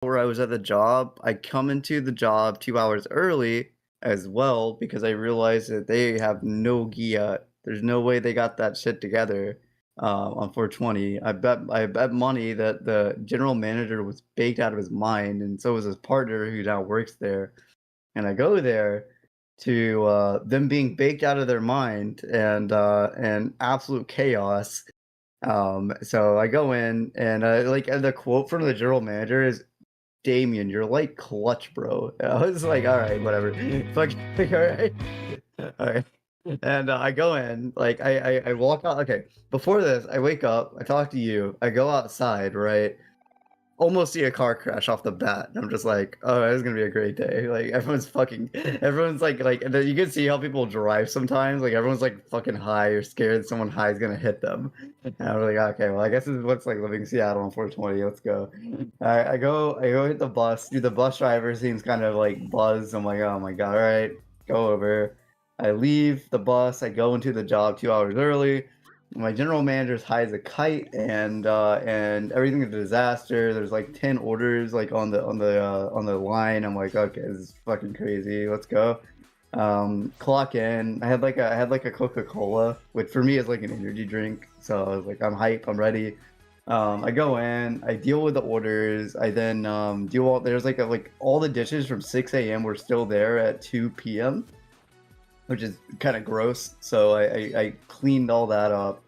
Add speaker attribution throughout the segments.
Speaker 1: where I was at the job, I come into the job 2 hours early as well because I realized that they have no Gia. There's no way they got that shit together, on 420. I bet money that the general manager was baked out of his mind, and so was his partner who now works there. And I go there to, them being baked out of their mind and absolute chaos. So I go in and, the quote from the general manager is, "Damien, you're like clutch, bro." And I was like, "All right, whatever. Fuck, all right, all right." And I go in, like I walk out. Okay, before this, I wake up, I talk to you, I go outside, right? Almost see a car crash off the bat. And I'm just like, oh, this is gonna be a great day. Like everyone's like, and then you can see how people drive sometimes. Like everyone's like fucking high or scared someone high is gonna hit them. And I'm like, okay, well, I guess this is what's like living in Seattle on 420. Let's go. I go hit the bus. Dude, the bus driver seems kind of like buzzed. I'm like, oh my god, all right, go over. I leave the bus. I go into the job 2 hours early. My general manager's high as a kite, and everything's a disaster. There's like 10 orders like on the line. I'm like, okay, this is fucking crazy. Let's go. Clock in. I had like a Coca-Cola, which for me is like an energy drink. So I was like, I'm hype, I'm ready. I go in, I deal with the orders. I then deal all there's like all the dishes from 6 a.m. were still there at 2 p.m., which is kind of gross. So I cleaned all that up,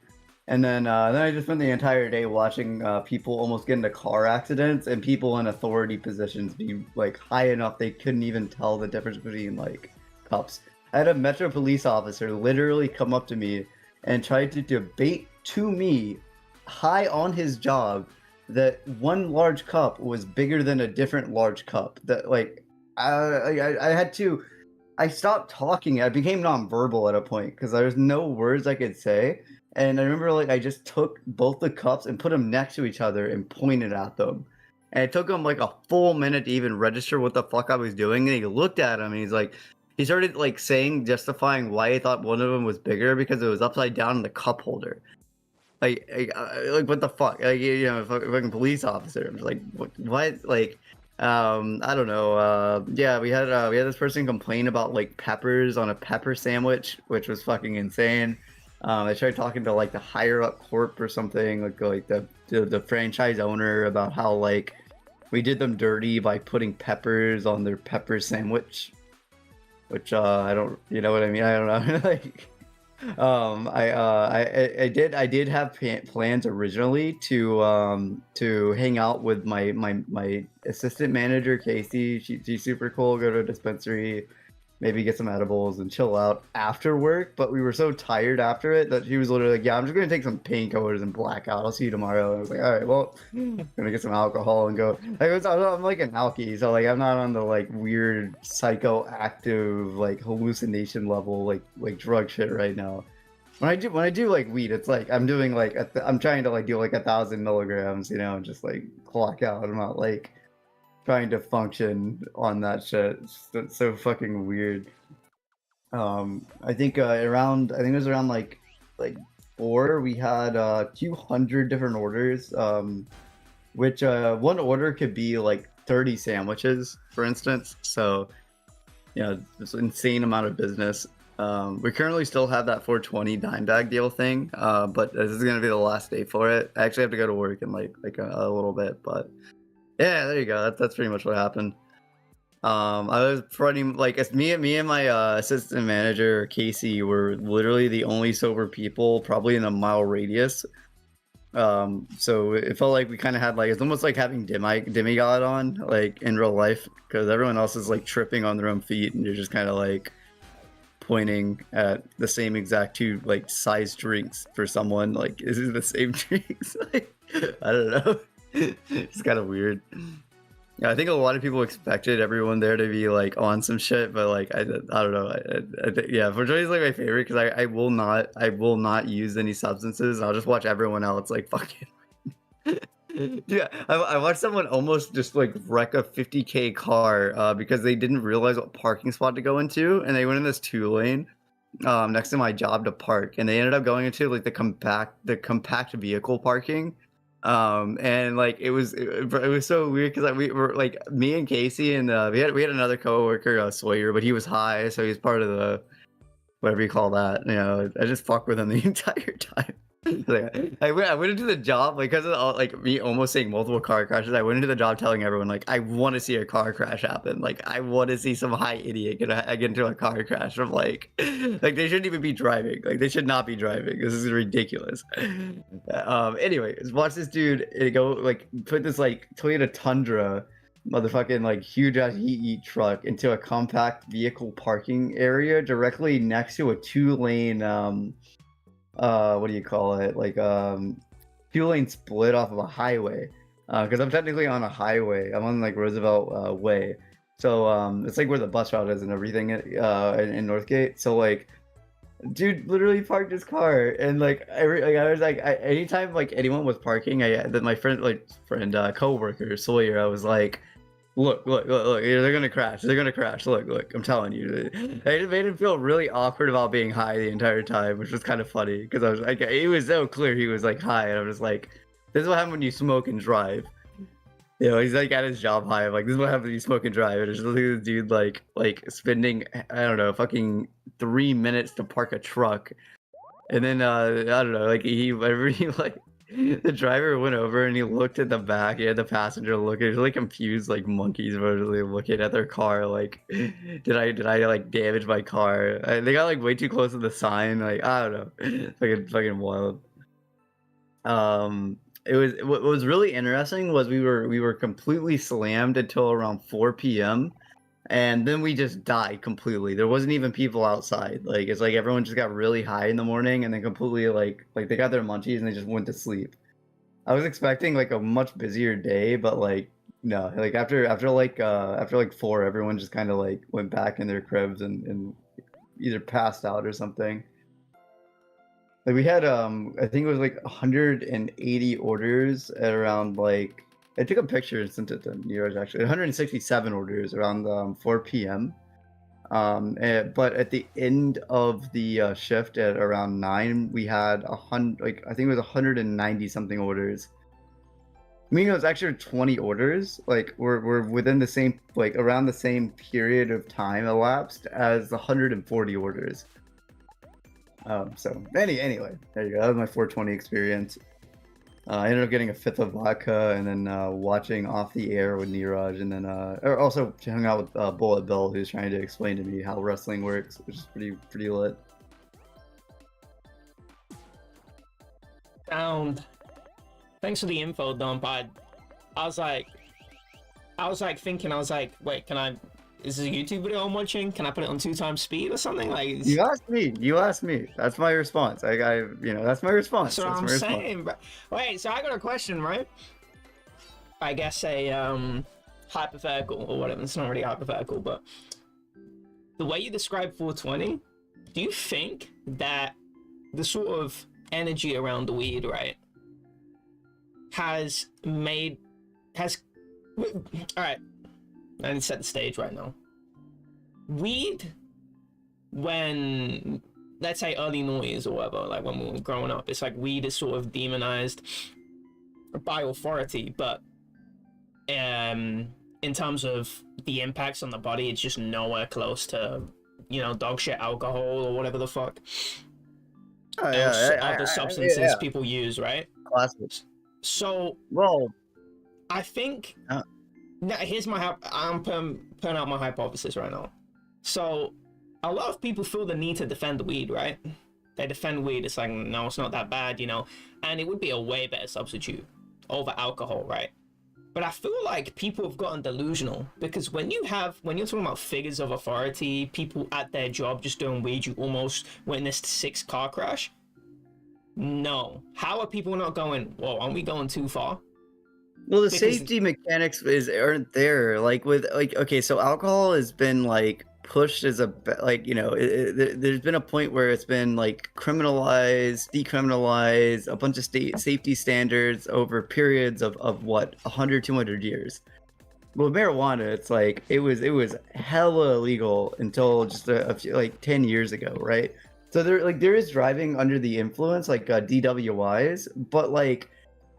Speaker 1: and then I just spent the entire day watching people almost get into car accidents and people in authority positions be like high enough they couldn't even tell the difference between like cups. I had a Metro police officer literally come up to me and try to debate to me, high on his job, that one large cup was bigger than a different large cup. That like I had to. I stopped talking. I became nonverbal at a point because there was no words I could say. And I remember like I just took both the cups and put them next to each other and pointed at them. And it took him like a full minute to even register what the fuck I was doing. And he looked at him and he's like, he started like saying, justifying why he thought one of them was bigger because it was upside down in the cup holder. Like what the fuck? Like, fucking police officer. I'm just like, what? Like, I don't know. Yeah, we had this person complain about like peppers on a pepper sandwich, which was fucking insane. I tried talking to like the higher up corp or something, like the franchise owner about how like we did them dirty by putting peppers on their pepper sandwich, which I don't, you know what I mean? I don't know. Like, I did have plans originally to hang out with my assistant manager Casey. She's super cool. Go to a dispensary, maybe get some edibles and chill out after work. But we were so tired after it that she was literally like, "Yeah, I'm just gonna take some painkillers and black out. I'll see you tomorrow." And I was like, "All right, well, I'm gonna get some alcohol and go." I'm like an alkie, so like I'm not on the like weird psychoactive like hallucination level like drug shit right now. When I do like weed, it's like I'm doing like I'm trying to like do like 1,000 milligrams, and just like clock out. I'm not like trying to function on that shit. It's so fucking weird. I think it was around like 4. We had 200 different orders. Which one order could be like 30 sandwiches, for instance. So it's an insane amount of business. We currently still have that 420 dime bag deal thing, but this is gonna be the last day for it. I actually have to go to work in like a little bit, but yeah, there you go. That's pretty much what happened. I was running like it's me and my assistant manager Casey were literally the only sober people probably in a mile radius. So it felt like we kind of had like it's almost like having demigod on like in real life because everyone else is like tripping on their own feet and you're just kind of like pointing at the same exact two like size drinks for someone. Like, is it the same drinks? Like, I don't know. It's kind of weird. Yeah, I think a lot of people expected everyone there to be like on some shit, but like I don't know. I think yeah, 420 is like my favorite because I will not use any substances. I'll just watch everyone else like fucking. Yeah, I watched someone almost just like wreck a 50K car because they didn't realize what parking spot to go into, and they went in this 2 lane next to my job to park, and they ended up going into like the compact vehicle parking, And like it was so weird because like, we were like me and Casey and we had another coworker, Sawyer, but he was high, so he was part of the whatever you call that. You know, I just fucked with him the entire time. Like, I went into the job like because of all, like me almost saying multiple car crashes. I went into the job telling everyone like I want to see a car crash happen. Like I want to see some high idiot get into a car crash. From like they shouldn't even be driving. Like they should not be driving. This is ridiculous. Anyway, watch this dude go like put this like Toyota Tundra motherfucking like huge ass heat truck into a compact vehicle parking area directly next to a 2-lane what do you call it, like 2-lane split off of a highway, because I'm technically on a highway. I'm on like Roosevelt way, so it's like where the bus route is and everything in Northgate. So like dude literally parked his car, and like I was like anytime like anyone was parking, that my coworker Sawyer, I was like, look, they're gonna crash. They're gonna crash. Look, I'm telling you. It made him feel really awkward about being high the entire time, which was kind of funny because I was like, it was so clear he was like high, and I was like, this is what happens when you smoke and drive. You know, he's like at his job high. I'm like, this is what happens when you smoke and drive. And it's just look at this dude like spending, I don't know, fucking 3 minutes to park a truck, and then I don't know, like he like the driver went over and he looked at the back. He had the passenger looking, he was like confused, like monkeys were really looking at their car. Like, did I like damage my car? They got like way too close to the sign. Like, I don't know, fucking wild. It was what was really interesting was we were completely slammed until around 4 p.m. and then we just died completely. There wasn't even people outside. Like it's like everyone just got really high in the morning and then completely like they got their munchies and they just went to sleep. I was expecting like a much busier day, but like no, like after like 4, everyone just kind of like went back in their cribs and either passed out or something. Like we had I think it was like 180 orders at around like I took a picture and sent it to Neeraj actually. 167 orders around 4 p.m. But at the end of the shift at around 9, we had like I think it was 190 something orders. Meaning it was actually 20 orders. Like we're within the same like around the same period of time elapsed as 140 orders. So anyway, there you go. That was my 420 experience. I ended up getting a fifth of vodka and then watching Off the Air with Neeraj, and then also hung out with Bullet Bill, who's trying to explain to me how wrestling works, which is pretty lit.
Speaker 2: Sound. Thanks for the info dump. I was like thinking, wait, is this a YouTube video I'm watching? Can I put it on 2 times speed or something? Like
Speaker 1: you asked me. That's my response. I that's my response.
Speaker 2: That's what I'm saying. But wait, so I got a question, right? I guess a hypothetical or whatever. It's not really hypothetical, but the way you describe 420, do you think that the sort of energy around the weed, right, has all right, I need to set the stage right now. Weed, when, let's say early noise or whatever, like when we were growing up, it's like weed is sort of demonized by authority, but in terms of the impacts on the body, it's just nowhere close to, you know, dog shit alcohol or whatever the fuck other substances people use, right?
Speaker 1: Classics.
Speaker 2: So,
Speaker 1: well,
Speaker 2: I think now here's my I'm putting out my hypothesis right now. So a lot of people feel the need to defend the weed, right? They defend weed. It's like, no, it's not that bad, you know, and it would be a way better substitute over alcohol, right? But I feel like people have gotten delusional, because when you're talking about figures of authority, people at their job just doing weed, you almost witnessed 6 car crash. No, how are people not going, whoa, aren't we going too far?
Speaker 1: Well, the safety mechanics aren't there. Like with okay, so alcohol has been like pushed as a like, you know, there's been a point where it's been like criminalized, decriminalized, a bunch of state safety standards over periods of what 100, 200 years. Well, with marijuana, it's like it was hella illegal until just a few, like 10 years ago, right? So there is driving under the influence, like DWIs, but like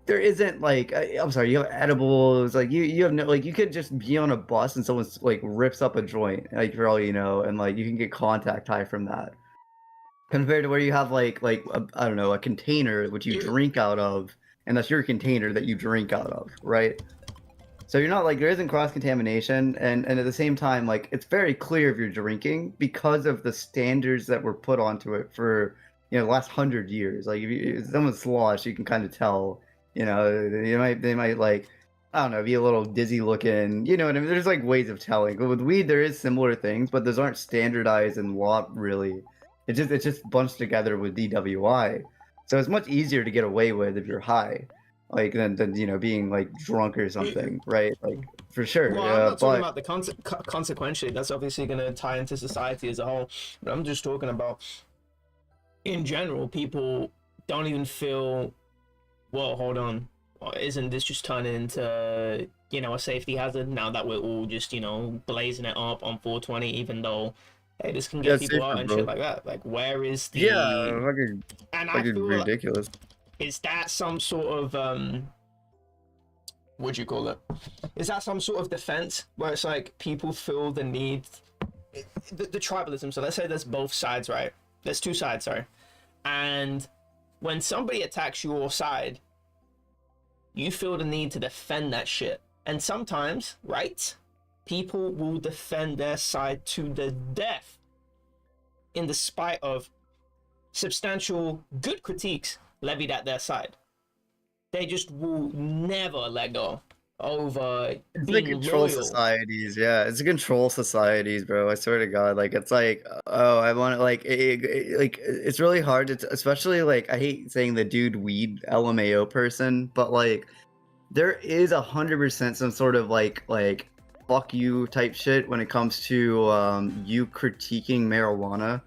Speaker 1: there isn't like I'm sorry, you have edibles, like you have no like you could just be on a bus and someone's like rips up a joint, like for all you know, and like you can get contact high from that. Compared to where you have like I don't know, a container which you
Speaker 2: You,
Speaker 1: drink out of, and that's your container that you drink out of, right? So you're not like there isn't cross contamination, and at the same time, like it's very clear if you're drinking because of the standards that were put onto it for the last 100 years. Like if someone's slosh, you can kind of tell. They might like I don't know, be a little dizzy looking. You know what I mean? There's like ways of telling. But with weed, there is similar things, but those aren't standardized in law really. It's just bunched together with DWI, so it's much easier to get away with if you're high like than being like drunk or something, right? Like for sure.
Speaker 2: well, I'm not talking
Speaker 1: But
Speaker 2: about the consequentially. That's obviously going to tie into society as a whole. But I'm just talking about in general. People don't even feel. Well, hold on. Isn't this just turning into a safety hazard now that we're all just blazing it up on 420, even though hey, this can
Speaker 1: yeah,
Speaker 2: get people
Speaker 1: safer,
Speaker 2: out and shit
Speaker 1: bro.
Speaker 2: like that. Like, where is
Speaker 1: Yeah,
Speaker 2: the?
Speaker 1: fucking
Speaker 2: And I
Speaker 1: fucking
Speaker 2: feel like
Speaker 1: ridiculous.
Speaker 2: is that some sort of what do you call it? Is that some sort of defense where it's like people feel the need, the tribalism? So let's say there's both sides, right? There's two sides, sorry. And when somebody attacks your side, you feel the need to defend that shit. And sometimes, right, people will defend their side to the death in the spite of substantial good critiques levied at their side. They just will never let go over
Speaker 1: It's the
Speaker 2: being
Speaker 1: control
Speaker 2: loyal.
Speaker 1: societies, yeah. It's the control societies, bro. I swear to God, like it's like, oh, I want to like it's really hard to, especially like I hate saying the dude weed LMAO person, but like there is 100% some sort of like fuck you type shit when it comes to you critiquing marijuana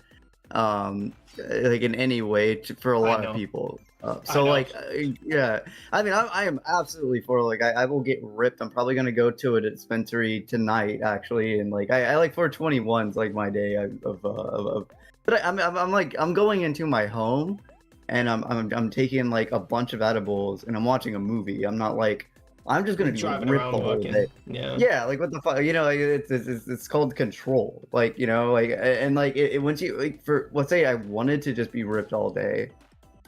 Speaker 1: like in any way for a
Speaker 2: I
Speaker 1: lot of
Speaker 2: know.
Speaker 1: people.
Speaker 2: I
Speaker 1: So
Speaker 2: know.
Speaker 1: like yeah, I mean I am absolutely for like I will get ripped. I'm probably gonna go to a dispensary tonight actually, and like I like 421's like my day of but I'm like I'm going into my home and I'm taking like a bunch of edibles and I'm watching a movie. I'm not like I'm just gonna be
Speaker 2: Driving
Speaker 1: ripped
Speaker 2: around
Speaker 1: the whole day.
Speaker 2: working. Yeah.
Speaker 1: Yeah, like what the fuck, like, it's called control. Like, like and like once you like for let's say I wanted to just be ripped all day,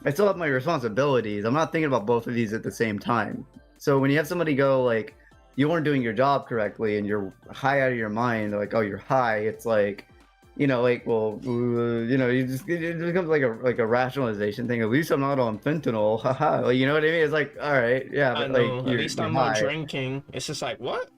Speaker 1: I still have my responsibilities. I'm not thinking about both of these at the same time. So when you have somebody go like you weren't doing your job correctly and you're high out of your mind, like oh you're high, it's like like well it becomes like a rationalization thing. At least I'm not on fentanyl, haha. Like you know what I mean? It's like all right, yeah,
Speaker 2: I
Speaker 1: but like
Speaker 2: know. At least
Speaker 1: you're
Speaker 2: I'm not
Speaker 1: high.
Speaker 2: drinking. It's just like, what?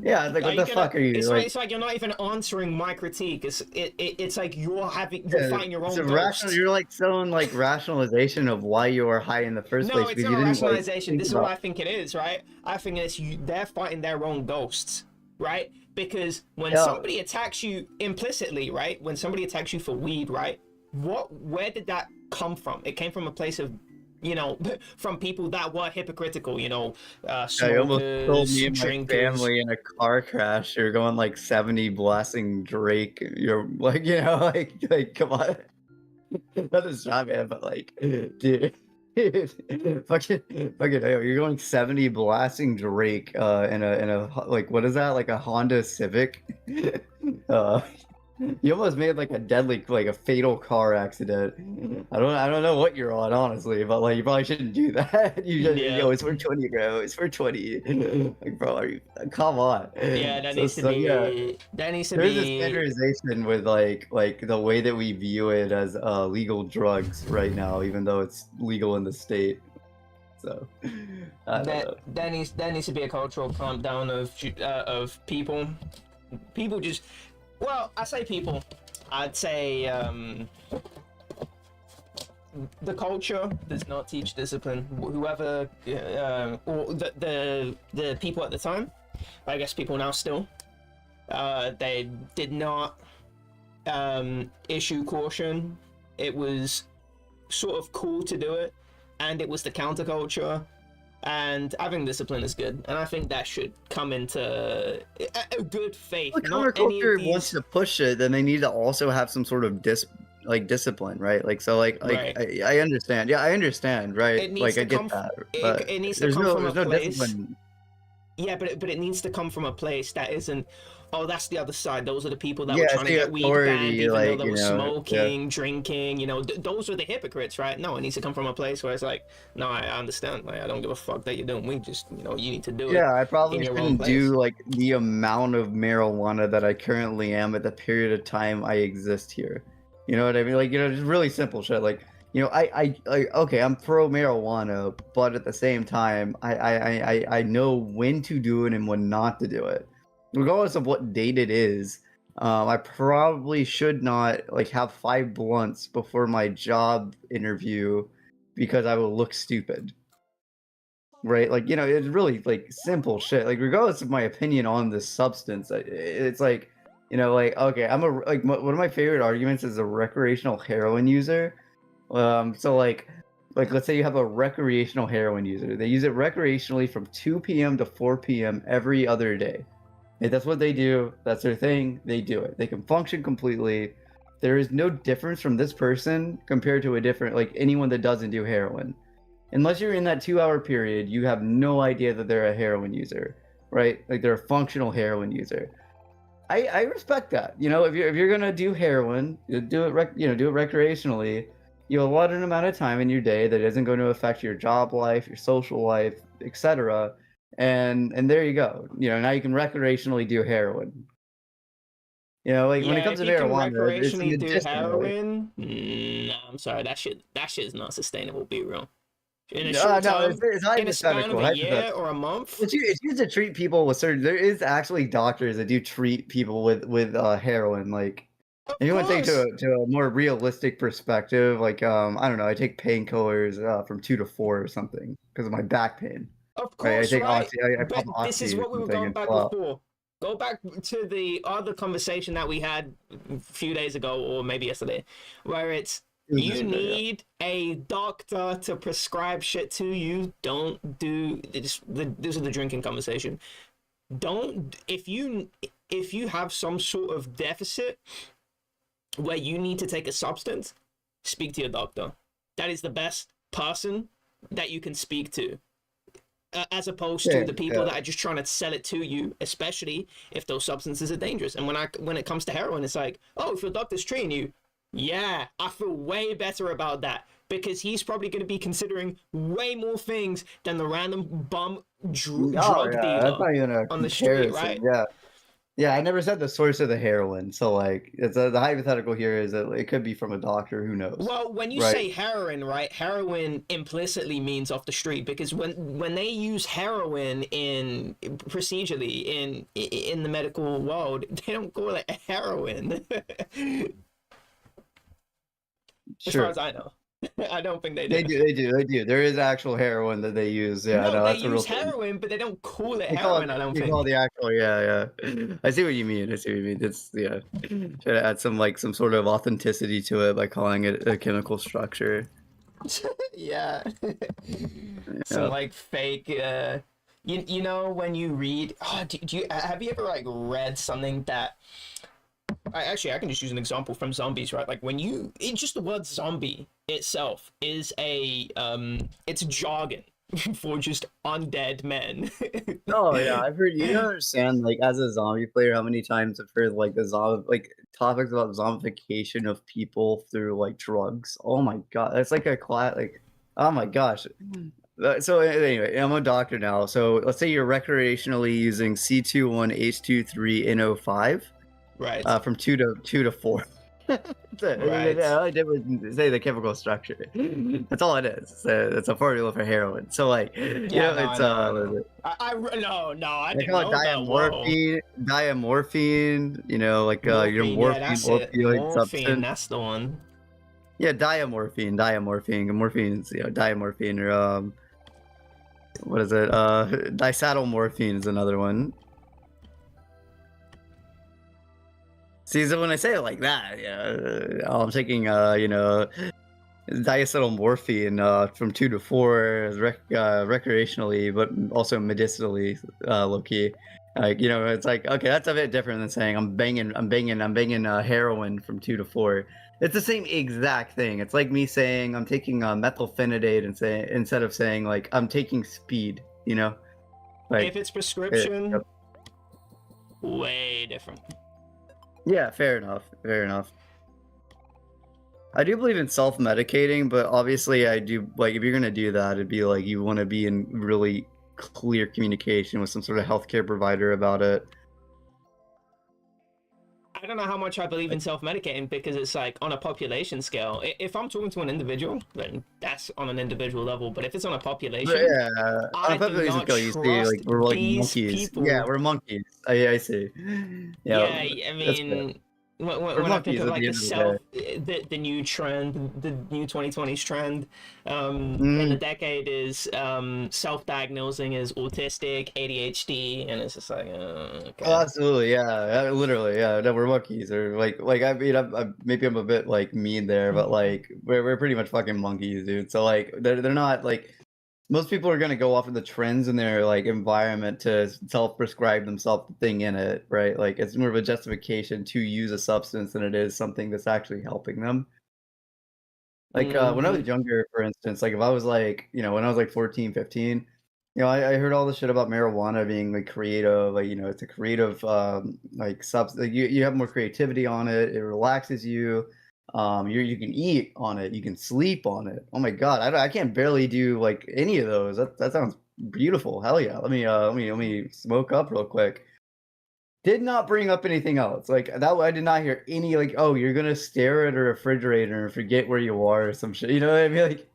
Speaker 1: Yeah, it's like
Speaker 2: Are
Speaker 1: what
Speaker 2: you
Speaker 1: the
Speaker 2: gonna?
Speaker 1: fuck are you like?
Speaker 2: It's like you're not even answering my critique. It's like you're
Speaker 1: Yeah,
Speaker 2: fighting your
Speaker 1: it's
Speaker 2: own
Speaker 1: a rational.
Speaker 2: ghost.
Speaker 1: You're like selling like rationalization of why you are high in the first
Speaker 2: No,
Speaker 1: place
Speaker 2: it's
Speaker 1: because
Speaker 2: not
Speaker 1: you
Speaker 2: a
Speaker 1: didn't like
Speaker 2: rationalization.
Speaker 1: think
Speaker 2: This is what
Speaker 1: about.
Speaker 2: I think it is, right? I think they're fighting their own ghosts, right? Because when
Speaker 1: Yeah,
Speaker 2: somebody attacks you implicitly, right? When somebody attacks you for weed, right? Where did that come from? It came from a place of, from people that were hypocritical,
Speaker 1: I almost killed
Speaker 2: smokers,
Speaker 1: me and my
Speaker 2: drinkers.
Speaker 1: family in a car crash. You're going like 70 blasting Drake. You're like like come on. Not a shot, man, but like, dude. Fucking hell, you're going 70 blasting Drake in a like what is that, like a Honda Civic? uh you almost made like a deadly, like a fatal car accident. I don't know what you're on, honestly, but like you probably shouldn't do that. You just,
Speaker 2: Yeah,
Speaker 1: it's for 20, bro. It's for 20. Like, bro, come on.
Speaker 2: yeah, that
Speaker 1: So
Speaker 2: needs to
Speaker 1: so yeah,
Speaker 2: be that needs to
Speaker 1: there's a
Speaker 2: be
Speaker 1: standardization with like the way that we view it as legal drugs right now, even though it's legal in the state. So I don't know.
Speaker 2: that needs to be a cultural clampdown of people. People just, well, I say people. I'd say the culture does not teach discipline. Whoever, or the people at the time, I guess people now still, they did not issue caution. It was sort of cool to do it, and it was the counterculture. And having discipline is good, and I think that should come into a good faith.
Speaker 1: The
Speaker 2: Not any of
Speaker 1: counterculture wants
Speaker 2: these.
Speaker 1: to push it, then they need to also have some sort of like discipline, right? Like so,
Speaker 2: Right.
Speaker 1: I understand. Yeah, I understand, right?
Speaker 2: It needs
Speaker 1: Like I
Speaker 2: to
Speaker 1: get
Speaker 2: come.
Speaker 1: that, but
Speaker 2: It needs to come from a
Speaker 1: there's no
Speaker 2: place.
Speaker 1: discipline.
Speaker 2: Yeah, but it needs to come from a place that isn't. Oh, that's the other side. Those are the people that were
Speaker 1: Yeah, it's
Speaker 2: trying to
Speaker 1: the
Speaker 2: get weed banned,
Speaker 1: authority,
Speaker 2: even though
Speaker 1: like
Speaker 2: they
Speaker 1: you
Speaker 2: were
Speaker 1: know, yeah.
Speaker 2: smoking, drinking. You know, those are the hypocrites, right? No, it needs to come from a place where it's like, no, I understand. Like, I don't give a fuck that you're doing weed. Just you need to do it
Speaker 1: Yeah, I
Speaker 2: in
Speaker 1: probably
Speaker 2: your own
Speaker 1: shouldn't
Speaker 2: place.
Speaker 1: do like the amount of marijuana that I currently am at the period of time I exist here. You know what I mean? Like, just really simple shit. Like, okay, I'm pro marijuana, but at the same time, I know when to do it and when not to do it, regardless of what date it is. I probably should not like have 5 blunts before my job interview because I will look stupid. Right, like, it's really, like, simple shit, like, regardless of my opinion on this substance, it's like, like, okay, one of my favorite arguments is a recreational heroin user, so, let's say you have a recreational heroin user, they use it recreationally from 2 p.m. to 4 p.m. every other day, and that's what they do, that's their thing, they do it, they can function completely, there is no difference from this person compared to a different like, anyone that doesn't do heroin. Unless you're in that 2 hour period, you have no idea that they're a heroin user, right? Like they're a functional heroin user. I respect that. If you're gonna do heroin, do it do it recreationally. You allot an amount of time in your day that isn't going to affect your job life, your social life, etc. And there you go. Now you can recreationally do heroin. Like when it
Speaker 2: Yeah,
Speaker 1: comes
Speaker 2: if
Speaker 1: to
Speaker 2: you can
Speaker 1: marijuana, it's
Speaker 2: recreationally do
Speaker 1: medicinal.
Speaker 2: heroin, nah, I'm sorry, that shit is not sustainable. Be real. In a
Speaker 1: No,
Speaker 2: short
Speaker 1: no, it's,
Speaker 2: term,
Speaker 1: it's
Speaker 2: in a span of
Speaker 1: hypothetical.
Speaker 2: a
Speaker 1: Hypothetical.
Speaker 2: year or a month.
Speaker 1: It's used to treat people with certain. There is actually doctors that do treat people with heroin. Like, if
Speaker 2: Of
Speaker 1: you want to take
Speaker 2: course,
Speaker 1: to a more realistic perspective, like I don't know, I take painkillers from 2 to 4 or something because of my back pain.
Speaker 2: of
Speaker 1: Right, I
Speaker 2: course,
Speaker 1: take
Speaker 2: right?
Speaker 1: oxy, I pop
Speaker 2: But this is
Speaker 1: oxy or
Speaker 2: what we were
Speaker 1: something
Speaker 2: going
Speaker 1: and
Speaker 2: back
Speaker 1: chill out.
Speaker 2: before. Go back to the other conversation that we had a few days ago, or maybe yesterday, where it's
Speaker 1: It was
Speaker 2: you
Speaker 1: yesterday, yeah.
Speaker 2: need a doctor to prescribe shit to you. Don't do this. This is the drinking conversation. Don't if you have some sort of deficit where you need to take a substance, speak to your doctor. That is the best person that you can speak to, as opposed
Speaker 1: Yeah,
Speaker 2: to the people
Speaker 1: yeah.
Speaker 2: that are just trying to sell it to you, especially if those substances are dangerous. And when it comes to heroin, it's like, oh, if your doctor's treating you, yeah, I feel way better about that because he's probably going to be considering way more things than the random bum
Speaker 1: Oh
Speaker 2: drug
Speaker 1: yeah, that's
Speaker 2: dealer
Speaker 1: not even a
Speaker 2: on the street,
Speaker 1: comparison.
Speaker 2: right?
Speaker 1: Yeah. Yeah, I never said the source of the heroin. So like, the hypothetical here is that it could be from a doctor. Who knows,
Speaker 2: Well, when you
Speaker 1: right?
Speaker 2: say heroin, right? Heroin implicitly means off the street because when they use heroin in procedurally in the medical world, they don't call it heroin. As far as
Speaker 1: Sure.
Speaker 2: I know, I don't think they do.
Speaker 1: They do. There is actual heroin that they use. Yeah,
Speaker 2: No,
Speaker 1: no,
Speaker 2: they
Speaker 1: that's a real
Speaker 2: use
Speaker 1: thing.
Speaker 2: heroin, but they don't call it
Speaker 1: They call
Speaker 2: heroin. I don't
Speaker 1: they call
Speaker 2: think.
Speaker 1: the actual, yeah, yeah. I see what you mean. I see what you mean. It's yeah. Try to add some sort of authenticity to it by calling it a chemical structure.
Speaker 2: Yeah, some
Speaker 1: Yeah.
Speaker 2: like fake. You know when you read. Oh, do you have you ever like read something that I can just use an example from zombies, right? Like when it's just the word zombie itself is it's jargon for just undead men.
Speaker 1: Oh yeah, I've heard. You don't understand, like as a zombie player, how many times I've heard like the zombie like topics about zombification of people through like drugs. Oh my god, that's like a class. Like, oh my gosh. So anyway, I'm a doctor now. So let's say you're recreationally using C21H23NO5
Speaker 2: Right,
Speaker 1: from 2 to 4.
Speaker 2: right.
Speaker 1: All I did was say the chemical structure. That's all it is. It's a formula for heroin. So like,
Speaker 2: Yeah, no, I
Speaker 1: it's
Speaker 2: know, I
Speaker 1: what is
Speaker 2: know.
Speaker 1: it?
Speaker 2: No, I
Speaker 1: They
Speaker 2: didn't
Speaker 1: call it
Speaker 2: know that. Whoa,
Speaker 1: diamorphine, like your
Speaker 2: morphine. Yeah,
Speaker 1: morphine
Speaker 2: that's it.
Speaker 1: opioid
Speaker 2: Morphine.
Speaker 1: substance.
Speaker 2: That's the one.
Speaker 1: Yeah, diamorphine. Morphine's, diamorphine or what is it? Diacetylmorphine is another one. See, so when I say it like that, I'm taking diacetylmorphine from 2 to 4 recreationally, but also medicinally, low key. Like, it's like, okay, that's a bit different than saying I'm banging heroin from 2 to 4. It's the same exact thing. It's like me saying I'm taking methylphenidate and say instead of saying like I'm taking speed.
Speaker 2: If
Speaker 1: Like,
Speaker 2: it's
Speaker 1: yep.
Speaker 2: prescription, way different.
Speaker 1: Yeah, fair enough. Fair enough. I do believe in self-medicating, but obviously I do like if you're gonna do that, it'd be like you want to be in really clear communication with some sort of healthcare provider about it.
Speaker 2: I don't know how much I believe in
Speaker 1: Like,
Speaker 2: self-medicating because it's like on a population scale. If I'm talking to an individual, then that's on an individual level. But if it's on a
Speaker 1: but
Speaker 2: population,
Speaker 1: yeah, on a
Speaker 2: I do
Speaker 1: population
Speaker 2: not
Speaker 1: scale, you see, like
Speaker 2: trust
Speaker 1: we're like
Speaker 2: these
Speaker 1: monkeys. Yeah,
Speaker 2: people.
Speaker 1: we're monkeys. I see. Yeah,
Speaker 2: Yeah, I
Speaker 1: that's fair.
Speaker 2: mean,
Speaker 1: We're
Speaker 2: when I think
Speaker 1: monkeys
Speaker 2: of
Speaker 1: at
Speaker 2: like
Speaker 1: the end of the day.
Speaker 2: the new trend, the new 2020s trend, in the
Speaker 1: Mm.
Speaker 2: decade is self-diagnosing as autistic, ADHD, and it's just like,
Speaker 1: Oh,
Speaker 2: okay.
Speaker 1: absolutely, yeah, literally, yeah. No, we're monkeys, or like I mean, maybe I'm a bit like mean there, but like we're pretty much fucking monkeys, dude. So like they're not like most people are gonna go off of the trends in their like environment to self-prescribe themselves the thing in it, right? Like it's more of a justification to use a substance than it is something that's actually helping them. Like, when I
Speaker 2: Mm-hmm.
Speaker 1: was younger, for instance, like, if I was, like, when I was, like, 14, 15, I heard all this shit about marijuana being, like, creative, like, it's a creative, like, like, you have more creativity on it, it relaxes you, you can eat on it, you can sleep on it. Oh my god, I can't barely do, like, any of those. That sounds beautiful, hell yeah. Let me smoke up real quick. Did not bring up anything else, like, that I did not hear any, like, "Oh, you're gonna stare at a refrigerator and forget where you are," or some shit, you know what I mean? Like,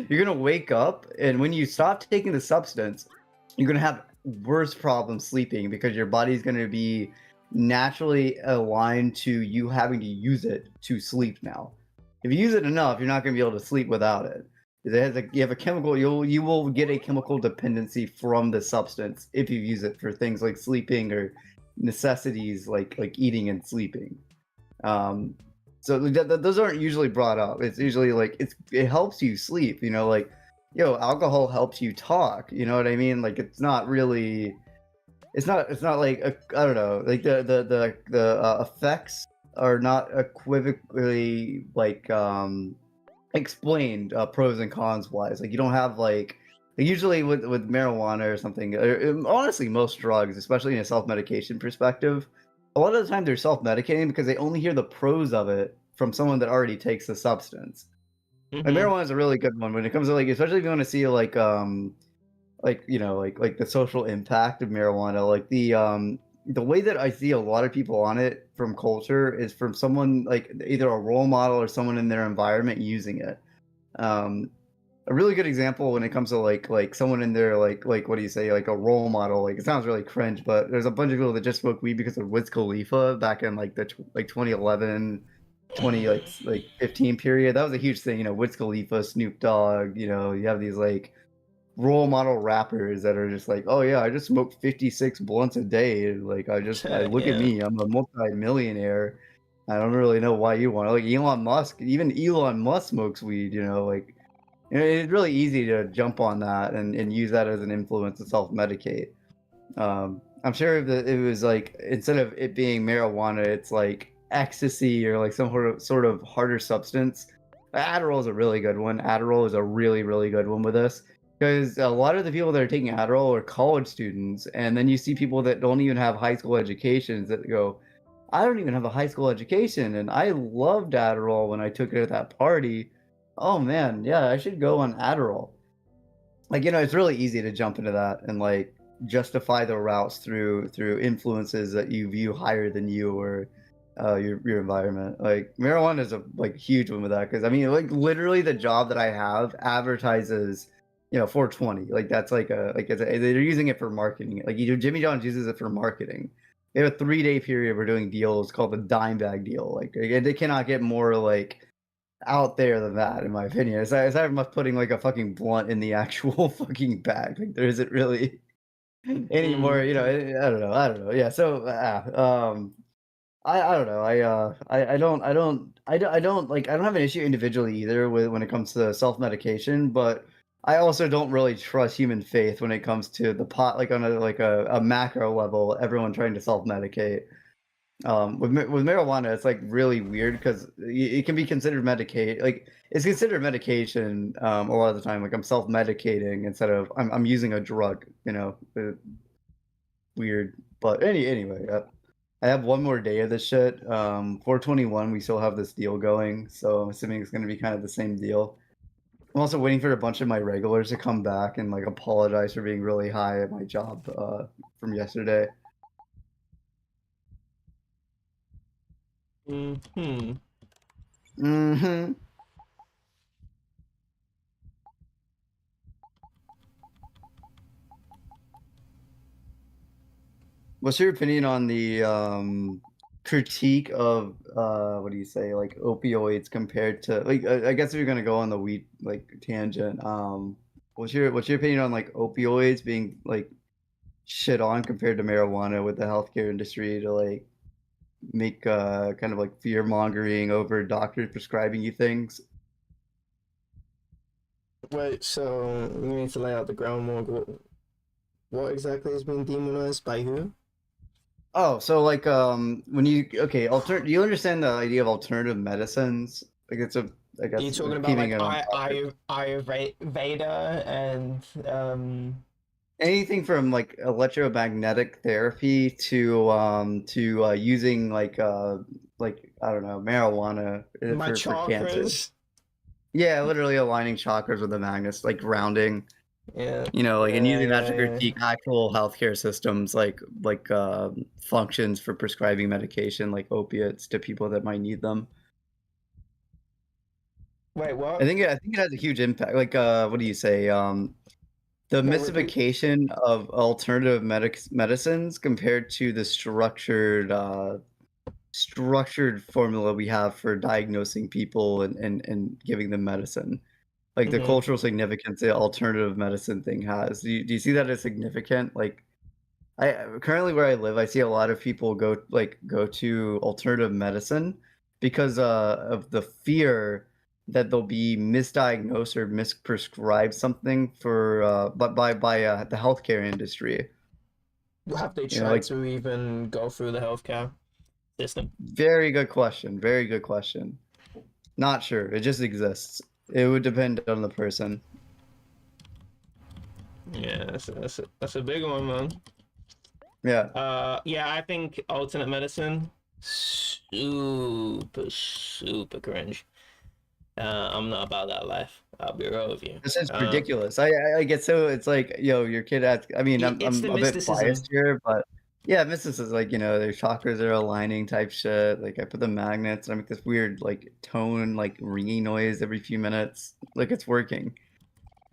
Speaker 1: you're gonna wake up, and when you stop taking the substance, you're gonna have worse problems sleeping because your body's gonna be naturally aligned to you having to use it to sleep now. If you use it enough, you're not gonna be able to sleep without it. It has a you have a chemical you will get a chemical dependency from the substance if you use it for things like sleeping or necessities like eating and sleeping. Um, so those aren't usually brought up. It's usually like it helps you sleep. Like alcohol helps you talk. You know what I mean? Like it's not really. It's not like I don't know. Like the effects are not equivocally like explained pros and cons wise. Like you don't have like usually with marijuana or something, or honestly most drugs, especially in a self medication perspective, a lot of the time they're self medicating because they only hear the pros of it from someone that already takes the substance. Like
Speaker 2: Mm-hmm.
Speaker 1: marijuana is a really good one when it comes to like, especially if you want to see like like the social impact of marijuana, like the way that I see a lot of people on it from culture is from someone like either a role model or someone in their environment using it. um a really good example when it comes to like someone in there like what do you say, like a role model, like it sounds really cringe, but there's a bunch of people that just smoked weed because of Wiz Khalifa back in like like 2011, 20 like 15 period. That was a huge thing, Wiz Khalifa, Snoop Dogg. You have these like role model rappers that are just like, oh yeah, I just smoked 56 blunts a day, and like I look at
Speaker 2: Yeah.
Speaker 1: me, I'm a multi-millionaire. I don't really know why you want to, like, Elon Musk. Even Elon Musk smokes weed, like it's really easy to jump on that and use that as an influence to self-medicate. I'm sure if it was like instead of it being marijuana, it's like ecstasy or like some sort of harder substance. Adderall is a really good one. Adderall is a really, really good one with this because a lot of the people that are taking Adderall are college students, and then you see people that don't even have high school educations that go, I don't even have a high school education, and I loved Adderall when I took it at that party. Oh man, yeah, I should go on Adderall. Like, it's really easy to jump into that and like justify the routes through influences that you view higher than you or your environment. Like marijuana is a like huge one with that because I mean, like literally the job that I have advertises 420. Like that's like they're using it for marketing. Like Jimmy John's uses it for marketing. They have a 3-day period we're doing deals called the dime bag deal. Like they cannot get more like out there than that, in my opinion. It's not much putting like a fucking blunt in the actual fucking bag. Like there isn't really anymore.
Speaker 2: Mm-hmm.
Speaker 1: I don't know. Yeah. So I don't know. I don't like I don't have an issue individually either with when it comes to self medication, but I also don't really trust human faith when it comes to the pot, like on a macro level, everyone trying to self-medicate. With marijuana, it's like really weird because it can be considered medicate. Like it's considered medication a lot of the time. Like I'm self-medicating instead of I'm using a drug. Weird. But anyway, I have one more day of this shit. 421, we still have this deal going, so I'm assuming it's gonna be kind of the same deal. I'm also waiting for a bunch of my regulars to come back and like apologize for being really high at my job from yesterday.
Speaker 2: Hmm.
Speaker 1: Mm-hmm. What's your opinion on the critique of what do you say, like opioids compared to like I guess if you're gonna go on the weed like tangent, what's your opinion on like opioids being like shit on compared to marijuana with the healthcare industry to like make kind of like fear mongering over doctors prescribing you things?
Speaker 2: Wait, so we need to lay out the groundwork. What exactly is being demonized by who?
Speaker 1: Oh, so like when you okay, do you understand the idea of alternative medicines? Like it's a I
Speaker 2: Are you
Speaker 1: guess
Speaker 2: talking about
Speaker 1: keeping
Speaker 2: like
Speaker 1: it on topic.
Speaker 2: Ayurveda and
Speaker 1: Anything from like electromagnetic therapy to using like I don't know, marijuana
Speaker 2: my
Speaker 1: for cancer.
Speaker 2: chakras?
Speaker 1: Yeah, literally aligning chakras with the magnets, like grounding.
Speaker 2: Yeah,
Speaker 1: Like and
Speaker 2: yeah,
Speaker 1: using that to
Speaker 2: yeah, yeah.
Speaker 1: critique actual healthcare systems like functions for prescribing medication like opiates to people that might need them.
Speaker 2: Wait, what?
Speaker 1: I think it has a huge impact. Like what do you say? The
Speaker 2: Wait, repeat.
Speaker 1: mystification of alternative medicines compared to the structured formula we have for diagnosing people and giving them medicine. Like the
Speaker 2: Mm-hmm.
Speaker 1: cultural significance the alternative medicine thing has. Do you see that as significant? Like I currently where I live, I see a lot of people go to alternative medicine because of the fear that they'll be misdiagnosed or misprescribed something for by the healthcare industry.
Speaker 2: Have they tried
Speaker 1: Like
Speaker 2: to even go through the healthcare system?
Speaker 1: very good question. Very good question. Not sure. It just exists. It would depend on the person.
Speaker 2: Yeah, that's a big one, man.
Speaker 1: Yeah.
Speaker 2: Yeah, I think alternate medicine, super cringe. I'm not about that life. I'll be real with you.
Speaker 1: This is ridiculous. I get so it's like, yo, your kid has I mean,
Speaker 2: It's the
Speaker 1: I'm a bit biased
Speaker 2: mysticism.
Speaker 1: here, but yeah, mysticism is like, their chakras are aligning type shit. Like I put the magnets and I make this weird like tone, like ringing noise every few minutes. Like it's working.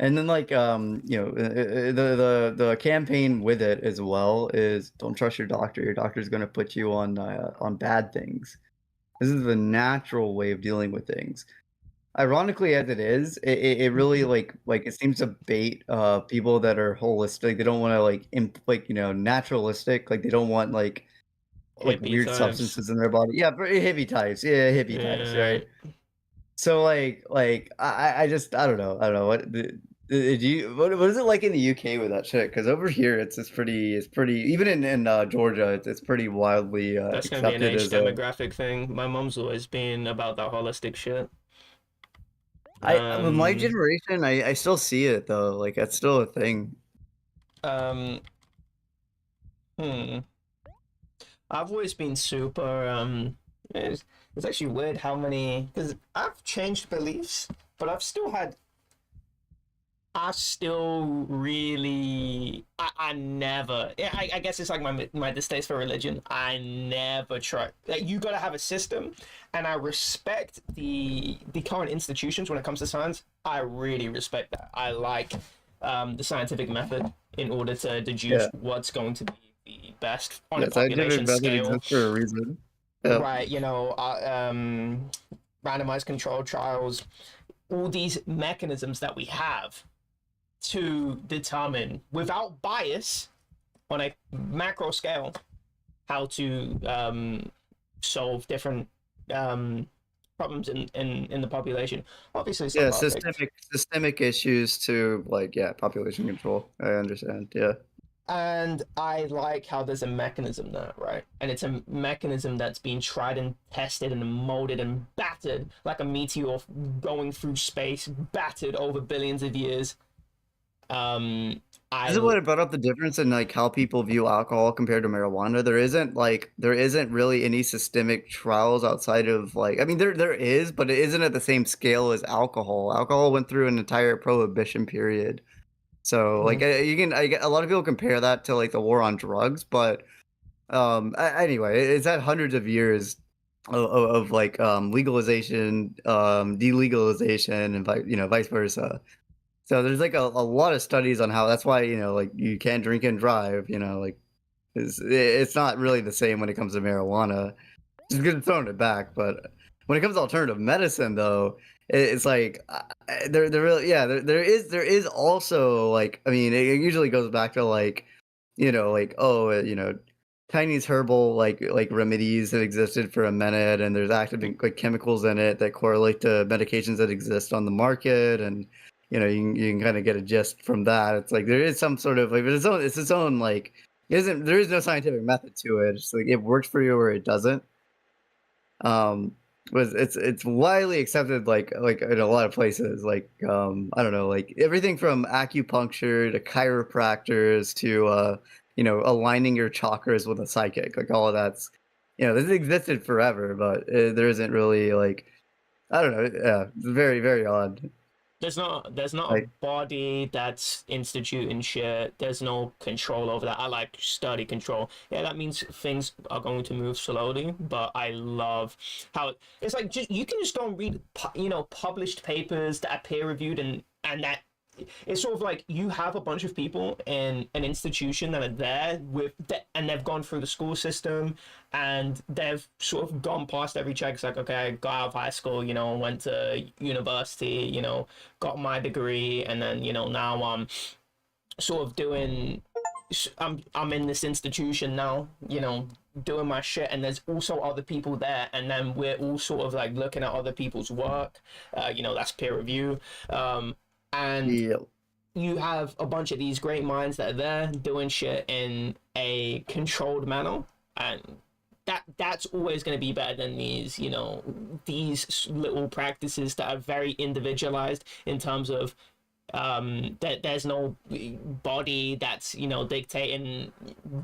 Speaker 1: And then like the campaign with it as well is don't trust your doctor. Your doctor's gonna put you on bad things. This is the natural way of dealing with things. Ironically as it is, it really, like, it seems to bait, people that are holistic. They don't wanna, like, like, naturalistic, like, they don't want, like,
Speaker 2: Hippie
Speaker 1: weird
Speaker 2: types.
Speaker 1: substances in their body. Yeah, very hippie types. Yeah, hippie types,
Speaker 2: Yeah.
Speaker 1: right? So, I just I don't know, do you what is it like in the UK with that shit? Because over here, it's pretty even in Georgia, it's pretty wildly,
Speaker 2: That's gonna be an
Speaker 1: accepted
Speaker 2: age
Speaker 1: as a
Speaker 2: demographic thing. My mom's always been about that holistic shit.
Speaker 1: with my
Speaker 2: Um,
Speaker 1: generation, I still see it though, like, that's still a thing.
Speaker 2: um, hmm. I've always been super. It's actually weird how many because I've changed beliefs, but I still really, I never. Yeah, I guess it's like my distaste for religion. I never try. Like you gotta have a system, and I respect the current institutions when it comes to science. I really respect that. I like the scientific method in order to deduce
Speaker 1: Yeah.
Speaker 2: what's going to be the best on a
Speaker 1: Yeah, scientific
Speaker 2: population
Speaker 1: method
Speaker 2: scale.
Speaker 1: exists for a reason. Yeah.
Speaker 2: Right, randomized controlled trials, all these mechanisms that we have to determine without bias on a macro scale how to solve different um, problems in the population. Obviously, it's not
Speaker 1: Yeah,
Speaker 2: perfect.
Speaker 1: systemic issues to like yeah, population control. I understand. Yeah.
Speaker 2: And I like how there's a mechanism there, right? And it's a mechanism that's been tried and tested and molded and battered like a meteor going through space, battered over billions of years. Um,
Speaker 1: This is
Speaker 2: I
Speaker 1: what it brought up the difference in like how people view alcohol compared to marijuana. There isn't really any systemic trials outside of like I mean there is, but it isn't at the same scale as alcohol. Alcohol went through an entire prohibition period. So like
Speaker 2: Mhm.
Speaker 1: you can I get a lot of people compare that to like the war on drugs, but anyway, it's had hundreds of years of like legalization, delegalization, and vice versa. So there's like a lot of studies on how that's why like you can't drink and drive. Like it's not really the same when it comes to marijuana. Just gonna throwing it back, but when it comes to alternative medicine, though, it's like there really yeah there is also like I mean it usually goes back to like like oh Chinese herbal like remedies that existed for a minute, and there's active like chemicals in it that correlate to medications that exist on the market, and you can kind of get a gist from that. It's like there is some sort of like it's its own like isn't there is no scientific method to it. It's like it works for you or it doesn't. Um, was it's widely accepted like in a lot of places like I don't know like everything from acupuncture to chiropractors to aligning your chakras with a psychic like all of that's this existed forever but there isn't really like I don't know yeah it's very very odd
Speaker 2: there's not a
Speaker 1: like
Speaker 2: body that's instituting shit. There's no control over that. I like study control. Yeah, that means things are going to move slowly, but I love how it's like just you can just go and read published papers that are peer reviewed and that it's sort of like you have a bunch of people in an institution that are there and they've gone through the school system and they've sort of gone past every check. It's like, okay, I got out of high school, went to university, got my degree, and then now I'm sort of doing. I'm in this institution now, doing my shit, and there's also other people there, and then we're all sort of like looking at other people's work. That's peer review. And
Speaker 1: yeah
Speaker 2: you have a bunch of these great minds that are there doing shit in a controlled manner, and that's always going to be better than these little practices that are very individualized in terms of that there's no body that's dictating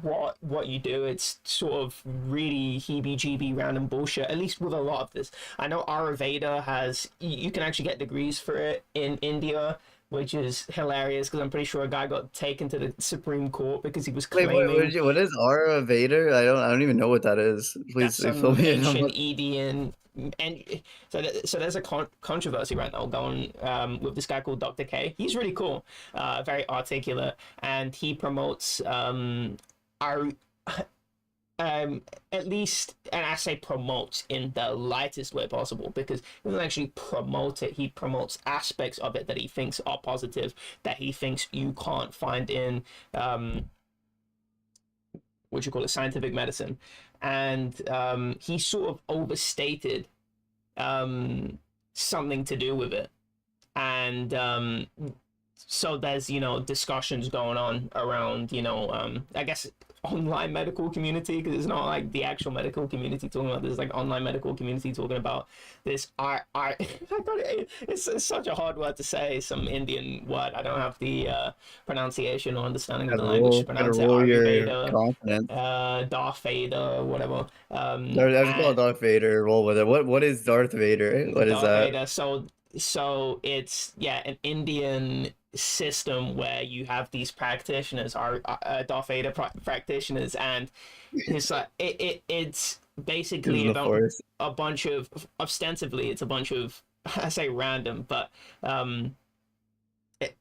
Speaker 2: what you do. It's sort of really heebie-jeebie random bullshit, at least with a lot of this. I know Ayurveda has you can actually get degrees for it in India, which is hilarious because I'm pretty sure a guy got taken to the Supreme Court because he was
Speaker 1: wait
Speaker 2: claiming
Speaker 1: what is Aura Vader I don't even know what that is
Speaker 2: that's
Speaker 1: please fill
Speaker 2: some
Speaker 1: me in on
Speaker 2: ancient
Speaker 1: what
Speaker 2: Edian. And so there's a controversy right now going with this guy called Dr. K. He's really cool, very articulate, and he promotes our at least, and I say promotes in the lightest way possible because he doesn't actually promote it. He promotes aspects of it that he thinks are positive, that he thinks you can't find in what you call it, scientific medicine, and he sort of overstated something to do with it, and so there's discussions going on around I guess online medical community because it's not like the actual medical community talking about this, like online medical community talking about this art it's such a hard word to say, some Indian word. I don't have the pronunciation or understanding of the language to
Speaker 1: gotta
Speaker 2: pronounce it.
Speaker 1: roll your
Speaker 2: Ayurveda,
Speaker 1: confidence.
Speaker 2: Darth Vader, whatever.
Speaker 1: I just call it
Speaker 2: And
Speaker 1: Darth Vader. Roll with it. What is Darth Vader? What is
Speaker 2: Darth
Speaker 1: that?
Speaker 2: Vader. So it's an Indian system where you have these practitioners, are Darth Vader practitioners, and it's like it's
Speaker 1: Is
Speaker 2: basically
Speaker 1: the
Speaker 2: about
Speaker 1: Force?
Speaker 2: a bunch of ostensibly it's a bunch of I say random, but it,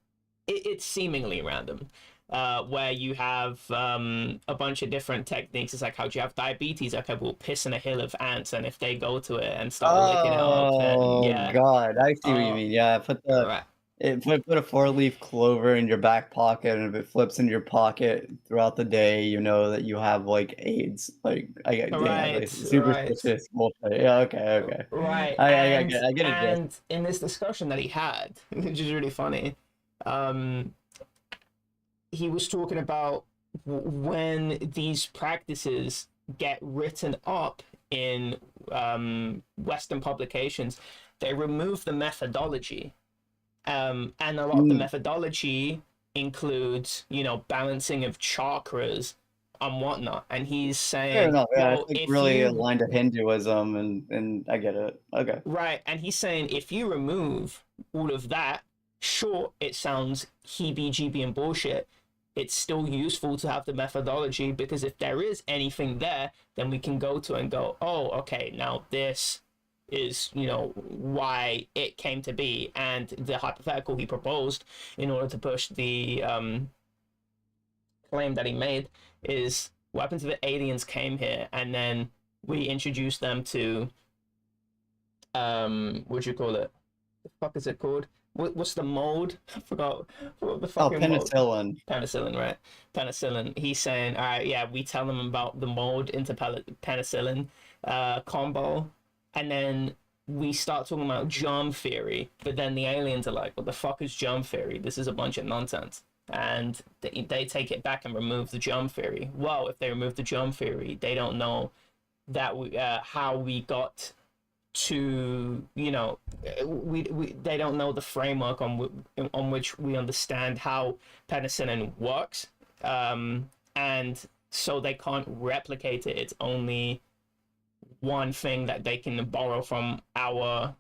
Speaker 2: it's seemingly random. Where you have a bunch of different techniques. It's like, how do you have diabetes? Okay, we'll piss in a hill of ants, and if they go to it and start licking it up, then
Speaker 1: Oh
Speaker 2: yeah,
Speaker 1: God, I see what you
Speaker 2: uh,
Speaker 1: mean. Yeah, put the
Speaker 2: right.
Speaker 1: Put a four-leaf clover in your back pocket, and if it flips in your pocket throughout the day, you know that you have, like, AIDS. Like, yeah, like,
Speaker 2: Right, right.
Speaker 1: superstitious bullshit. Yeah, okay, okay.
Speaker 2: Right,
Speaker 1: I get a gist.
Speaker 2: and in this discussion that he had, which is really funny, um, he was talking about when these practices get written up in Western publications, they remove the methodology, and a lot of the
Speaker 1: Mm,
Speaker 2: methodology includes, you know, balancing of chakras and whatnot. And he's
Speaker 1: fair
Speaker 2: saying,
Speaker 1: enough, yeah, it's,
Speaker 2: well,
Speaker 1: like,
Speaker 2: if
Speaker 1: really
Speaker 2: you
Speaker 1: aligned to Hinduism, and I get it. Okay.
Speaker 2: right, and he's saying if you remove all of that, sure, it sounds heebie-jeebie and bullshit. It's still useful to have the methodology because if there is anything there, then we can go to and go, oh, okay, now this is, you know, why it came to be. And the hypothetical he proposed in order to push the claim that he made is what happens if the aliens came here and then we introduced them to what do you call it? The fuck is it called? What's the mold? I forgot what the
Speaker 1: Oh,
Speaker 2: fucking mold.
Speaker 1: penicillin.
Speaker 2: Penicillin, right? Penicillin. He's saying, all right, yeah, we tell them about the mold into penicillin combo, and then we start talking about germ theory. But then the aliens are like, what the fuck is germ theory? This is a bunch of nonsense. And they take it back and remove the germ theory. Well, if they remove the germ theory, they don't know that how we got to, you know, we they don't know the framework on which we understand how penicillin works, and so they can't replicate it. It's only one thing that they can borrow from our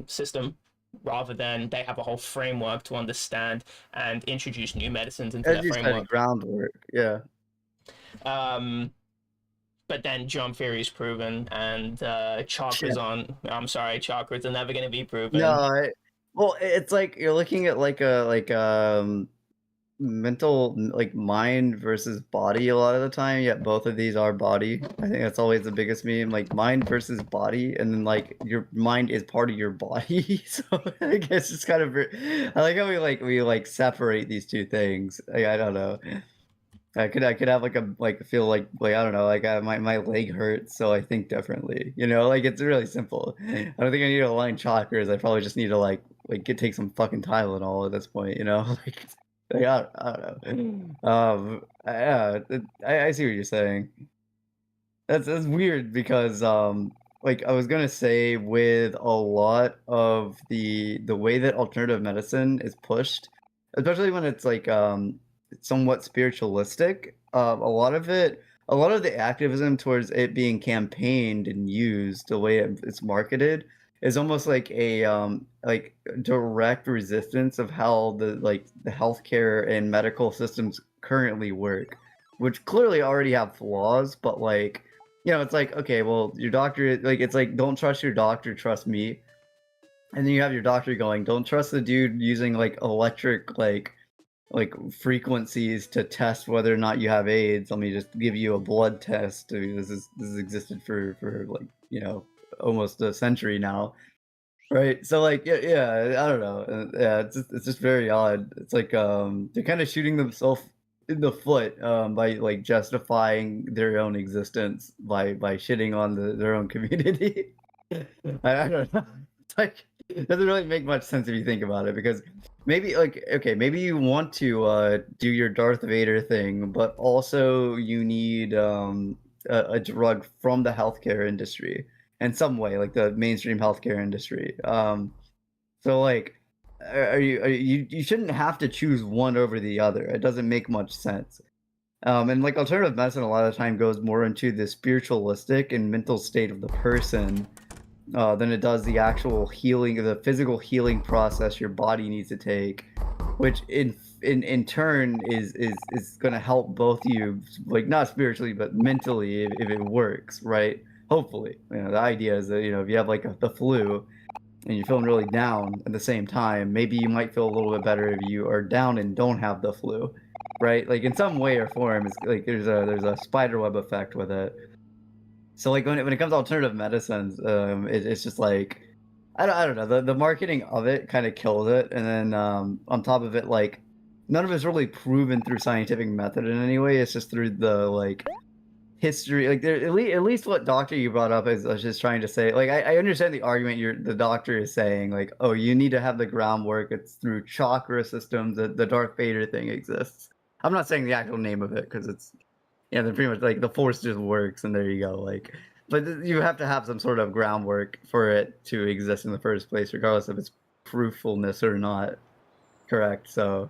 Speaker 2: system, rather than they have a whole framework to understand and introduce new medicines into
Speaker 1: As
Speaker 2: their
Speaker 1: you said,
Speaker 2: framework.
Speaker 1: groundwork, yeah.
Speaker 2: um but then jump theory is proven, and chakras on. I'm sorry, chakras are never going to be
Speaker 1: No,
Speaker 2: proven.
Speaker 1: it's like you're looking at like a mental like mind versus body a lot of the time. Yet both of these are body. I think that's always the biggest meme, like mind versus body, and then like your mind is part of your body. So I guess it's kind of I like how we like separate these two things. Like, I don't know. I could have like a like feel like I don't know, like my leg hurts, so I think differently. You know, like it's really simple. I don't think I need to align chakras. I probably just need to take some fucking Tylenol at this point. You know, I don't know. Yeah, I see what you're saying. That's weird because like I was gonna say with a lot of the way that alternative medicine is pushed, especially when it's like somewhat spiritualistic, a lot of the activism towards it being campaigned and used the way it's marketed is almost like direct resistance of how the healthcare and medical systems currently work, which clearly already have flaws, but like you know, it's like, okay, well, your doctor, like, it's like, don't trust your doctor, trust me. And then you have your doctor going, don't trust the dude using like electric, like frequencies to test whether or not you have AIDS. Let me just give you a blood test. I mean, this has existed for like, you know, almost a century now. Right. So like, yeah, I don't know. Yeah, it's just very odd. It's like they're kind of shooting themselves in the foot by like justifying their own existence by shitting on their own community. I don't know. It's like it doesn't really make much sense if you think about it because maybe like okay, maybe you want to do your Darth Vader thing, but also you need a drug from the healthcare industry in some way, like the mainstream healthcare industry. So like, you shouldn't have to choose one over the other. It doesn't make much sense. And like alternative medicine, a lot of the time goes more into the spiritualistic and mental state of the person than it does the actual healing, the physical healing process your body needs to take, which in turn is going to help both you, like not spiritually but mentally if it works, right? Hopefully, you know the idea is that you know if you have like the flu and you're feeling really down at the same time, maybe you might feel a little bit better if you are down and don't have the flu, right? Like in some way or form, it's like there's a spider web effect with it. So like when it comes to alternative medicines, it's just like I don't know. The marketing of it kind of killed it, and then on top of it, like none of it's really proven through scientific method in any way. It's just through the like history. Like there, at least what doctor you brought up is I was just trying to say. Like I understand the argument the doctor is saying. Like oh, you need to have the groundwork. It's through chakra systems that the Darth Vader thing exists. I'm not saying the actual name of it because it's yeah, they're pretty much like the force just works, and there you go. Like, but you have to have some sort of groundwork for it to exist in the first place, regardless of its proofulness or not. Correct. So,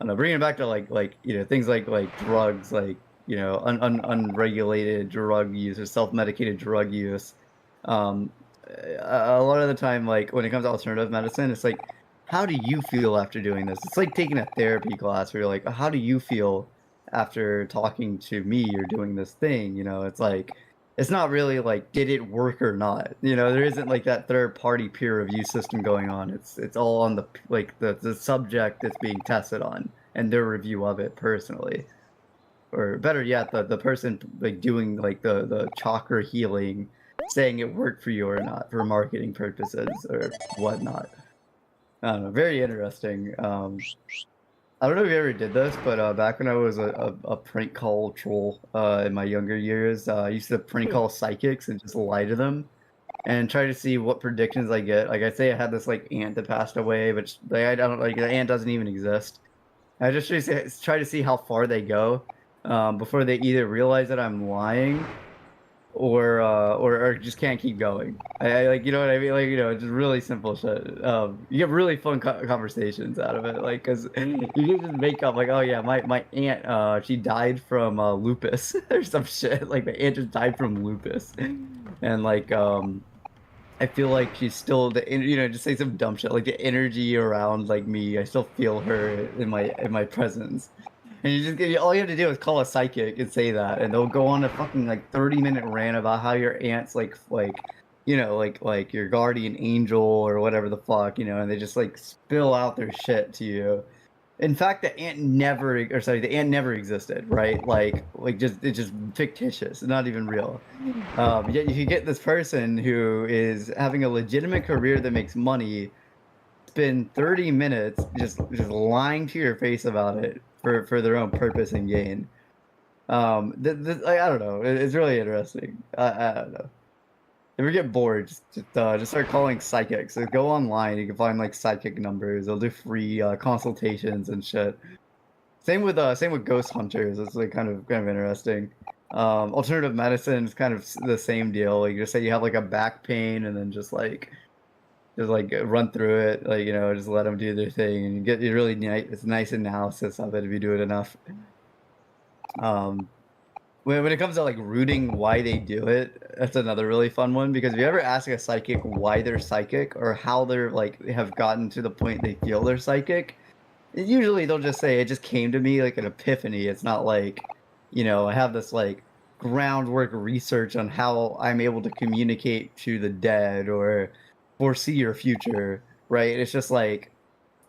Speaker 1: I don't know. Bringing it back to things like drugs, like unregulated drug use or self-medicated drug use. Um, a lot of the time, like when it comes to alternative medicine, it's like, how do you feel after doing this? It's like taking a therapy class where you're like, how do you feel after talking to me or doing this thing? It's like, it's not really like, did it work or not? There isn't like that third party peer review system going on. It's all on the subject that's being tested on and their review of it personally. Or better yet, the person like doing like the chakra healing saying it worked for you or not for marketing purposes or whatnot. I don't know. Very interesting. I don't know if you ever did this, but back when I was a prank call troll in my younger years, I used to prank call psychics and just lie to them and try to see what predictions I get. Like I say, I had this like aunt that passed away, but like, I don't like the aunt doesn't even exist. I just try to see how far they go before they either realize that I'm lying or just can't keep going. I like what I mean, like just really simple shit. You get really fun conversations out of it, like because you can just make up like, oh yeah, my aunt she died from lupus or some shit. Like my aunt just died from lupus, and like I feel like she's still just say some dumb shit like the energy around like me. I still feel her in my presence. And all you have to do is call a psychic and say that, and they'll go on a fucking like 30-minute rant about how your aunt's like your guardian angel or whatever the fuck, and they just like spill out their shit to you. In fact, the aunt never existed, right? It's just fictitious, not even real. Yet you get this person who is having a legitimate career that makes money, spend 30 minutes just lying to your face about it for their own purpose and gain. Like, I don't know. It's really interesting. I don't know. If you get bored, just start calling psychics. So go online. You can find like psychic numbers. They'll do free consultations and shit. Same with ghost hunters. It's like kind of interesting. Alternative medicine is kind of the same deal. Like just say you have like a back pain, and then just like run through it, like just let them do their thing, and you get you really nice. It's nice analysis of it if you do it enough. Um, when it comes to like rooting why they do it, that's another really fun one because if you ever ask a psychic why they're psychic or how they're like have gotten to the point they feel they're psychic, usually they'll just say it just came to me like an epiphany. It's not like, I have this like groundwork research on how I'm able to communicate to the dead or foresee your future, right? It's just like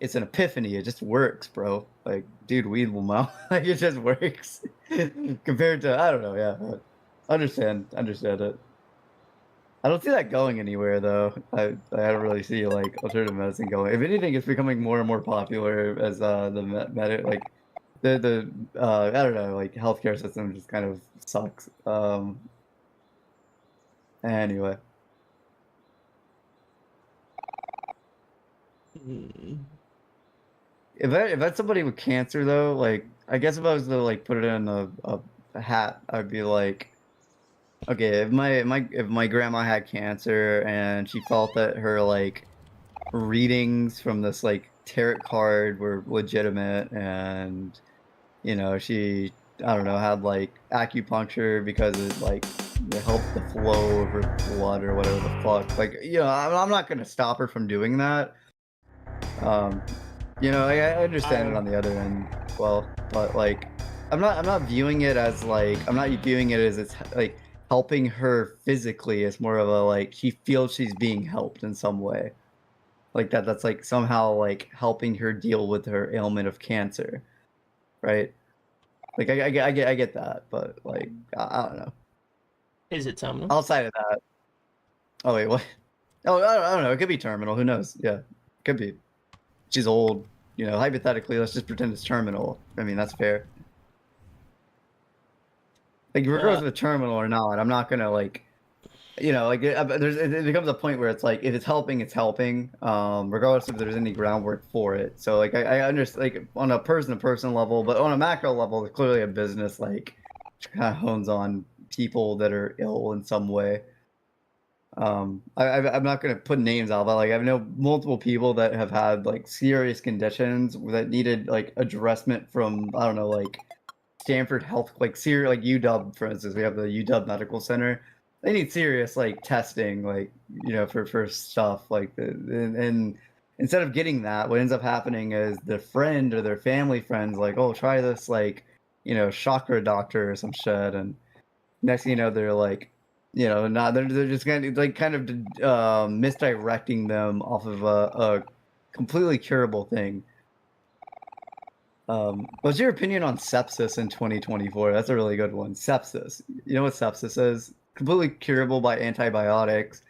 Speaker 1: it's an epiphany. It just works, bro. Like, dude, weed will melt. Like it just works. Compared to I don't know, yeah. Understand it. I don't see that going anywhere though. I don't really see like alternative medicine going. If anything, it's becoming more and more popular as the like the I don't know, like healthcare system just kind of sucks. Anyway. If that's somebody with cancer though, like I guess if I was to like put it in a hat, I'd be like, okay, if my grandma had cancer and she felt that her like readings from this like tarot card were legitimate and she I don't know had like acupuncture because it helped the flow of her blood or whatever the fuck, like I'm not gonna stop her from doing that. um I understand it on the other end. Well, but like I'm not viewing it as like I'm not viewing it as it's like helping her physically. It's more of a like she feels she's being helped in some way, like that's like somehow like helping her deal with her ailment of cancer, right? Like I get that, but like I don't know.
Speaker 2: Is it terminal?
Speaker 1: Outside of that, oh wait, what? Oh, I don't know. It could be terminal. Who knows? Yeah, could be. She's old. You know, hypothetically, let's just pretend it's terminal. I mean, that's fair. Like, regardless
Speaker 2: Uh,
Speaker 1: of it's terminal or not, I'm not gonna like, you know, like it becomes a point where it's like if it's helping, it's helping, regardless if there's any groundwork for it. So like I understand like on a person to person level, but on a macro level, it's clearly a business like kind of hones on people that are ill in some way. I'm not gonna put names out, but like I know multiple people that have had like serious conditions that needed like addressment from I don't know like Stanford Health, like like UW, for instance, we have the UW Medical Center. They need serious like testing, like you know, for stuff like and instead of getting that, what ends up happening is their friend or their family friends like, oh, try this like you know chakra doctor or some shit, and next thing you know, they're like, you know, not they're just gonna like kind of misdirecting them off of a completely curable thing. What's your opinion on sepsis in 2024? That's a really good one. Sepsis. You know what sepsis is? Completely curable by antibiotics.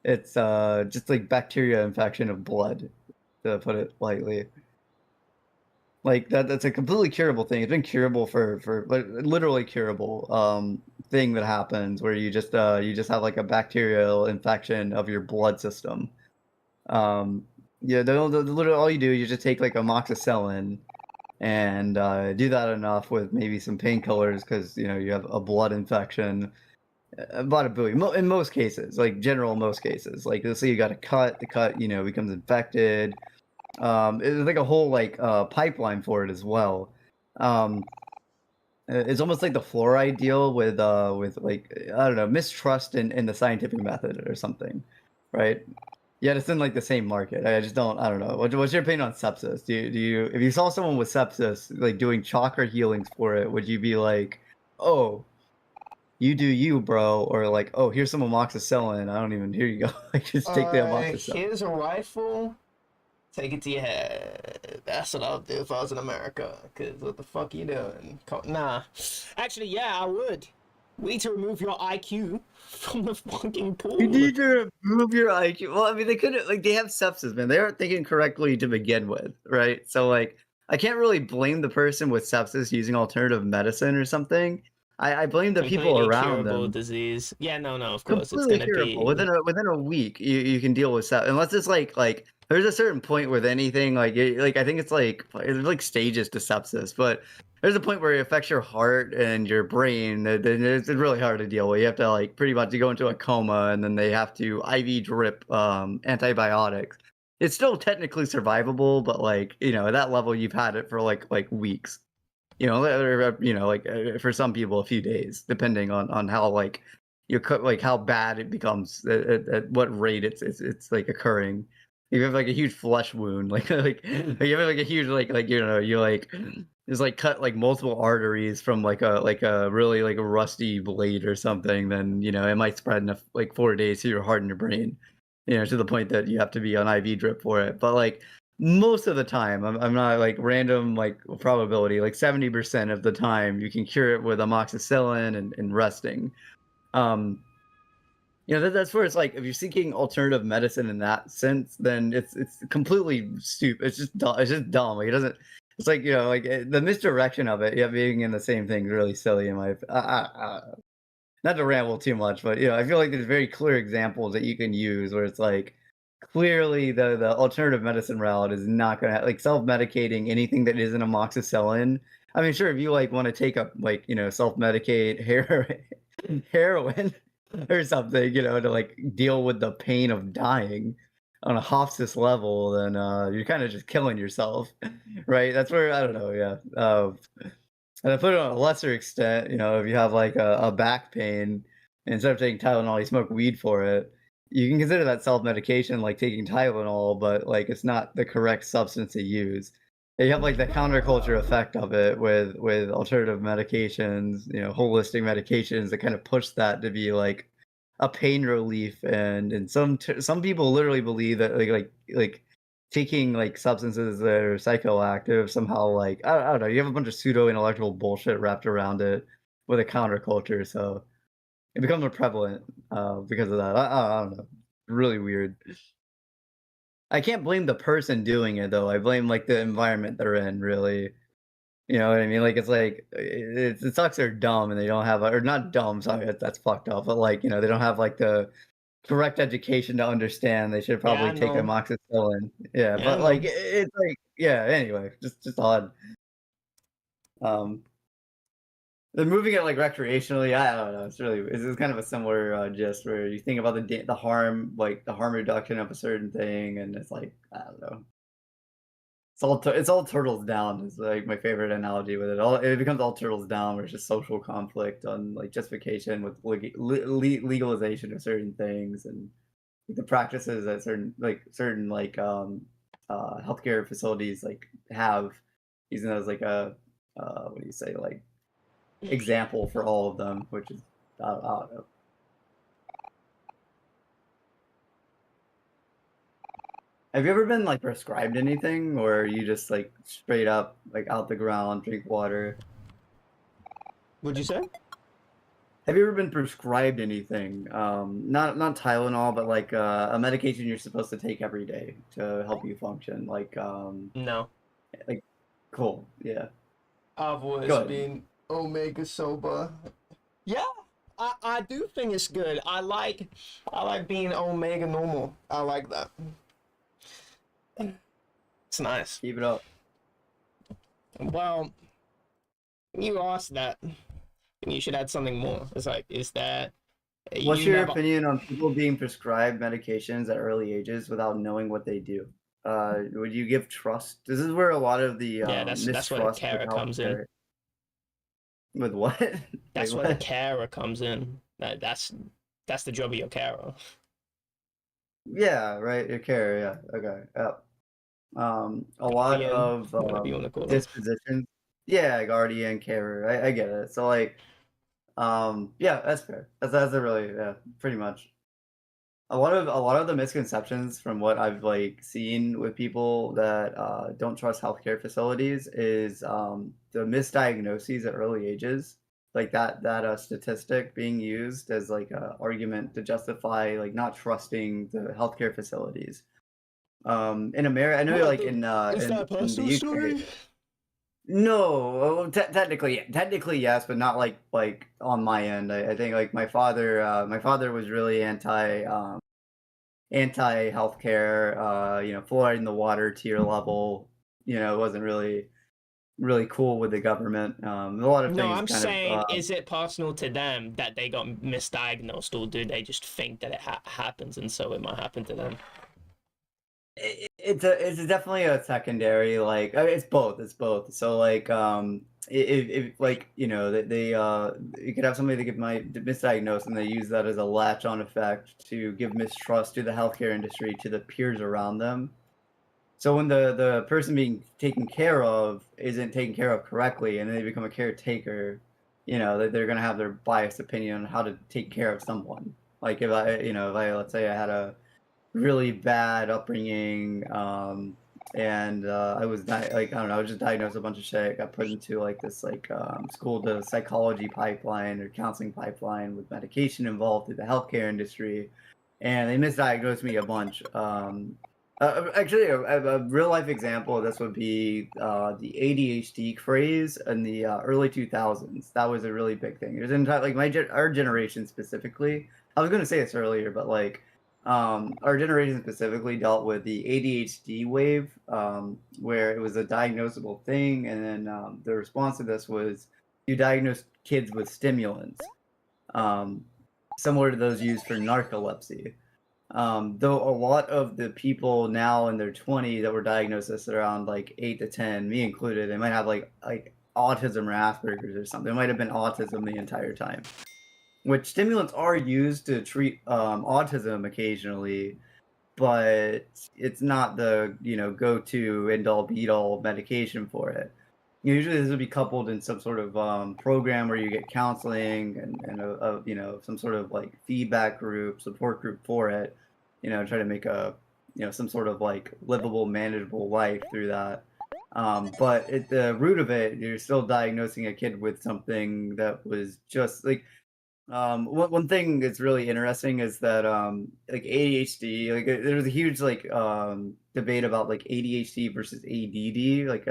Speaker 1: It's just like bacteria infection of blood, to put it lightly. Like that's a completely curable thing. It's been curable for like literally curable thing that happens where you just have like a bacterial infection of your blood system. Um yeah, literally all you do, you just take like amoxicillin and do that enough with maybe some painkillers because you know you have a blood infection. Bada booey. In most cases, like general most cases, like let's say you got a cut, the cut you know becomes infected. It's like a whole like pipeline for it as well. Um, it's almost like the fluoride deal with like I don't know mistrust in the scientific method or something, right? Yeah, it's in like the same market. I just don't. I don't know. What's your opinion on sepsis? Do you if you saw someone with sepsis like doing chakra healings for it, would you be like, oh, you do you, bro, or like, oh, here's some amoxicillin. I don't even. Here you go. Like, just take the amoxicillin.
Speaker 2: here's a rifle. Take it to your head. That's what I'll do if I was in America. Cause what the fuck you doing? Nah. Actually, yeah, I would. We need to remove your IQ from the fucking
Speaker 1: You
Speaker 2: pool.
Speaker 1: need to improve your IQ. Well, I mean, they couldn't like they have sepsis, man. They aren't thinking correctly to begin with, right? So like, I can't really blame the person with sepsis using alternative medicine or something. I blame the people
Speaker 2: Completely
Speaker 1: around
Speaker 2: curable
Speaker 1: them.
Speaker 2: disease. Yeah, no, no, of course. It's
Speaker 1: Completely
Speaker 2: gonna
Speaker 1: curable.
Speaker 2: be
Speaker 1: Within a week, you can deal with sepsis. Unless it's like there's a certain point with anything like I think it's like there's like stages to sepsis, but there's a point where it affects your heart and your brain. Then it's really hard to deal with. You have to like pretty much go into a coma, and then they have to IV drip antibiotics. It's still technically survivable, but like you know at that level, you've had it for like weeks. You know, you know, like for some people, a few days, depending on how like you cook, like how bad it becomes, at what rate it's like occurring. If you have like a huge flesh wound, like you have like a huge like you know you like just like cut like multiple arteries from like a really like a rusty blade or something, then you know it might spread in like 4 days to your heart and your brain. You know, to the point that you have to be on IV drip for it. But like most of the time, I'm not like random like probability, like 70% of the time you can cure it with amoxicillin and resting. Um, you know, that's where it's like if you're seeking alternative medicine in that sense, then it's completely stupid. It's just dumb. It's just dumb. Like it doesn't. It's like you know, like the misdirection of it, yeah, being in the same thing is really silly in my. Not to ramble too much, but you know, I feel like there's very clear examples that you can use where it's like clearly the alternative medicine route is not gonna like self-medicating anything that isn't amoxicillin. I mean, sure, if you like want to take up like you know self-medicate heroin or something, you know, to like deal with the pain of dying on a hospice level, then you're kind of just killing yourself, right? That's where I don't know, yeah. And I put it on a lesser extent, you know, if you have like a back pain, instead of taking Tylenol, you smoke weed for it. You can consider that self-medication, like taking Tylenol, but like it's not the correct substance to use. You have like the counterculture effect of it with alternative medications, you know, holistic medications that kind of push that to be like a pain relief, and some people literally believe that like taking like substances that are psychoactive somehow like I don't know, you have a bunch of pseudo intellectual bullshit wrapped around it with a counterculture, so it becomes more prevalent because of that. I don't know. Really weird. I can't blame the person doing it though. I blame like the environment they're in, really. You know what I mean? Like it's like it sucks they're dumb and they don't have or not dumb. Sorry, that's fucked up. But like they don't have like the correct education to understand. They should
Speaker 2: Yeah, I
Speaker 1: probably take
Speaker 2: know.
Speaker 1: amoxicillin. Yeah,
Speaker 2: Yeah, I
Speaker 1: but like
Speaker 2: know.
Speaker 1: it's like yeah. Anyway, just odd. Um, They're moving it, like, recreationally, I don't know, it's kind of a similar, gist where you think about the harm like, the harm reduction of a certain thing, and it's like, I don't know. It's all turtles down is, like, my favorite analogy with it. All it becomes all turtles down where it's just social conflict on, like, justification with legalization of certain things and the practices that certain, healthcare facilities, like, have using those, like, a, what do you say, like example for all of them, which is I don't know. Have you ever been like prescribed anything, or you just like straight up like out the ground drink water?
Speaker 2: What'd you say?
Speaker 1: Have you ever been prescribed anything? Not Tylenol, but like a medication you're supposed to take every day to help you function.
Speaker 2: No.
Speaker 1: Like cool, yeah.
Speaker 2: I've always
Speaker 1: Go ahead.
Speaker 2: been Omega sober. Yeah, I do think it's good. I like being Omega normal. I like that. It's nice.
Speaker 1: Keep it up.
Speaker 2: Well, you asked that. And you should add something more. It's like, is that
Speaker 1: What's
Speaker 2: you
Speaker 1: your
Speaker 2: never?
Speaker 1: opinion on people being prescribed medications at early ages without knowing what they do? Would you give trust? This is where a lot of the
Speaker 2: Yeah, that's where the
Speaker 1: mistrust with
Speaker 2: carer comes in.
Speaker 1: healthcare. With what? Wait,
Speaker 2: That's where the
Speaker 1: what?
Speaker 2: carer comes in. That's the job of your carer.
Speaker 1: Yeah, right. Your care. Yeah. Okay. Yeah. A lot
Speaker 2: Guardian,
Speaker 1: of
Speaker 2: whatever you want to call them.
Speaker 1: dispositions. Yeah, guardian, carer. I get it. So like, yeah, that's fair. That's a really yeah, pretty much. A lot of the misconceptions from what I've like seen with people that don't trust healthcare facilities is the misdiagnoses at early ages, like that statistic being used as like a argument to justify like not trusting the healthcare facilities. In America, I know
Speaker 2: What
Speaker 1: like
Speaker 2: the? Is that a
Speaker 1: in the
Speaker 2: personal
Speaker 1: UK.
Speaker 2: story?
Speaker 1: No, well, technically yes, but not like on my end. I think like my father was really anti-healthcare, fluoride in the water tier level, wasn't really cool with the government. A lot of
Speaker 2: No,
Speaker 1: things
Speaker 2: I'm
Speaker 1: kind of,
Speaker 2: saying, is it personal to them that they got misdiagnosed, or do they just think that it happens and so it might happen to them?
Speaker 1: it's definitely a secondary, like, it's both. So like, if like, you could have somebody that get misdiagnosed and they use that as a latch-on effect to give mistrust to the healthcare industry, to the peers around them. So when the person being taken care of isn't taken care of correctly, and they become a caretaker, they're gonna have their biased opinion on how to take care of someone. Like if I let's say I had a really bad upbringing, and I was like I don't know, I was just diagnosed with a bunch of shit, got put into like this like school to psychology pipeline or counseling pipeline with medication involved through the healthcare industry, and they misdiagnosed me a bunch. Actually, a real life example of this would be the ADHD craze in the early 2000s. That was a really big thing. It was in like our generation specifically. I was going to say this earlier, but like our generation specifically dealt with the ADHD wave, where it was a diagnosable thing, and then the response to this was you diagnose kids with stimulants, um, similar to those used for narcolepsy. Though a lot of the people now in their 20s that were diagnosed this around like 8 to 10, me included, they might have like autism or Asperger's or something. It might have been autism the entire time. Which stimulants are used to treat autism occasionally, but it's not the go-to end-all be-all medication for it. Usually, this would be coupled in some sort of program where you get counseling and some sort of like feedback group, support group for it. Try to make a some sort of like livable, manageable life through that. But at the root of it, you're still diagnosing a kid with something that was just like One thing that's really interesting is that like ADHD, like there was a huge like debate about like ADHD versus ADD, like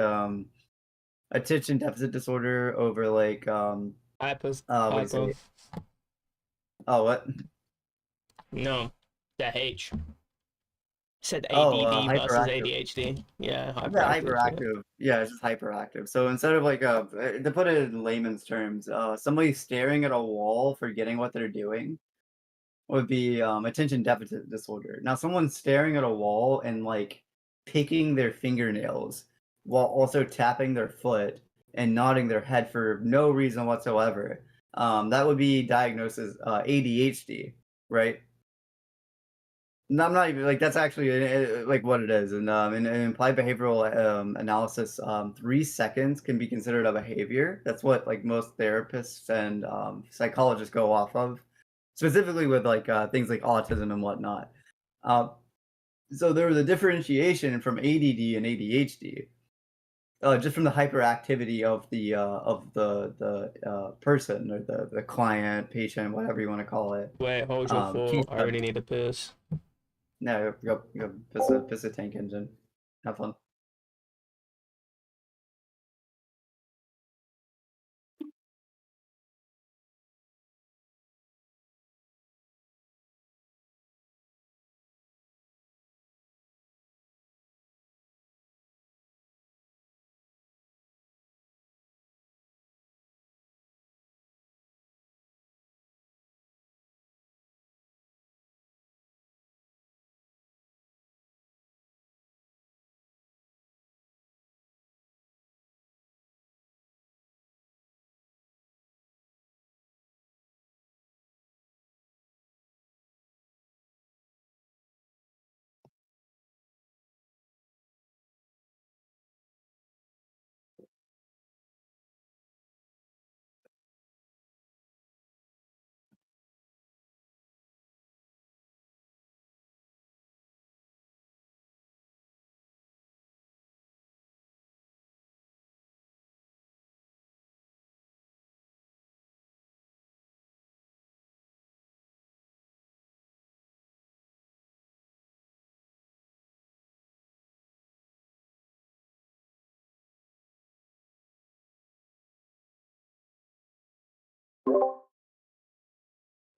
Speaker 1: attention deficit disorder over like
Speaker 2: Hyper,
Speaker 1: what do you
Speaker 2: hyper.
Speaker 1: say? Oh, what?
Speaker 2: No, the H. Said
Speaker 1: Oh,
Speaker 2: ADD versus
Speaker 1: hyperactive.
Speaker 2: ADHD. Yeah,
Speaker 1: Yeah,
Speaker 2: hyperactive. Yeah.
Speaker 1: hyperactive. Yeah, it's just hyperactive. So instead of like to put it in layman's terms, somebody staring at a wall forgetting what they're doing would be attention deficit disorder. Now, someone staring at a wall and like picking their fingernails while also tapping their foot and nodding their head for no reason whatsoever, that would be diagnosed as ADHD, right? No, I'm not even like that's actually like what it is. And in applied behavioral analysis, 3 seconds can be considered a behavior. That's what like most therapists and psychologists go off of, specifically with like things like autism and whatnot. Uh, so there was a differentiation from ADD and ADHD, just from the hyperactivity of the person or the client, patient, whatever you want to call it.
Speaker 2: Wait, hold your
Speaker 1: Case
Speaker 2: thought. I
Speaker 1: study.
Speaker 2: really need a piss.
Speaker 1: No, go piss a tank engine. Have fun.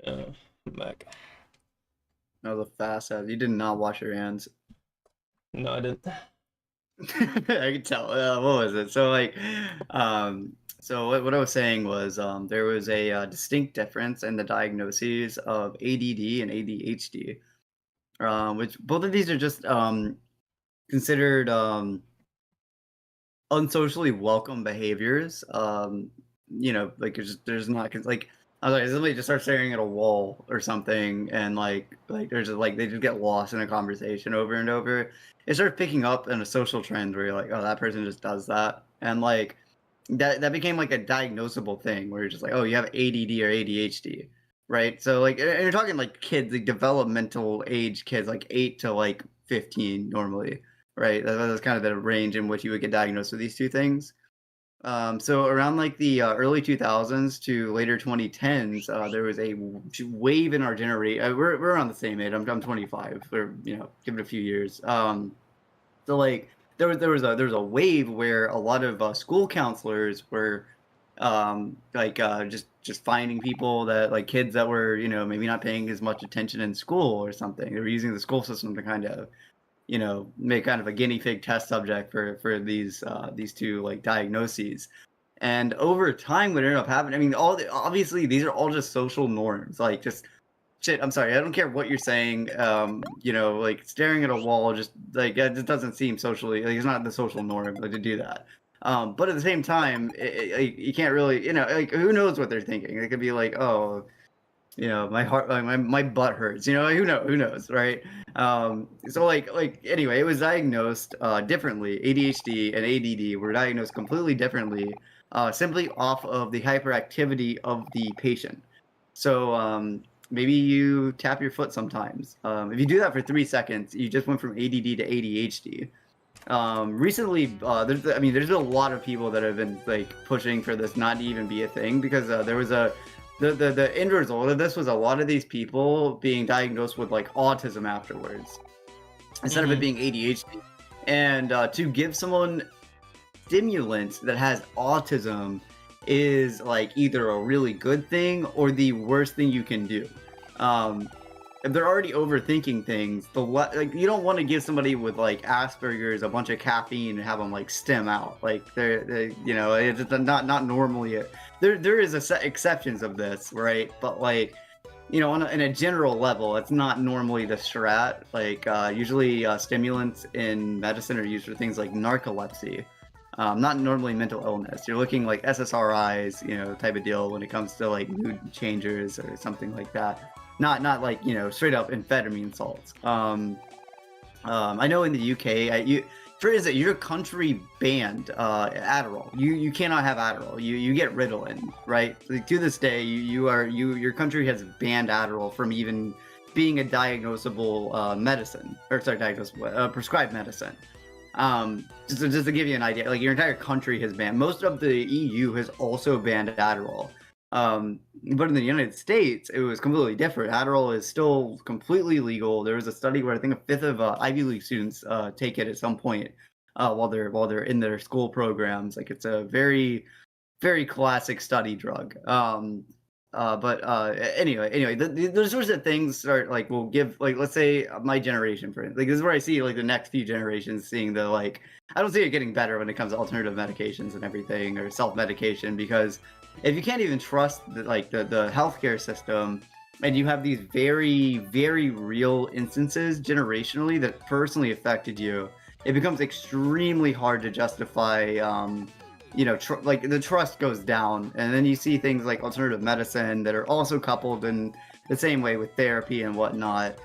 Speaker 2: I'm back.
Speaker 1: That was a fast ass. You did not wash your hands.
Speaker 2: No, I didn't.
Speaker 1: I can tell. What was it? So like, so what I was saying was, there was a distinct difference in the diagnoses of ADD and ADHD, which both of these are just considered unsocially welcome behaviors. Like there's not like I was like somebody just starts staring at a wall or something, and like there's just like they just get lost in a conversation over and over. It starts picking up in a social trend where you're like, oh, that person just does that, and like that became like a diagnosable thing where you're just like, oh, you have ADD or ADHD, right? So like, and you're talking like kids, like developmental age kids, like 8 to like 15 normally, right? That's kind of the range in which you would get diagnosed with these two things. So around like the early 2000s to later 2010s, there was a wave in our generation. We're around the same age. I'm 25. We're give it a few years. So like there was a wave where a lot of school counselors were just finding people that like kids that were maybe not paying as much attention in school or something. They were using the school system to kind of make kind of a guinea pig test subject for these two like diagnoses. And over time, what ended up happening, I mean, obviously these are all just social norms, like just shit. I'm sorry, I don't care what you're saying. Like staring at a wall, just like it just doesn't seem socially like it's not the social norm like, to do that. But at the same time, like, you can't really, like who knows what they're thinking? It could be like, oh, my heart, like my butt hurts. Like, who knows, right? So like anyway, it was diagnosed differently. ADHD and ADD were diagnosed completely differently, simply off of the hyperactivity of the patient. So maybe you tap your foot sometimes. If you do that for 3 seconds, you just went from ADD to ADHD. Recently, there's been a lot of people that have been like pushing for this not to even be a thing because there was the end result of this was a lot of these people being diagnosed with like autism afterwards, instead of it being ADHD. And to give someone stimulant that has autism is like either a really good thing or the worst thing you can do. If they're already overthinking things, like you don't want to give somebody with like Asperger's a bunch of caffeine and have them like stim out. Like they you know, it's not normally there is exceptions of this, right? But like, you know, in a general level, it's not normally the strat. Like usually stimulants in medicine are used for things like narcolepsy. Not normally mental illness. You're looking like SSRIs, you know, type of deal when it comes to like mood changers or something like that. Not like, you know, straight up amphetamine salts. I know in the UK, for is it your country banned Adderall? You cannot have Adderall. You get Ritalin, right? Like, to this day, your country has banned Adderall from even being a diagnosable medicine, or sorry, diagnosable prescribed medicine. Just to give you an idea, like your entire country has banned. Most of the EU has also banned Adderall. But in the United States, it was completely different. Adderall is still completely legal. There was a study where I think a fifth of Ivy League students take it at some point while they're in their school programs. Like it's a very, very classic study drug. Anyway, those sorts of things are like will give, like, let's say my generation, for like, this is where I see like the next few generations seeing the, like, I don't see it getting better when it comes to alternative medications and everything, or self-medication, because if you can't even trust the healthcare system, and you have these very, very real instances generationally that personally affected you, it becomes extremely hard to justify you know, like the trust goes down. And then you see things like alternative medicine that are also coupled in the same way with therapy and whatnot,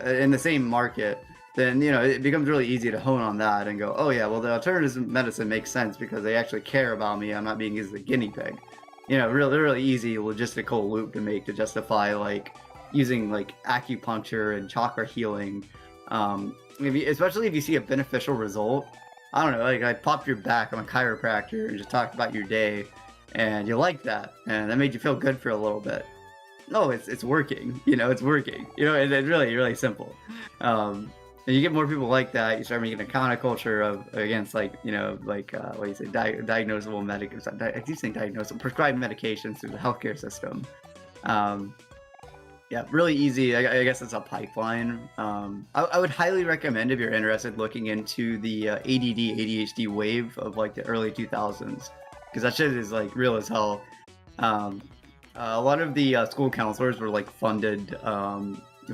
Speaker 1: in the same market. Then, you know, it becomes really easy to hone on that and go, oh yeah, well, the alternative medicine makes sense because they actually care about me. I'm not being used as a guinea pig. You know, really easy logistical loop to make to justify like using like acupuncture and chakra healing, especially if you see a beneficial result. I don't know, like I popped your back, I'm a chiropractor, and just talked about your day, and you like that, and that made you feel good for a little bit. No, it's working, you know, it's working. You know, it's really, really simple. And you get more people like that, you start making a counterculture of against, like, you know, like what do you say, diagnosable I keep saying diagnosable, prescribed medications through the healthcare system. Yeah, really easy. I guess it's a pipeline. I would highly recommend, if you're interested, looking into the ADD ADHD wave of like the early 2000s, because that shit is like real as hell. A lot of the school counselors were like funded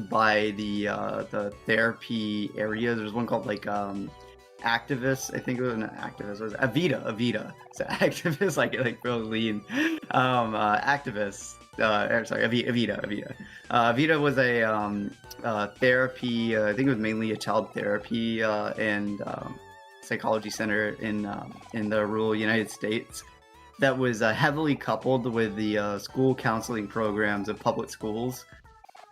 Speaker 1: by the therapy areas. There's one called like activists. I think it was an activist. It was Avita. So activists like real lean. Activists. Sorry, Avita. Avita was a therapy. I think it was mainly a child therapy and psychology center in the rural United States that was heavily coupled with the school counseling programs of public schools.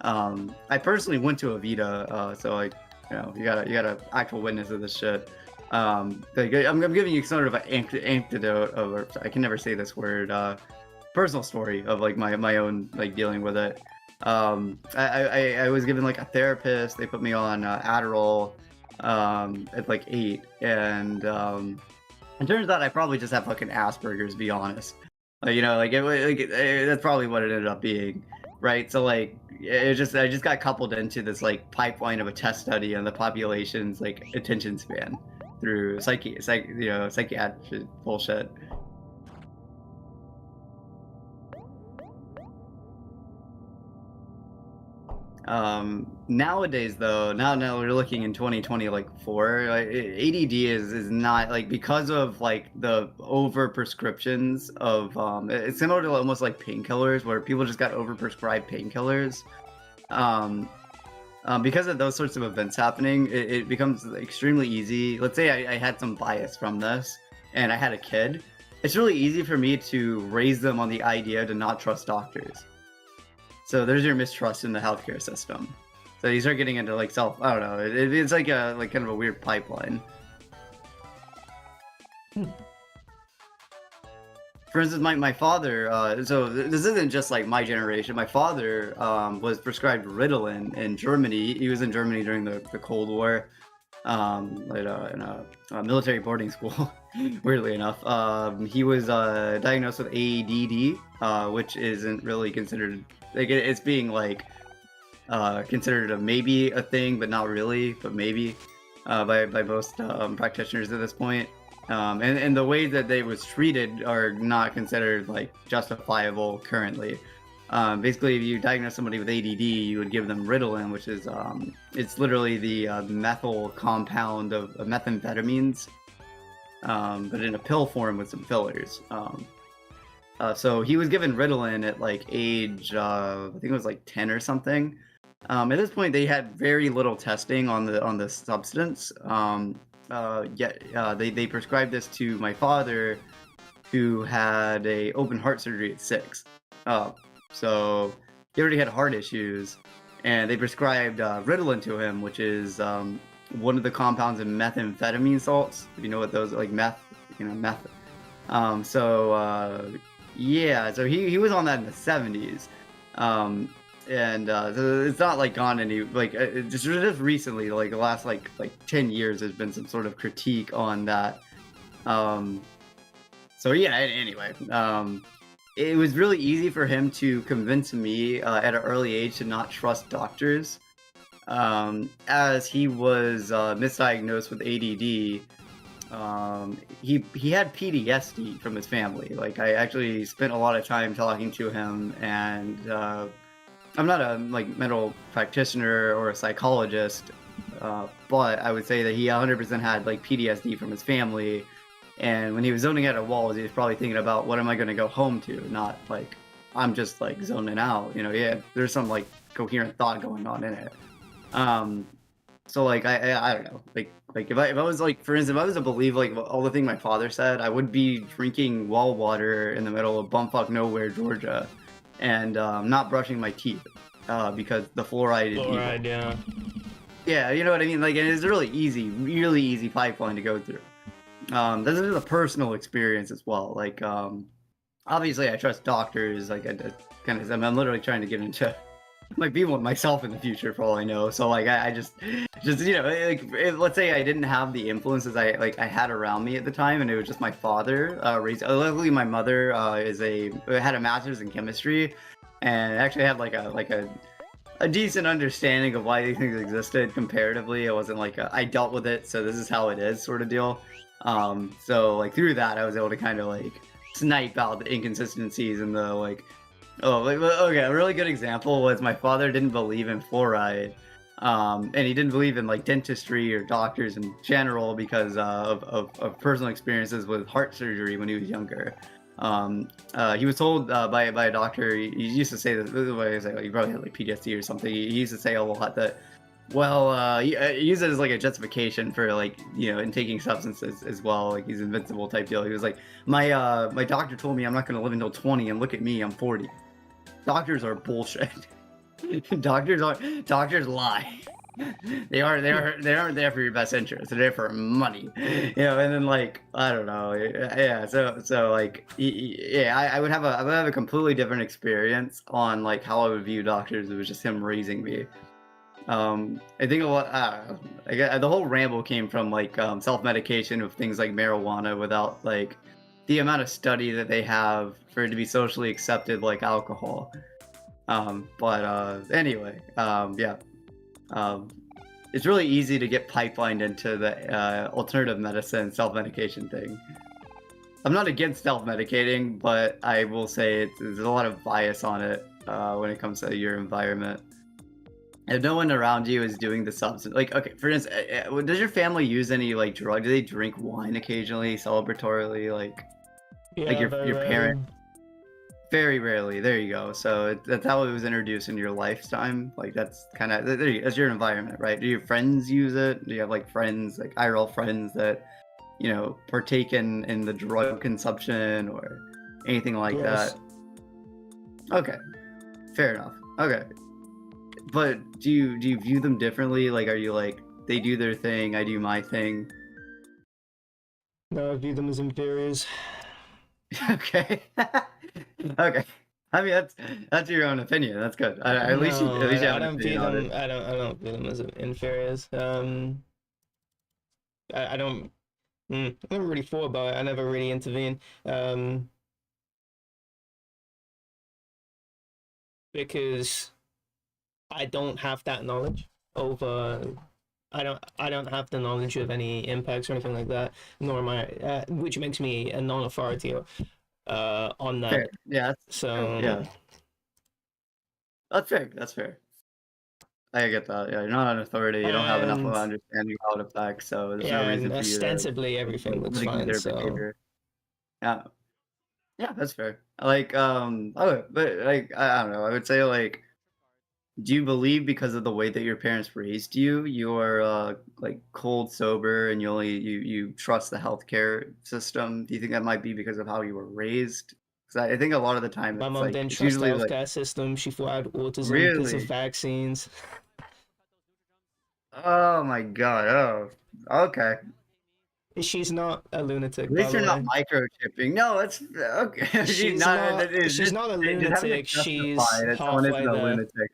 Speaker 1: I personally went to Avita, so like, you know, you got a actual witness of this shit. I'm giving you sort of an anecdote of, or I can never say this word. Personal story of like my own like dealing with it. I was given like a therapist. They put me on Adderall at like 8, and it turns out I probably just have fucking Asperger's, to be honest. Like, you know, that's probably what it ended up being, right? So like I just got coupled into this like pipeline of a test study on the population's like attention span through psychiatric bullshit. Nowadays though, now we're looking in 2020, like ADD is not, like, because of like the over prescriptions of it's similar to almost like painkillers, where people just got over prescribed painkillers. Because of those sorts of events happening, it becomes extremely easy. Let's say I had some bias from this and I had a kid. It's really easy for me to raise them on the idea to not trust doctors. So there's your mistrust in the healthcare system. So you start getting into like I don't know, it's like a kind of a weird pipeline. for instance, my father, so this isn't just like my generation. My father was prescribed Ritalin in Germany. He was in Germany during the Cold War, in a military boarding school. Weirdly enough, he was diagnosed with ADD, which isn't really considered like it's being like considered maybe a thing, but not really, but maybe by most practitioners at this point. And the way that they was treated are not considered like justifiable currently. Basically, if you diagnose somebody with ADD, you would give them Ritalin, which is it's literally the methyl compound of methamphetamines, but in a pill form with some fillers. So he was given Ritalin at like age, I think it was like 10 or something. At this point, they had very little testing on the substance. Yet they prescribed this to my father, who had a open heart surgery at 6. So he already had heart issues, and they prescribed Ritalin to him, which is one of the compounds in methamphetamine salts. If you know what those like meth, meth. Yeah, so he was on that in the 70s. And so it's not like gone any like just recently, like the last like 10 years, there's been some sort of critique on that. So yeah, anyway, it was really easy for him to convince me at an early age to not trust doctors, as he was misdiagnosed with ADD. He had PTSD from his family. Like, I actually spent a lot of time talking to him, and I'm not a like mental practitioner or a psychologist, but I would say that he 100% had like PTSD from his family. And when he was zoning out at walls, he was probably thinking about, what am I going to go home to? Not like, I'm just like zoning out, yeah, there's some like coherent thought going on in it. So like, I don't know, like if I was like, for instance, if I was to believe like all the thing my father said, I would be drinking well water in the middle of bumfuck nowhere, Georgia, and not brushing my teeth because the fluoride is evil.
Speaker 2: Yeah.
Speaker 1: Yeah, you know what I mean? Like, and it's a really easy pipeline to go through. This is a personal experience as well. Like, obviously I trust doctors. Like, I'm literally trying to get into might be one myself in the future for all I know. So like, I just like, let's say I didn't have the influences I had around me at the time, and it was just my father raised. Luckily, my mother had a master's in chemistry, and actually had like a decent understanding of why these things existed comparatively. It wasn't like I dealt with it, so this is how it is sort of deal. So like through that, I was able to kind of like snipe out the inconsistencies and the like. Okay, a really good example was my father didn't believe in fluoride, and he didn't believe in like dentistry or doctors in general because of personal experiences with heart surgery when he was younger. He was told by a doctor. He used to say this. This is what he said. Like, he probably had like PTSD or something. He used to say a lot that, well, he used it as like a justification for like in taking substances as well. Like, he's invincible type deal. He was like, my doctor told me I'm not going to live until 20, and look at me, I'm 40. Doctors are bullshit. Doctors lie. They aren't there for your best interest. They're there for money, and then like, I don't know, yeah. So like, yeah, I would have a completely different experience on like how I would view doctors. It was just him raising me. I think a lot. The whole ramble came from like self-medication of things like marijuana without like the amount of study that they have for it to be socially accepted, like alcohol. But anyway, yeah. It's really easy to get pipelined into the alternative medicine self-medication thing. I'm not against self-medicating, but I will say there's a lot of bias on it when it comes to your environment. If no one around you is doing the substance, like, okay, for instance, does your family use any like drug? Do they drink wine occasionally, celebratorily, like your parent? Very rarely. There you go. So that's how it was introduced in your lifetime. Like, that's kind of that's your environment, right? Do your friends use it? Do you have like friends, like IRL friends that partake in the drug consumption or anything like that? Okay, fair enough. Okay, but do you view them differently? Like, are you like, they do their thing, I do my thing?
Speaker 2: No, I view them as inferiors.
Speaker 1: Okay. Okay. I mean, that's your own opinion. That's good. At least you
Speaker 2: No,
Speaker 1: have
Speaker 2: I
Speaker 1: an
Speaker 2: don't
Speaker 1: opinion
Speaker 2: view
Speaker 1: on it.
Speaker 2: them. I don't view them as inferiors. I don't. I never really thought about it. I never really intervened. Because I don't have that knowledge over. I don't have the knowledge of any impacts or anything like that, nor am I, which makes me a non-authority on
Speaker 1: Fair.
Speaker 2: that.
Speaker 1: Yeah.
Speaker 2: So
Speaker 1: Yeah. That's fair. That's fair. I get that. Yeah, you're not an authority. You don't have enough of
Speaker 2: and
Speaker 1: an understanding of how it affects, so there's no
Speaker 2: yeah, and
Speaker 1: reason for you to
Speaker 2: ostensibly everything looks
Speaker 1: litigate
Speaker 2: fine.
Speaker 1: their
Speaker 2: So
Speaker 1: behavior. Yeah. Yeah, that's fair. Like, okay, but like, I don't know. I would say like, do you believe because of the way that your parents raised you, you're like cold sober and you trust the healthcare system? Do you think that might be because of how you were raised? Because I think a lot of the time
Speaker 2: my
Speaker 1: it's
Speaker 2: mom
Speaker 1: like
Speaker 2: didn't
Speaker 1: it's
Speaker 2: trust the
Speaker 1: usually like
Speaker 2: healthcare system. She thought I had autism because of
Speaker 1: really.
Speaker 2: vaccines.
Speaker 1: Oh my God. Oh, okay.
Speaker 2: She's not a
Speaker 1: At
Speaker 2: lunatic, by
Speaker 1: least
Speaker 2: the
Speaker 1: you're not
Speaker 2: way.
Speaker 1: microchipping. No, that's okay. She's not.
Speaker 2: She's not a
Speaker 1: Just having to
Speaker 2: lunatic.
Speaker 1: justify
Speaker 2: She's
Speaker 1: that someone isn't
Speaker 2: halfway
Speaker 1: a
Speaker 2: there.
Speaker 1: lunatic.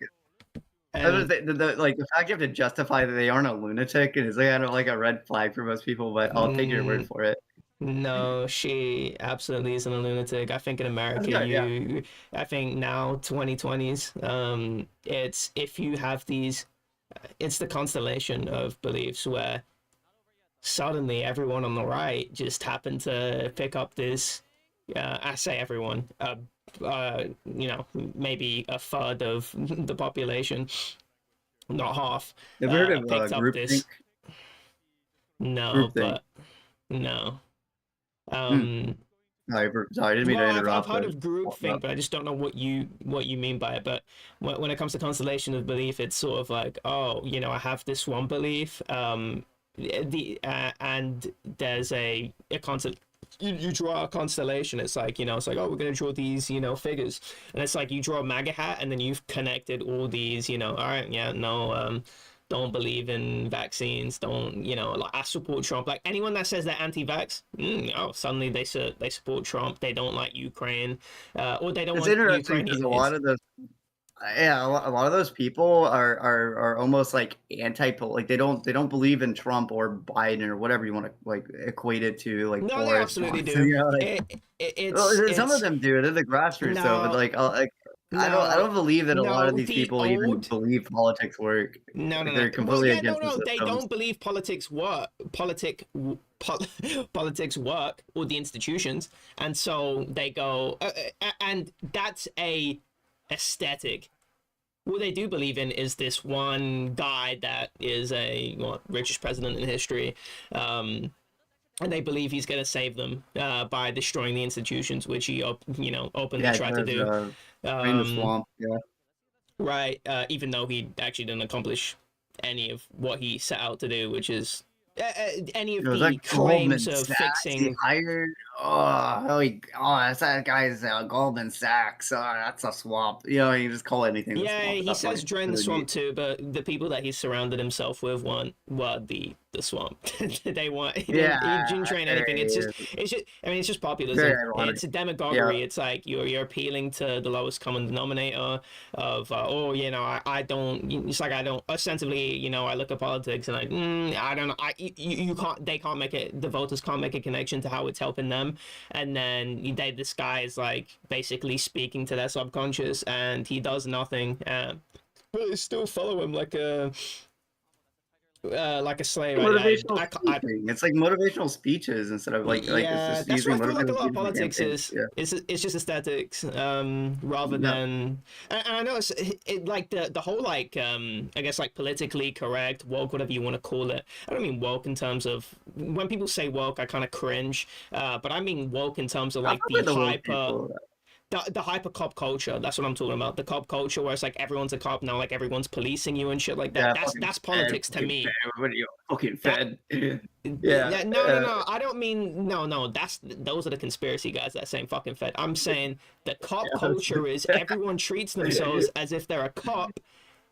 Speaker 1: I was
Speaker 2: And
Speaker 1: gonna say like the fact you have to justify that they aren't a lunatic is like kind of like a red flag for most people, but I'll take your word
Speaker 2: mm,
Speaker 1: for it.
Speaker 2: no, she absolutely isn't a lunatic. I think in
Speaker 1: That's
Speaker 2: America,
Speaker 1: good. Yeah.
Speaker 2: I think now 2020s, it's if you have these, it's the constellation of beliefs where suddenly everyone on the right just happened to pick up this. I say everyone, maybe a third of the population, not half,
Speaker 1: Have you heard of
Speaker 2: picked up
Speaker 1: groupthink?
Speaker 2: this. No,
Speaker 1: Groupthink.
Speaker 2: but no.
Speaker 1: Hmm.
Speaker 2: Um,
Speaker 1: Sorry, I didn't mean to
Speaker 2: well, I've
Speaker 1: interrupt,
Speaker 2: heard
Speaker 1: but
Speaker 2: of groupthink, but I just don't know what you mean by it. But when it comes to constellation of belief, it's sort of like, oh, I have this one belief, and there's a concept. You draw a constellation. It's like it's like, oh, we're gonna draw these figures, and it's like you draw a MAGA hat, and then you've connected all these. All right, yeah, no, don't believe in vaccines, don't like I support Trump. Like anyone that says they're anti-vax, oh, suddenly they support Trump. They don't like Ukraine, or they don't
Speaker 1: it's
Speaker 2: want
Speaker 1: interesting because a lot
Speaker 2: Ukrainians.
Speaker 1: of those yeah, a lot of those people are almost like like they don't believe in Trump or Biden or whatever you want to like equate it to, like
Speaker 2: No, they
Speaker 1: Boris
Speaker 2: absolutely
Speaker 1: Johnson,
Speaker 2: do.
Speaker 1: like well, some of
Speaker 2: It's
Speaker 1: them do. They're the grassroots though, but
Speaker 2: no,
Speaker 1: like I
Speaker 2: no,
Speaker 1: don't believe that a lot of
Speaker 2: no.
Speaker 1: these
Speaker 2: The
Speaker 1: people even
Speaker 2: old
Speaker 1: believe politics work.
Speaker 2: No, no,
Speaker 1: Like
Speaker 2: no.
Speaker 1: they're
Speaker 2: Well,
Speaker 1: completely
Speaker 2: yeah, no,
Speaker 1: against the
Speaker 2: no. They
Speaker 1: systems.
Speaker 2: don't believe politics work. Politics work, or the institutions, and so they go, and that's a aesthetic. What they do believe in is this one guy that is richest president in history, and they believe he's going to save them by destroying the institutions, which he openly
Speaker 1: Yeah, it
Speaker 2: tried to
Speaker 1: does
Speaker 2: do.
Speaker 1: drain the
Speaker 2: Um,
Speaker 1: swamp. Yeah.
Speaker 2: right? Even though he actually didn't accomplish any of what he set out to do, which is any
Speaker 1: It
Speaker 2: of
Speaker 1: was like
Speaker 2: the claims
Speaker 1: Goldman
Speaker 2: of
Speaker 1: Sachs he
Speaker 2: fixing.
Speaker 1: hired. That's that guy's Goldman Sachs. That's a swamp. You just call anything the
Speaker 2: Yeah,
Speaker 1: swamp at
Speaker 2: he
Speaker 1: that
Speaker 2: says
Speaker 1: point.
Speaker 2: drain the swamp too, but the people that he surrounded himself with were the swamp. They want
Speaker 1: Yeah,
Speaker 2: he didn't drain anything.
Speaker 1: very,
Speaker 2: I mean it's just
Speaker 1: very
Speaker 2: populism.
Speaker 1: ironic.
Speaker 2: It's a
Speaker 1: Yeah,
Speaker 2: demagoguery. It's like you're appealing to the lowest common denominator of I don't. It's like I don't ostensibly I look at politics and I don't know. You can't, they can't make it, the voters can't make a connection to how it's helping them, and then this guy is like basically speaking to their subconscious, and he does nothing, but they still follow him like a slave.
Speaker 1: motivational speaking. It's like motivational speeches instead of like it's
Speaker 2: Yeah,
Speaker 1: just
Speaker 2: that's what
Speaker 1: using
Speaker 2: I feel like a
Speaker 1: motivational
Speaker 2: lot of
Speaker 1: speeches for
Speaker 2: politics
Speaker 1: campaigns.
Speaker 2: is.
Speaker 1: Yeah,
Speaker 2: It's just aesthetics, rather
Speaker 1: yeah.
Speaker 2: than. And I know it like the whole like I guess like politically correct, woke, whatever you want to call it. I don't mean woke in terms of when people say woke, I kind of cringe. But I mean woke in terms of
Speaker 1: I've
Speaker 2: like
Speaker 1: heard the woke people.
Speaker 2: the hyper cop culture. That's what I'm talking about. The cop culture where it's like everyone's a cop now, like everyone's policing you and shit like that.
Speaker 1: Yeah,
Speaker 2: That's politics to
Speaker 1: fucking fed.
Speaker 2: me.
Speaker 1: What are you fucking
Speaker 2: That
Speaker 1: fed? Yeah,
Speaker 2: no. I don't mean no. That's those are the conspiracy guys that saying fucking fed. I'm saying the cop culture is everyone treats themselves as if they're a cop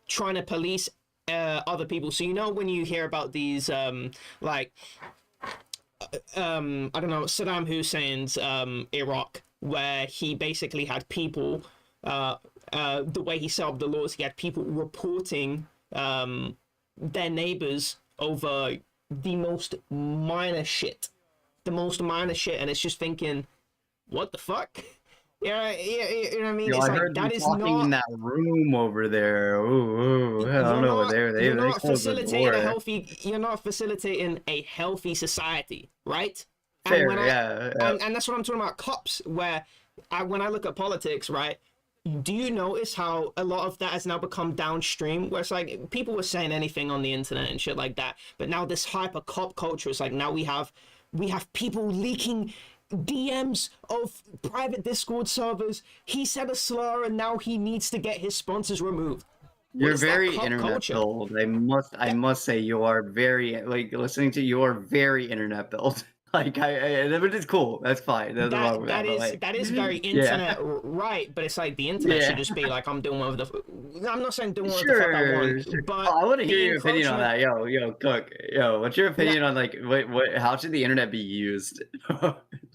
Speaker 2: trying to police other people. So when you hear about these like I don't know, Saddam Hussein's Iraq, where he basically had people, the way he set up the laws, he had people reporting their neighbors over the most minor shit, and it's just thinking, what the fuck? Yeah, you know what I mean?
Speaker 1: Yo,
Speaker 2: It's
Speaker 1: I
Speaker 2: like
Speaker 1: heard them
Speaker 2: that is
Speaker 1: talking in
Speaker 2: not.
Speaker 1: that room over there. Ooh, I don't
Speaker 2: You're
Speaker 1: know.
Speaker 2: not
Speaker 1: They
Speaker 2: you're
Speaker 1: they
Speaker 2: not
Speaker 1: closed the
Speaker 2: facilitating a
Speaker 1: door.
Speaker 2: healthy you're not facilitating a healthy society, right? And when
Speaker 1: Fair,
Speaker 2: I
Speaker 1: yeah, yeah.
Speaker 2: and that's what I'm talking about, cops, where when I look at politics, right? Do you notice how a lot of that has now become downstream, where it's like people were saying anything on the internet and shit like that, but now this hyper cop culture is like, now we have people leaking DMs of private Discord servers. He said a slur and now he needs to get his sponsors removed. What
Speaker 1: You're
Speaker 2: is that
Speaker 1: very
Speaker 2: cop
Speaker 1: internet
Speaker 2: culture?
Speaker 1: built. I must say you are very like listening to you are very internet built. Like which is cool. That's fine. Nothing wrong
Speaker 2: that
Speaker 1: with
Speaker 2: that
Speaker 1: that. But
Speaker 2: is
Speaker 1: like,
Speaker 2: that is very
Speaker 1: yeah,
Speaker 2: internet right, but it's like the internet should
Speaker 1: yeah.
Speaker 2: just be like, I'm doing whatever I'm not saying doing whatever the fuck I
Speaker 1: Sure, sure.
Speaker 2: want,
Speaker 1: Oh,
Speaker 2: but
Speaker 1: I want to hear
Speaker 2: the
Speaker 1: your opinion on
Speaker 2: encroachment.
Speaker 1: that. Yo, Cook. Yo, what's your
Speaker 2: Yeah.
Speaker 1: opinion on like what? How should the internet be used?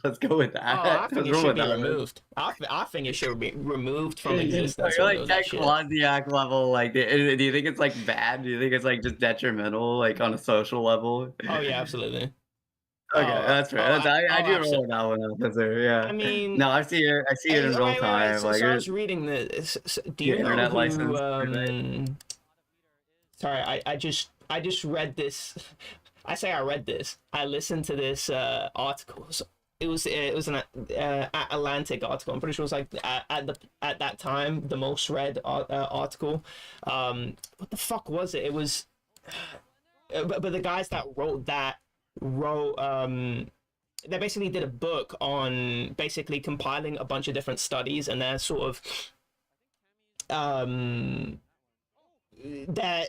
Speaker 1: Let's go with
Speaker 2: Oh, I
Speaker 1: that.
Speaker 2: think
Speaker 1: Let's
Speaker 2: it
Speaker 1: roll
Speaker 2: should
Speaker 1: with
Speaker 2: be
Speaker 1: that, man.
Speaker 2: removed. I think it should be removed from existence.
Speaker 1: You're
Speaker 2: When
Speaker 1: like
Speaker 2: does that
Speaker 1: that
Speaker 2: shit?
Speaker 1: Klondike level. Like, do you think it's like bad? Do you think it's like just detrimental, like on a social level?
Speaker 2: Oh yeah, absolutely.
Speaker 1: Okay,
Speaker 2: Oh,
Speaker 1: that's fair.
Speaker 2: oh,
Speaker 1: I do roll
Speaker 2: absolutely.
Speaker 1: with that one, officer.
Speaker 2: I
Speaker 1: Yeah.
Speaker 2: mean,
Speaker 1: No, I see it in real
Speaker 2: wait.
Speaker 1: time.
Speaker 2: So,
Speaker 1: Like,
Speaker 2: so I was reading this. Do
Speaker 1: your
Speaker 2: you know
Speaker 1: internet
Speaker 2: who?
Speaker 1: license.
Speaker 2: Sorry, I just read this. I say I read this. I listened to this article. So it was an Atlantic article. I'm pretty sure it was like at that time the most read article. What the fuck was it? It was, but the guys that wrote they basically did a book on basically compiling a bunch of different studies, and they're sort of um that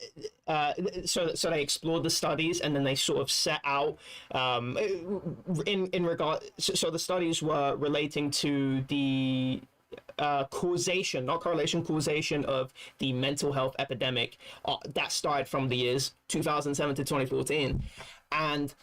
Speaker 2: so they explored the studies, and then they sort of set out in regard, so the studies were relating to the causation, not correlation, causation of the mental health epidemic that started from the years 2007 to 2014. And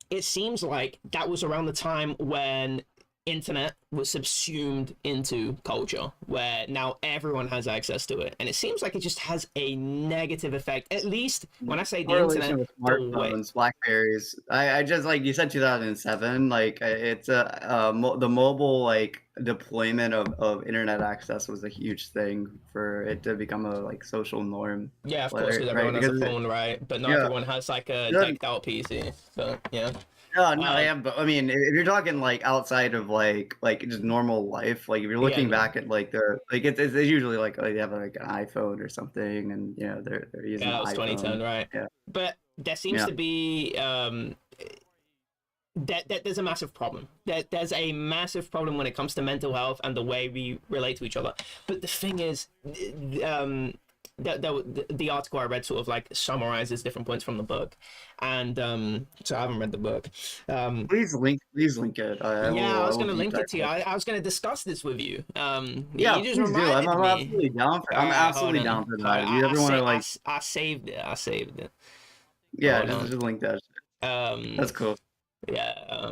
Speaker 2: it seems like that was around the time when internet was subsumed into culture, where now everyone has access to it, and it seems like it just has a negative effect, at least when I say the
Speaker 1: Correlation
Speaker 2: internet,
Speaker 1: with
Speaker 2: the way.
Speaker 1: smartphones, Blackberries. I just like you said 2007. Like it's the mobile like deployment of internet access was a huge thing for it to become a like social norm.
Speaker 2: Yeah, of course,
Speaker 1: Like,
Speaker 2: because
Speaker 1: right?
Speaker 2: everyone has a
Speaker 1: Because
Speaker 2: phone, right? But not
Speaker 1: yeah,
Speaker 2: everyone has like a
Speaker 1: yeah,
Speaker 2: decked out PC, so yeah.
Speaker 1: no, no,
Speaker 2: um
Speaker 1: yeah, but I mean, if you're talking like outside of like just normal life, like if you're
Speaker 2: yeah,
Speaker 1: looking
Speaker 2: no,
Speaker 1: back at like the like it's usually like they have like an iPhone or something, and you know they're using
Speaker 2: yeah,
Speaker 1: the
Speaker 2: that was
Speaker 1: iPhone.
Speaker 2: 2010, right?
Speaker 1: Yeah,
Speaker 2: But there seems
Speaker 1: yeah.
Speaker 2: to be that there's a massive problem. There's a massive problem when it comes to mental health and the way we relate to each other. But the thing is, the article I read sort of like summarizes different points from the book, and so I haven't read the book. Um,
Speaker 1: Please link it.
Speaker 2: yeah, I
Speaker 1: I
Speaker 2: was
Speaker 1: will
Speaker 2: gonna
Speaker 1: deep
Speaker 2: link
Speaker 1: dive
Speaker 2: it to you.
Speaker 1: it.
Speaker 2: I was gonna discuss this with you.
Speaker 1: Yeah,
Speaker 2: You just
Speaker 1: please do.
Speaker 2: reminded
Speaker 1: I'm
Speaker 2: me.
Speaker 1: absolutely down for.
Speaker 2: All
Speaker 1: I'm
Speaker 2: right, hold
Speaker 1: absolutely
Speaker 2: on.
Speaker 1: down for that. If you
Speaker 2: I
Speaker 1: ever want
Speaker 2: say
Speaker 1: to like,
Speaker 2: I saved it. I saved it.
Speaker 1: yeah,
Speaker 2: Hold on.
Speaker 1: just link that.
Speaker 2: Um,
Speaker 1: That's cool.
Speaker 2: yeah.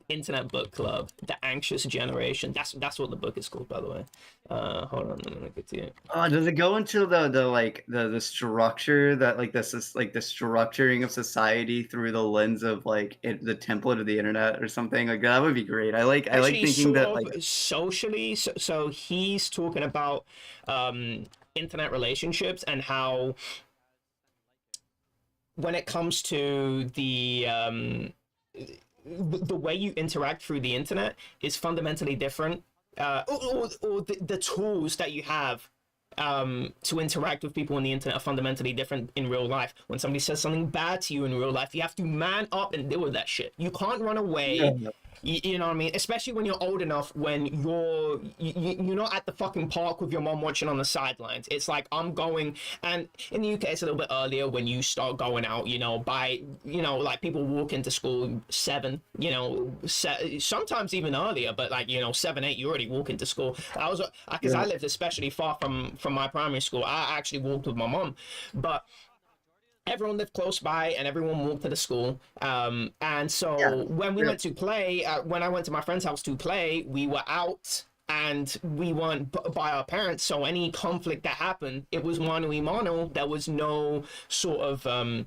Speaker 2: Internet Book Club, The Anxious Generation. That's what the book is called, by the way. Hold on, I'm gonna get to you.
Speaker 1: Does it go into the like the structure that like like the structuring of society through the lens of like the template of the internet or something like that would be great. I like
Speaker 2: Actually,
Speaker 1: thinking
Speaker 2: sort
Speaker 1: that like
Speaker 2: of socially. So he's talking about internet relationships and how when it comes to the way you interact through the internet is fundamentally different, or the tools that you have to interact with people on the internet are fundamentally different in real life. When somebody says something bad to you in real life, you have to man up and deal with that shit. You can't run
Speaker 1: yeah,
Speaker 2: away. You know what I mean? Especially when you're old enough, when you're not at the fucking park with your mom watching on the sidelines. It's like I'm going, and in the UK it's a little bit earlier when you start going out. Like people walk into school 7. Sometimes even earlier, but like 7, 8, you already walk into school. I was because
Speaker 1: yeah.
Speaker 2: I lived especially far from my primary school. I actually walked with my mom, but everyone lived close by and everyone walked to the school. And
Speaker 1: Yeah.
Speaker 2: so when we
Speaker 1: Yeah.
Speaker 2: went to play, when I went to my friend's house to play, we were out and we weren't by our parents. So any conflict that happened, it was mano a mano. There was no sort of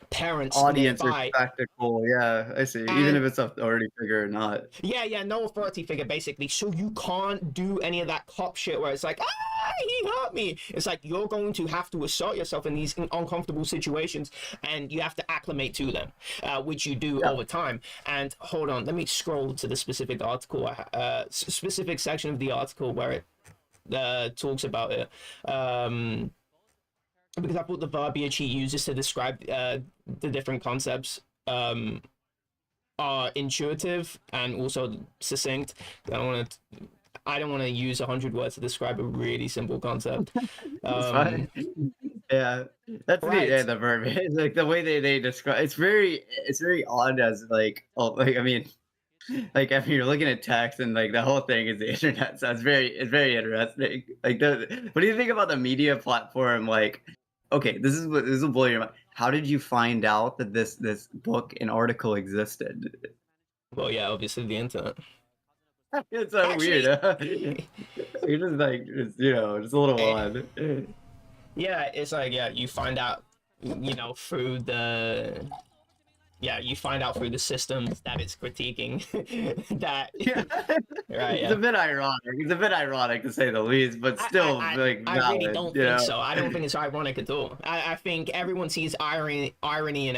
Speaker 2: parents
Speaker 1: Audience or
Speaker 2: nearby.
Speaker 1: spectacle. Yeah, I see. Even
Speaker 2: And
Speaker 1: if it's a authority figure or not.
Speaker 2: yeah, no authority figure basically. So you can't do any of that cop shit where it's like, he hurt me. It's like you're going to have to assert yourself in these uncomfortable situations, and you have to acclimate to them, which you do
Speaker 1: Yeah.
Speaker 2: over time. And hold on, let me scroll to the specific article, specific section of the article where it talks about it. Because I thought the verbiage he uses to describe the different concepts are intuitive and also succinct. I don't want to use 100 words to describe a really simple concept.
Speaker 1: It's fine. Yeah, that's the
Speaker 2: Right.
Speaker 1: the verbiage. It's like the way they describe. It's very odd as like I mean like if you're looking at text and like the whole thing is the internet, so it's very interesting. Like what do you think about the media platform? Like, okay, this will blow your mind. How did you find out that this book and article existed?
Speaker 2: Well, yeah, obviously the internet.
Speaker 1: It's so weird.
Speaker 2: Actually,
Speaker 1: Huh? You're just like just a little
Speaker 2: eh,
Speaker 1: odd.
Speaker 2: yeah, it's like, yeah, you find out, through the you find out through the systems that it's critiquing that
Speaker 1: Yeah.
Speaker 2: right,
Speaker 1: It's
Speaker 2: yeah.
Speaker 1: a bit ironic. It's a bit ironic to say the least, but still like
Speaker 2: I really
Speaker 1: valid,
Speaker 2: don't
Speaker 1: you
Speaker 2: think
Speaker 1: know.
Speaker 2: so. I don't think it's ironic at all. I think everyone sees irony in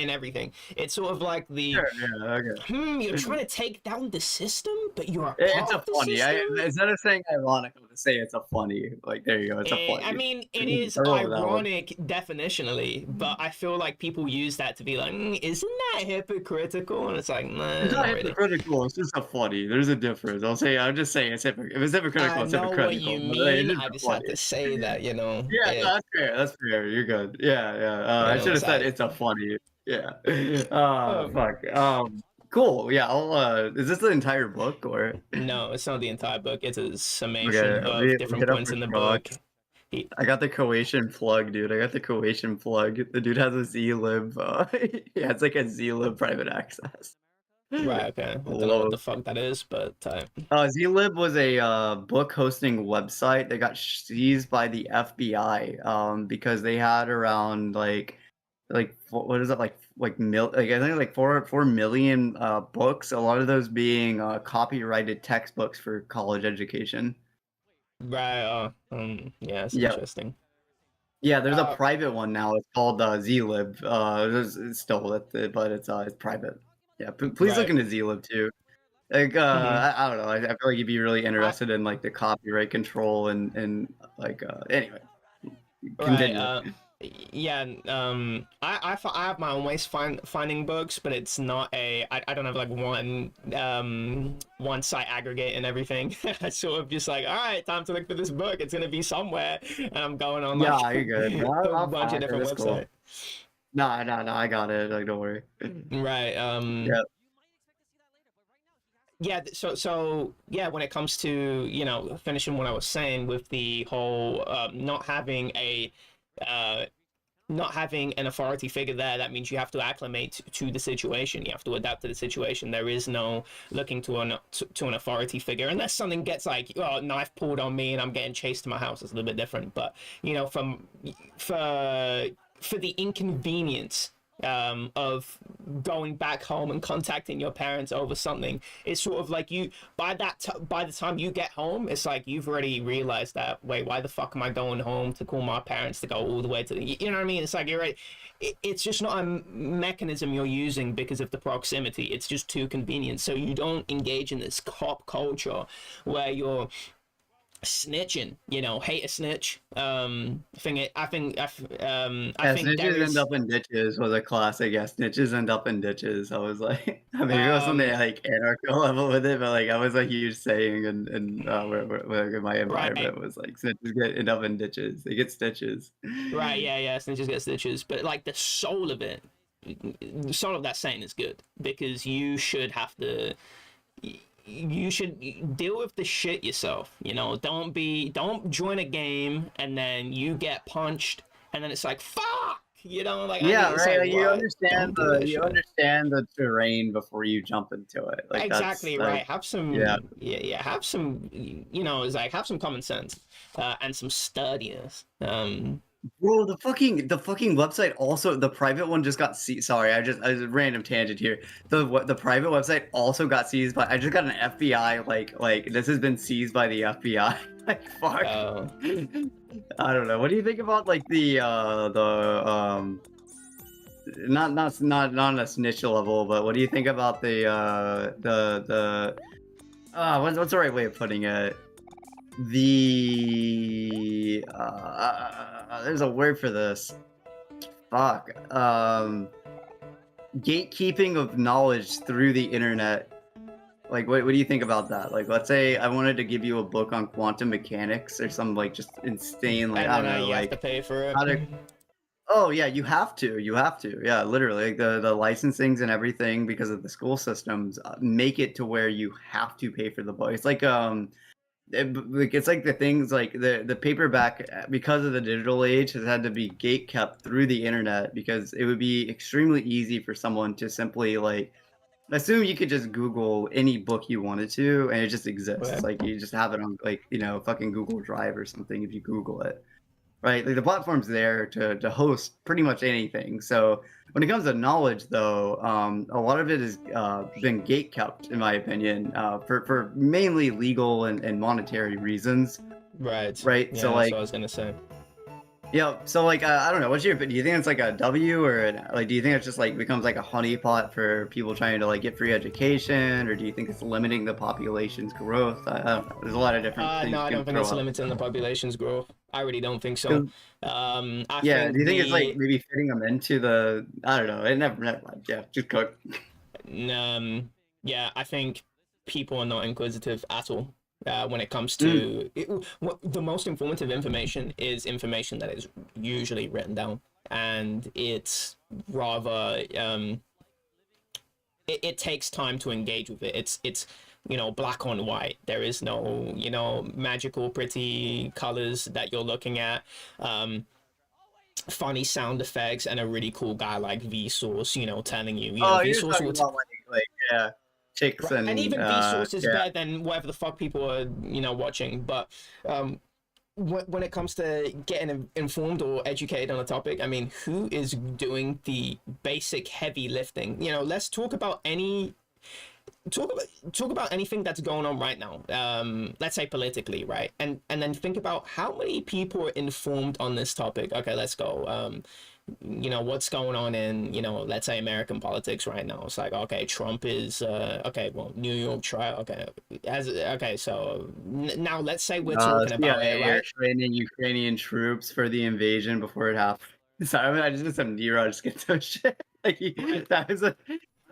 Speaker 2: everything. It's sort of like the
Speaker 1: Sure, yeah,
Speaker 2: you're
Speaker 1: okay.
Speaker 2: trying to take down the system, but you're a
Speaker 1: It's
Speaker 2: part
Speaker 1: a
Speaker 2: of the
Speaker 1: funny.
Speaker 2: system.
Speaker 1: Instead of saying ironic, I'm gonna say it's a funny. Like there you go. It's a
Speaker 2: I
Speaker 1: funny.
Speaker 2: mean, it is
Speaker 1: I roll with that one.
Speaker 2: ironic definitionally, but I feel like people use that to be like, isn't that hypocritical? And it's like,
Speaker 1: It's
Speaker 2: nah,
Speaker 1: not
Speaker 2: not really.
Speaker 1: hypocritical. It's just a funny. There's a difference. I'll just say if it's hypocritical,
Speaker 2: I
Speaker 1: it's
Speaker 2: know what
Speaker 1: hypocritical.
Speaker 2: you
Speaker 1: But it's
Speaker 2: mean.
Speaker 1: just
Speaker 2: I
Speaker 1: a
Speaker 2: just had to
Speaker 1: funny.
Speaker 2: say that,
Speaker 1: Yeah, no, that's fair. That's fair. You're good. Yeah, yeah. I should
Speaker 2: it's
Speaker 1: have said
Speaker 2: like,
Speaker 1: it's a funny. Yeah.
Speaker 2: um,
Speaker 1: Fuck. Cool. Yeah. Is this the entire book or?
Speaker 2: no, it's not the entire book. It's a summation
Speaker 1: Okay.
Speaker 2: of
Speaker 1: We
Speaker 2: different
Speaker 1: hit up
Speaker 2: points
Speaker 1: for
Speaker 2: in the book.
Speaker 1: Crocs.
Speaker 2: He,
Speaker 1: I got the Croatian plug, dude. I got the Croatian plug. The dude has a zlib. Yeah, it's like a zlib private access.
Speaker 2: right, okay. I don't know what
Speaker 1: Love.
Speaker 2: the fuck that is, but
Speaker 1: Zlib was a book hosting website that got seized by the FBI because they had around what is it like I think like 4 million books. A lot of those being copyrighted textbooks for college education.
Speaker 2: right, yeah, it's
Speaker 1: Yeah.
Speaker 2: interesting.
Speaker 1: Yeah, there's a
Speaker 2: Uh,
Speaker 1: private one now. It's called zlib. It's still but it's private. Yeah, please look
Speaker 2: right.
Speaker 1: into zlib too. Like
Speaker 2: Hmm.
Speaker 1: I don't know. I feel like you'd be really
Speaker 2: I,
Speaker 1: interested in like the copyright control and anyway,
Speaker 2: right.
Speaker 1: continue.
Speaker 2: Yeah. I have my own ways finding books, but it's not I don't have like one site aggregate and everything. I sort of just like, all right, time to look for this book. It's gonna be somewhere, and I'm going on like
Speaker 1: Yeah, you're good. No,
Speaker 2: a
Speaker 1: I'll
Speaker 2: bunch of
Speaker 1: find it.
Speaker 2: different
Speaker 1: That's cool.
Speaker 2: websites.
Speaker 1: No, no, no. I got it. Like, don't worry.
Speaker 2: Right.
Speaker 1: Yeah,
Speaker 2: Yeah. So yeah, when it comes to finishing what I was saying with the whole uh, not having an authority figure there, that means you have to acclimate to the situation. You have to adapt to the situation. There is no looking to an authority figure unless something gets like, oh, knife pulled on me and I'm getting chased to my house. It's a little bit different. But from for the inconvenience of going back home and contacting your parents over something, it's sort of like by the time you get home, it's like you've already realized that, wait, why the fuck am I going home to call my parents to go all the way to you know what I mean? It's like you're right. It's just not a mechanism you're using because of the proximity. It's just too convenient, so you don't engage in this cop culture where you're snitching, hate a snitch. I
Speaker 1: yeah.
Speaker 2: think there
Speaker 1: Snitches end
Speaker 2: is
Speaker 1: up in ditches was a classic. Yeah, snitches end up in ditches. I was like, I mean, it was something
Speaker 2: um
Speaker 1: like anarcho level with it, but like I was a huge saying, and where my
Speaker 2: right.
Speaker 1: environment was like snitches end up in ditches. They get stitches.
Speaker 2: Right, yeah, snitches get stitches. But like the soul of that saying is good because you should deal with the shit yourself. Don't join a game and then you get punched and then it's like fuck. You know, like I need.
Speaker 1: Yeah,
Speaker 2: It's
Speaker 1: right.
Speaker 2: like
Speaker 1: Like
Speaker 2: what? Don't do that
Speaker 1: you
Speaker 2: shit.
Speaker 1: understand the terrain before you jump into it. Like that's
Speaker 2: Exactly
Speaker 1: like
Speaker 2: right. Have
Speaker 1: yeah.
Speaker 2: some, yeah. Have some, it's like have some common sense, and some sturdiness.
Speaker 1: Bro, the fucking website also the private one just got seized. Sorry, I just a random tangent here. The private website also got seized by I just got an FBI like this has been seized by the FBI. Like fuck.
Speaker 2: Uh,
Speaker 1: I don't know. What do you think about like not on a snitch level, but what do you think about the what's the right way of putting it? There's a word for this. Fuck. Gatekeeping of knowledge through the internet. Like, what do you think about that? Like, let's say I wanted to give you a book on quantum mechanics or some like just insane, like
Speaker 2: and
Speaker 1: I
Speaker 2: then
Speaker 1: don't know,
Speaker 2: you have to
Speaker 1: like
Speaker 2: pay for it.
Speaker 1: how to. Oh yeah, you have to. You have to. Yeah, literally, like the licensings and everything because of the school systems make it to where you have to pay for the book. It's like like it's like the things like the paperback because of the digital age has had to be gate kept through the internet because it would be extremely easy for someone to simply like assume you could just Google any book you wanted to and it just exists.
Speaker 2: Right.
Speaker 1: Like you just have it on like fucking Google Drive or something if you Google it, right? Like the platform's there to host pretty much anything. So when it comes to knowledge, though, a lot of it has been gate kept, in my opinion, for mainly legal and monetary reasons,
Speaker 2: Right.
Speaker 1: right? So
Speaker 2: Yeah, that's
Speaker 1: like,
Speaker 2: what I was gonna say.
Speaker 1: yeah. So like, I don't know. What's your? Do you think it's like a W or like? Do you think it's just like becomes like a honeypot for people trying to like get free education, or do you think it's limiting the population's growth? I don't know. There's a lot of different
Speaker 2: No,
Speaker 1: things you
Speaker 2: I
Speaker 1: can
Speaker 2: don't think
Speaker 1: throw
Speaker 2: it's
Speaker 1: up.
Speaker 2: limiting the population's growth. I really don't think so.
Speaker 1: 'Cause
Speaker 2: I
Speaker 1: yeah, do
Speaker 2: think
Speaker 1: you think it's like
Speaker 2: the
Speaker 1: maybe fitting them into the? I don't know. It never mind. Yeah, just cook.
Speaker 2: yeah, I think people are not inquisitive at all. When it comes
Speaker 1: Mm.
Speaker 2: to the most informative information is information that is usually written down, and it's rather it takes time to engage with it. It's black on white. There is no magical pretty colors that you're looking at. Funny sound effects and a really cool guy like Vsauce, telling you,
Speaker 1: Oh, you're just
Speaker 2: Vsauce
Speaker 1: talking
Speaker 2: will
Speaker 1: about like yeah, chicks
Speaker 2: right. And
Speaker 1: and
Speaker 2: even Vsauce is
Speaker 1: yeah.
Speaker 2: better than whatever the fuck people are, watching. But um, when it comes to getting informed or educated on a topic, I mean, who is doing the basic heavy lifting? Let's talk about anything that's going on right now. Let's say politically, right? And then think about how many people are informed on this topic. Okay, let's go. What's going on in let's say American politics right now. It's like, okay, Trump is okay, well, New York trial, okay, so now let's say we're talking about it,
Speaker 1: CIA are
Speaker 2: right?
Speaker 1: training Ukrainian troops for the invasion before it happened. Sorry, I mean, I just did some Niraj get some shit. Like that was a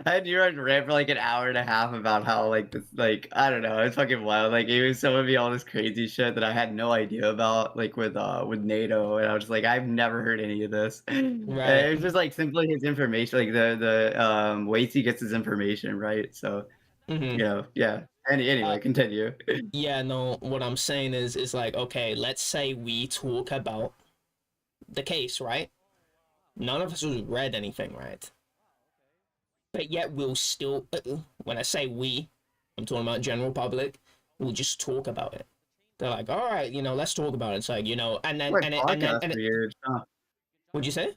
Speaker 1: I had Niraj rant for like an hour and a half about how like this like I don't know, it's fucking wild. Like he was showing me all this crazy shit that I had no idea about, like with NATO, and I was just like, I've never heard any of this. And
Speaker 2: Right.
Speaker 1: it was just like simply his information, like the ways he gets his information, right? So
Speaker 2: Mm-hmm.
Speaker 1: yeah.
Speaker 2: uh
Speaker 1: Anyway, continue.
Speaker 2: yeah, no, what I'm saying is like, okay, let's say we talk about the case, right? None of us has read anything, right? But yet we'll still, when I say we, I'm talking about general public, we'll just talk about it. They're like, all right, let's talk about it. It's like,
Speaker 1: Like podcasts are weird. Huh?
Speaker 2: what'd you say?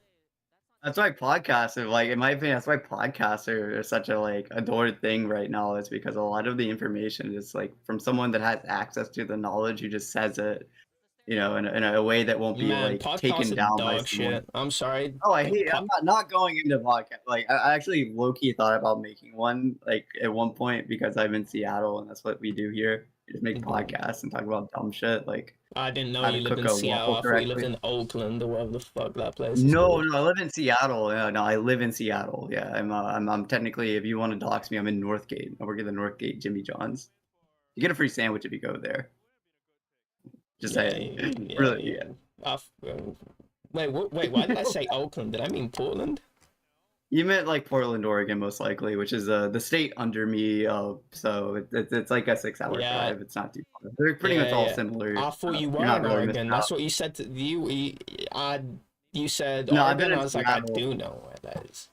Speaker 1: That's why podcasts are like, in my opinion, that's why podcasts are such a like adored thing right now. Is because a lot of the information is like from someone that has access to the knowledge who just says it, in a way that won't be
Speaker 2: Man,
Speaker 1: like
Speaker 2: podcasts
Speaker 1: taken
Speaker 2: are
Speaker 1: down by
Speaker 2: dog
Speaker 1: someone.
Speaker 2: shit. I'm sorry.
Speaker 1: Oh, I
Speaker 2: Like,
Speaker 1: hate. I'm not going into podcast. Like I actually low key thought about making one like at one point because I'm in Seattle and that's what we do here. We just make podcasts and talk about dumb shit like
Speaker 2: I didn't know
Speaker 1: how to
Speaker 2: you lived
Speaker 1: cook
Speaker 2: in
Speaker 1: a
Speaker 2: Seattle.
Speaker 1: waffle
Speaker 2: I thought you lived
Speaker 1: correctly.
Speaker 2: in Oakland or whatever the fuck that place is
Speaker 1: No,
Speaker 2: called.
Speaker 1: no, I live in Seattle. Yeah, no, I live in Seattle. Yeah, I'm technically, if you want to dox me, I'm in Northgate. I work at the Northgate Jimmy John's. You get a free sandwich if you go there. Just
Speaker 2: Yeah,
Speaker 1: saying.
Speaker 2: yeah,
Speaker 1: Really, yeah.
Speaker 2: wait, wait, why did I say Oakland? Did I mean Portland?
Speaker 1: You meant like Portland, Oregon, most likely, which is the state under me. So it's like a 6 hour
Speaker 2: Yeah,
Speaker 1: drive. It's not too far. They're pretty much
Speaker 2: yeah,
Speaker 1: all
Speaker 2: yeah.
Speaker 1: similar.
Speaker 2: I thought you
Speaker 1: You're
Speaker 2: were
Speaker 1: not
Speaker 2: in
Speaker 1: really missing
Speaker 2: Oregon.
Speaker 1: out.
Speaker 2: That's what you said to you. I You said
Speaker 1: No, I've been
Speaker 2: Oregon. I
Speaker 1: in
Speaker 2: was like, I
Speaker 1: Seattle.
Speaker 2: do know where that is.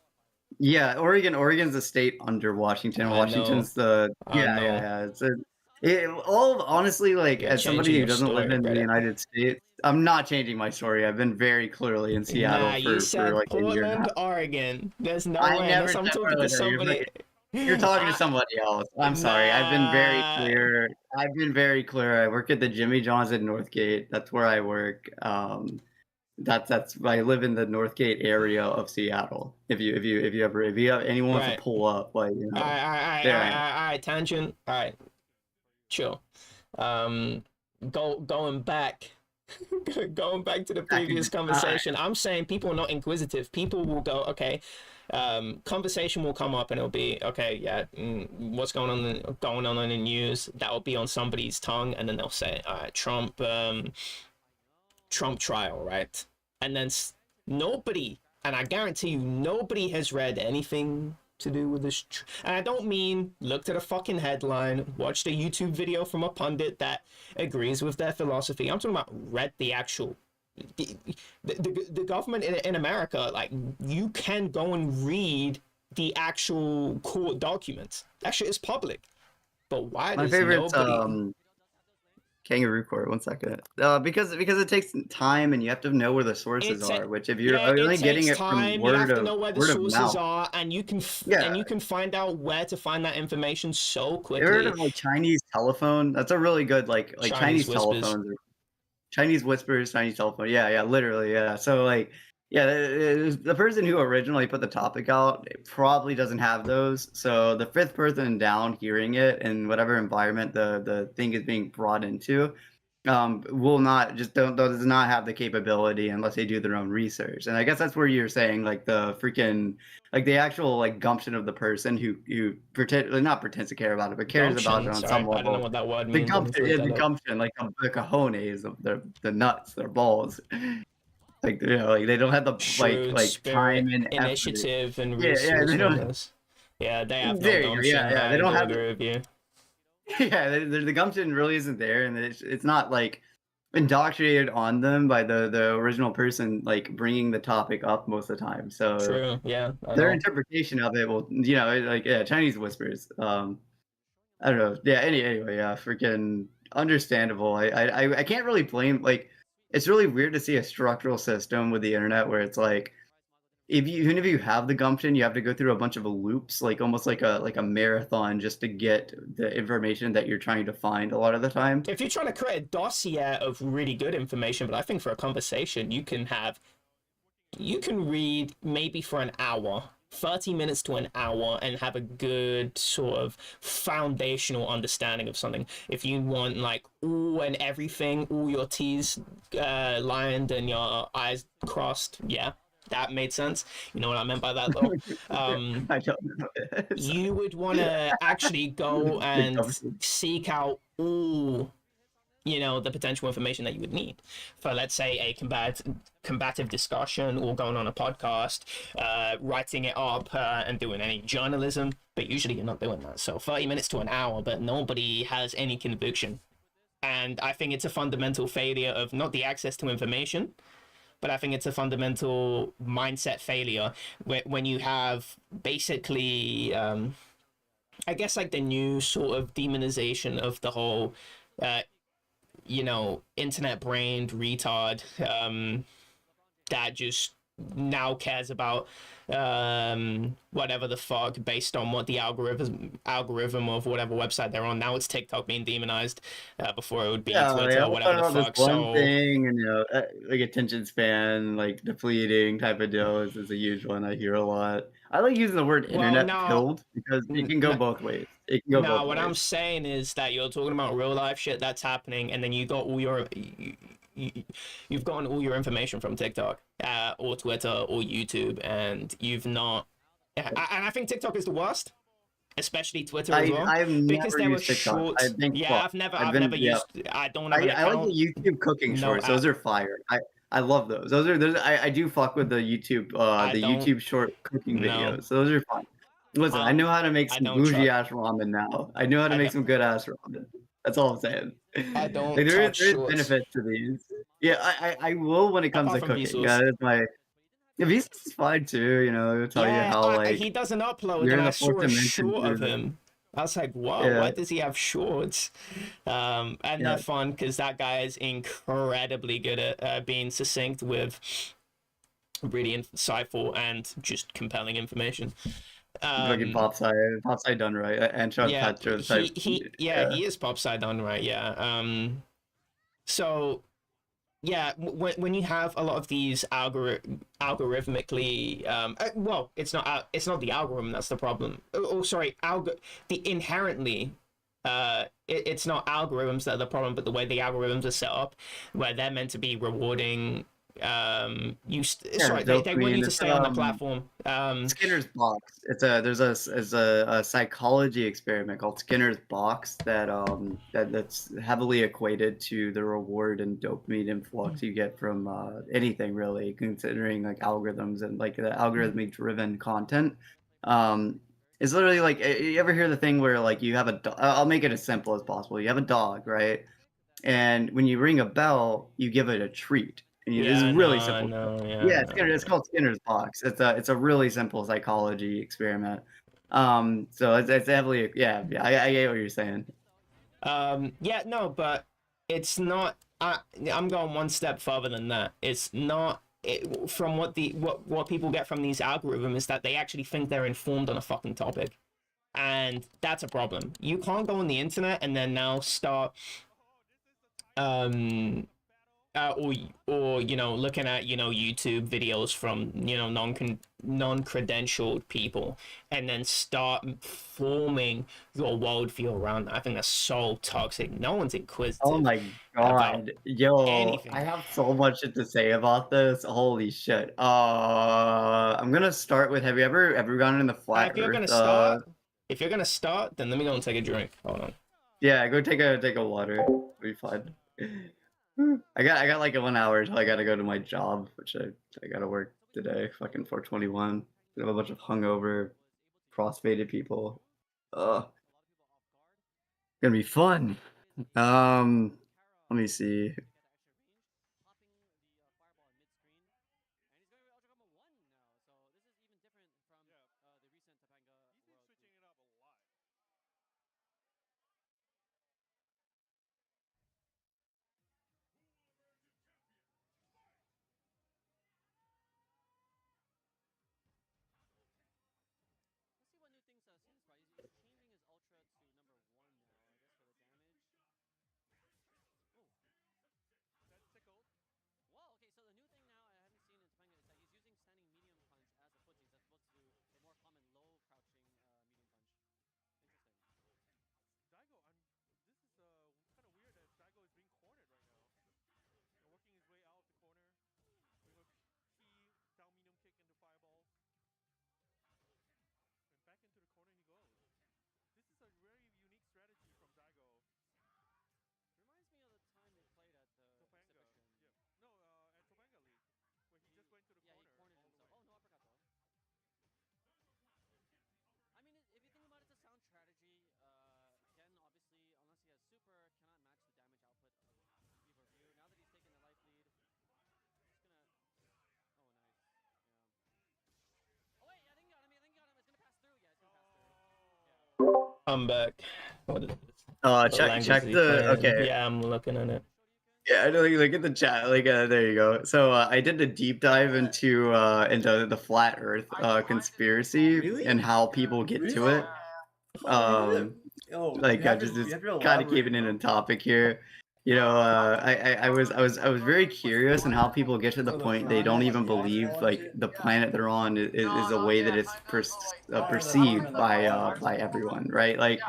Speaker 1: Yeah, Oregon's the state under Washington.
Speaker 2: I know.
Speaker 1: Washington's the
Speaker 2: I
Speaker 1: yeah, yeah,
Speaker 2: know.
Speaker 1: yeah. All honestly, like
Speaker 2: You're
Speaker 1: as
Speaker 2: changing
Speaker 1: somebody who
Speaker 2: your
Speaker 1: doesn't live
Speaker 2: story,
Speaker 1: in the
Speaker 2: Reddit.
Speaker 1: United States, I'm not changing my story. I've been very clearly in
Speaker 2: Nah,
Speaker 1: Seattle
Speaker 2: you
Speaker 1: for
Speaker 2: said
Speaker 1: like a year and a
Speaker 2: Portland,
Speaker 1: half.
Speaker 2: Oregon. There's no
Speaker 1: I
Speaker 2: way,
Speaker 1: never
Speaker 2: unless I'm
Speaker 1: said
Speaker 2: talking to
Speaker 1: Portland.
Speaker 2: somebody.
Speaker 1: You're talking to
Speaker 2: I,
Speaker 1: somebody else. I'm sorry. I've been very
Speaker 2: nah.
Speaker 1: clear. I've been very clear. I work at the Jimmy John's in Northgate. That's where I work. That's I live in the Northgate area of Seattle. If you have anyone wants to
Speaker 2: Right.
Speaker 1: pull up, like there I am.
Speaker 2: All right, tangent. All right, chill. Um, going back, going back to the
Speaker 1: Back in
Speaker 2: previous
Speaker 1: the time.
Speaker 2: conversation. I'm saying people are not inquisitive. People will go, okay. Conversation will come up and it'll be okay. Yeah, what's going on in the news? That will be on somebody's tongue, and then they'll say, all right, Trump trial, right? And then nobody, and I guarantee you, nobody has read anything to do with this. And I don't mean looked at a fucking headline, watched a YouTube video from a pundit that agrees with their philosophy. I'm talking about read the actual. The government in America, like, you can go and read the actual court documents. That shit is public. But why
Speaker 1: My
Speaker 2: does
Speaker 1: favorite's
Speaker 2: nobody.
Speaker 1: Kangaroo Court. One second. Because it takes time and you have to know where the sources
Speaker 2: It's
Speaker 1: are. Which if you're
Speaker 2: yeah, it
Speaker 1: only getting
Speaker 2: takes
Speaker 1: it from
Speaker 2: time. You have to know where the
Speaker 1: word of
Speaker 2: sources
Speaker 1: mouth,
Speaker 2: are, and
Speaker 1: yeah.
Speaker 2: you can find out where to find that information so
Speaker 1: You ever heard
Speaker 2: quickly.
Speaker 1: of like Chinese telephone? That's a really good like
Speaker 2: Chinese
Speaker 1: Chinese
Speaker 2: whispers.
Speaker 1: telephones. Chinese whispers, Chinese telephone. Yeah, yeah, literally, yeah. So like, yeah, the person who originally put the topic out probably doesn't have those. So the fifth person down hearing it in whatever environment the thing is being brought into, will not just don't does not have the capability unless they do their own research. And I guess that's where you're saying like the freaking like the actual like gumption of the person who pretend like, not pretends to care about it, but cares about it
Speaker 2: Gumption.
Speaker 1: on
Speaker 2: Sorry,
Speaker 1: some
Speaker 2: I don't know
Speaker 1: level.
Speaker 2: what that word
Speaker 1: The
Speaker 2: means. Let me
Speaker 1: gumption,
Speaker 2: look
Speaker 1: yeah,
Speaker 2: that
Speaker 1: the
Speaker 2: up.
Speaker 1: gumption, like the cojones of the nuts, their balls. Like like they don't have the
Speaker 2: Shrewd
Speaker 1: time
Speaker 2: spirit,
Speaker 1: and effort.
Speaker 2: initiative, and
Speaker 1: Yeah, yeah, they don't.
Speaker 2: resourcefulness. Yeah, they have no
Speaker 1: There you go. Yeah,
Speaker 2: gumption.
Speaker 1: yeah, they
Speaker 2: I
Speaker 1: don't
Speaker 2: do
Speaker 1: have the
Speaker 2: agree with you.
Speaker 1: yeah. The gumption really isn't there, and it's not like indoctrinated on them by the original person like bringing the topic up most of the time. So
Speaker 2: True. Yeah, I
Speaker 1: their
Speaker 2: know.
Speaker 1: interpretation of it will, like yeah, Chinese whispers. I don't know. Yeah. Anyway, yeah, freaking understandable. I can't really blame. Like, it's really weird to see a structural system with the internet where it's like, even if you have the gumption, you have to go through a bunch of loops, like almost like a marathon, just to get the information that you're trying to find. A lot of the time.
Speaker 2: If you're trying to create a dossier of really good information, but I think for a conversation, you can read maybe for an hour, 30 minutes to an hour, and have a good sort of foundational understanding of something. If you want like all and everything, all your T's lined and your I's crossed, yeah, that made sense. You know what I meant by that though.
Speaker 1: I don't know.
Speaker 2: You would want to actually go
Speaker 1: The
Speaker 2: and
Speaker 1: gumption.
Speaker 2: seek out all, the potential information that you would need for, let's say, a combative discussion, or going on a podcast, writing it up, and doing any journalism. But usually you're not doing that. So 30 minutes to an hour, but nobody has any conviction. And I think it's a fundamental failure of not the access to information, but I think it's a fundamental mindset failure when you have basically, I guess, like the new sort of demonization of the whole uh, internet brained retard, that just now cares about whatever the fuck based on what the algorithm of whatever website they're on. Now it's TikTok being demonized. Before it would be
Speaker 1: Yeah,
Speaker 2: Twitter,
Speaker 1: all
Speaker 2: whatever
Speaker 1: talking
Speaker 2: the
Speaker 1: about this
Speaker 2: fuck.
Speaker 1: one
Speaker 2: So
Speaker 1: thing, and like attention span, like depleting type of deal is a huge one I hear a lot. I like using the word
Speaker 2: well,
Speaker 1: internet pilled because it can go both ways. It can go
Speaker 2: now
Speaker 1: both
Speaker 2: what I'm
Speaker 1: ways.
Speaker 2: saying is that you're talking about real life shit that's happening, and then you've gotten all your information from TikTok, or Twitter or YouTube, and you've not. And I think TikTok is the worst, especially Twitter as well,
Speaker 1: I've
Speaker 2: because
Speaker 1: never
Speaker 2: there were
Speaker 1: used TikTok.
Speaker 2: shorts.
Speaker 1: I've been
Speaker 2: Yeah,
Speaker 1: fucked.
Speaker 2: I've never
Speaker 1: Yeah.
Speaker 2: used. I don't have an
Speaker 1: I like the
Speaker 2: account.
Speaker 1: YouTube cooking
Speaker 2: No
Speaker 1: shorts. Those
Speaker 2: app.
Speaker 1: are fire. I love those. Those I do fuck with the
Speaker 2: I don't.
Speaker 1: YouTube short cooking
Speaker 2: No.
Speaker 1: videos. Those are fun. Listen, I know how to make
Speaker 2: I
Speaker 1: some
Speaker 2: don't
Speaker 1: bougie
Speaker 2: trust.
Speaker 1: ass ramen now. I know how to
Speaker 2: I
Speaker 1: make
Speaker 2: don't.
Speaker 1: some good ass ramen. That's all I'm saying.
Speaker 2: I
Speaker 1: Like
Speaker 2: don't
Speaker 1: there
Speaker 2: touch
Speaker 1: is
Speaker 2: shorts.
Speaker 1: benefit to these. Yeah, I will when it comes
Speaker 2: apart
Speaker 1: to
Speaker 2: from
Speaker 1: cooking. Yeah,
Speaker 2: Vsauce.
Speaker 1: that's my yeah, Vsauce is fine too, you know, it'll tell you
Speaker 2: Yeah,
Speaker 1: how,
Speaker 2: he
Speaker 1: like,
Speaker 2: doesn't upload,
Speaker 1: you're
Speaker 2: and
Speaker 1: in
Speaker 2: I
Speaker 1: the 4th
Speaker 2: saw a
Speaker 1: dimension
Speaker 2: short of
Speaker 1: through
Speaker 2: him. I was like, whoa,
Speaker 1: yeah,
Speaker 2: why does he have shorts? And
Speaker 1: yeah,
Speaker 2: they're fun because that guy is incredibly good at being succinct with really insightful and just compelling information.
Speaker 1: fucking
Speaker 2: Um,
Speaker 1: pop side done right, and Sean
Speaker 2: yeah,
Speaker 1: Petro type, yeah.
Speaker 2: he is pop side on right. Yeah. So yeah, when you have a lot of these algorithmically, well, it's not the algorithm that's the problem. Oh, sorry, the inherently. It's not algorithms that are the problem, but the way the algorithms are set up, where they're meant to be rewarding.
Speaker 1: Yeah,
Speaker 2: Sorry, they want you
Speaker 1: dopamine,
Speaker 2: to
Speaker 1: it's,
Speaker 2: stay on the platform.
Speaker 1: Skinner's box. There's a psychology experiment called Skinner's box that's heavily equated to the reward and dopamine influx you get from anything really, considering like algorithms and like the algorithmic driven content. Um, it's literally like you ever hear the thing where like you have a dog? I'll make it as simple as possible. You have a dog, right? And when you ring a bell, you give it a treat. And this is
Speaker 2: Yeah,
Speaker 1: really
Speaker 2: no,
Speaker 1: simple.
Speaker 2: no, yeah,
Speaker 1: Yeah,
Speaker 2: no,
Speaker 1: It's called Skinner's box. It's a really simple psychology experiment. So it's heavily yeah. I get what you're saying.
Speaker 2: Yeah, no, but it's not. I'm going one step further than that. It's not. From what people get from these algorithms is that they actually think they're informed on a fucking topic, and that's a problem. You can't go on the internet and then now start um or looking at YouTube videos from non-credentialed people and then start forming your worldview around that. I think that's so toxic. No one's
Speaker 1: Oh
Speaker 2: inquisitive
Speaker 1: my
Speaker 2: about
Speaker 1: god. Yo, I
Speaker 2: anything.
Speaker 1: have so much shit to say about this. Holy shit. I'm gonna start with have you ever gone in the flat
Speaker 2: If you're
Speaker 1: earth?
Speaker 2: gonna start, if you're gonna start, then let me go and take a drink. Hold on.
Speaker 1: Yeah, go take a water. It'll be fun. I got like 1 hour till I gotta go to my job, which I gotta work today. Fucking 421. I have a bunch of hungover, cross-faded people. Ugh, gonna be fun. Um, let me see.
Speaker 2: I'm back. What is this? What language is
Speaker 1: Check
Speaker 2: he
Speaker 1: the
Speaker 2: playing?
Speaker 1: okay.
Speaker 2: Yeah, I'm looking at it.
Speaker 1: Yeah, I know, like, look at the chat. Like, there you go. So I did a deep dive into the flat Earth conspiracy
Speaker 3: Really?
Speaker 1: and how people get to
Speaker 3: Really?
Speaker 1: it.
Speaker 3: Holy shit.
Speaker 1: Um,
Speaker 3: Oh,
Speaker 1: like
Speaker 3: you
Speaker 1: just
Speaker 3: have to
Speaker 1: kind of
Speaker 3: elaborate,
Speaker 1: keeping it
Speaker 3: bro.
Speaker 1: in topic here. I was very curious in how people get to the
Speaker 3: So the
Speaker 1: point they
Speaker 3: planet
Speaker 1: don't
Speaker 3: has
Speaker 1: even
Speaker 3: the
Speaker 1: believe
Speaker 3: asphalt and
Speaker 1: like
Speaker 3: shit?
Speaker 1: the planet they're on is the way that it's
Speaker 3: Oh, the
Speaker 1: perceived
Speaker 3: fucking like ball?
Speaker 1: by everyone, right? Like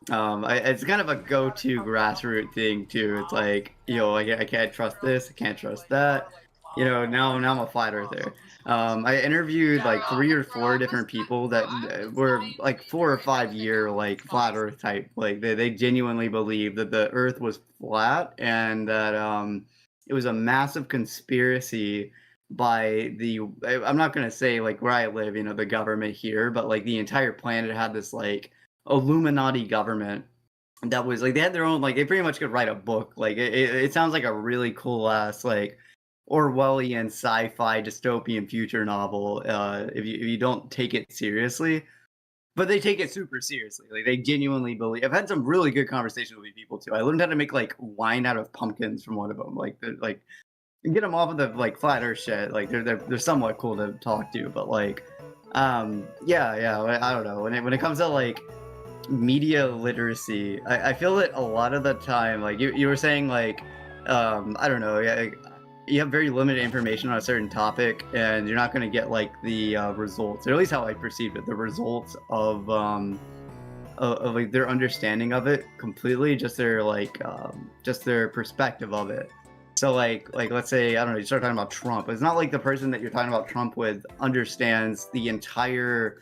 Speaker 1: it's kind of a go-to grassroots thing too. It's like, I can't trust this, I can't trust that. Now I'm a flat earther. I interviewed like 3 or 4 different people that were like 4 or 5 year like flat Earth type. Like they genuinely believe that the Earth was flat and that it was a massive conspiracy by I'm not gonna say like where I live, the government here, but like the entire planet had this like Illuminati government that was like they had their own like they pretty much could write a book. Like it sounds like a really cool ass like Orwellian sci-fi dystopian future novel. If you don't take it seriously, but they take it super seriously. Like they genuinely believe. I've had some really good conversations with people too. I learned how to make like wine out of pumpkins from one of them. Like get them off of the like flat earth shit. Like they're somewhat cool to talk to, but like yeah, I don't know. When it comes to like media literacy, I feel that a lot of the time, like you were saying, like I don't know, yeah, like, you have very limited information on a certain topic, and you're not going to get like the results, or at least how I perceive it, the results of like their understanding of it completely, just their perspective of it. So like let's say, I don't know, you start talking about Trump. It's not like the person that you're talking about Trump with understands the entire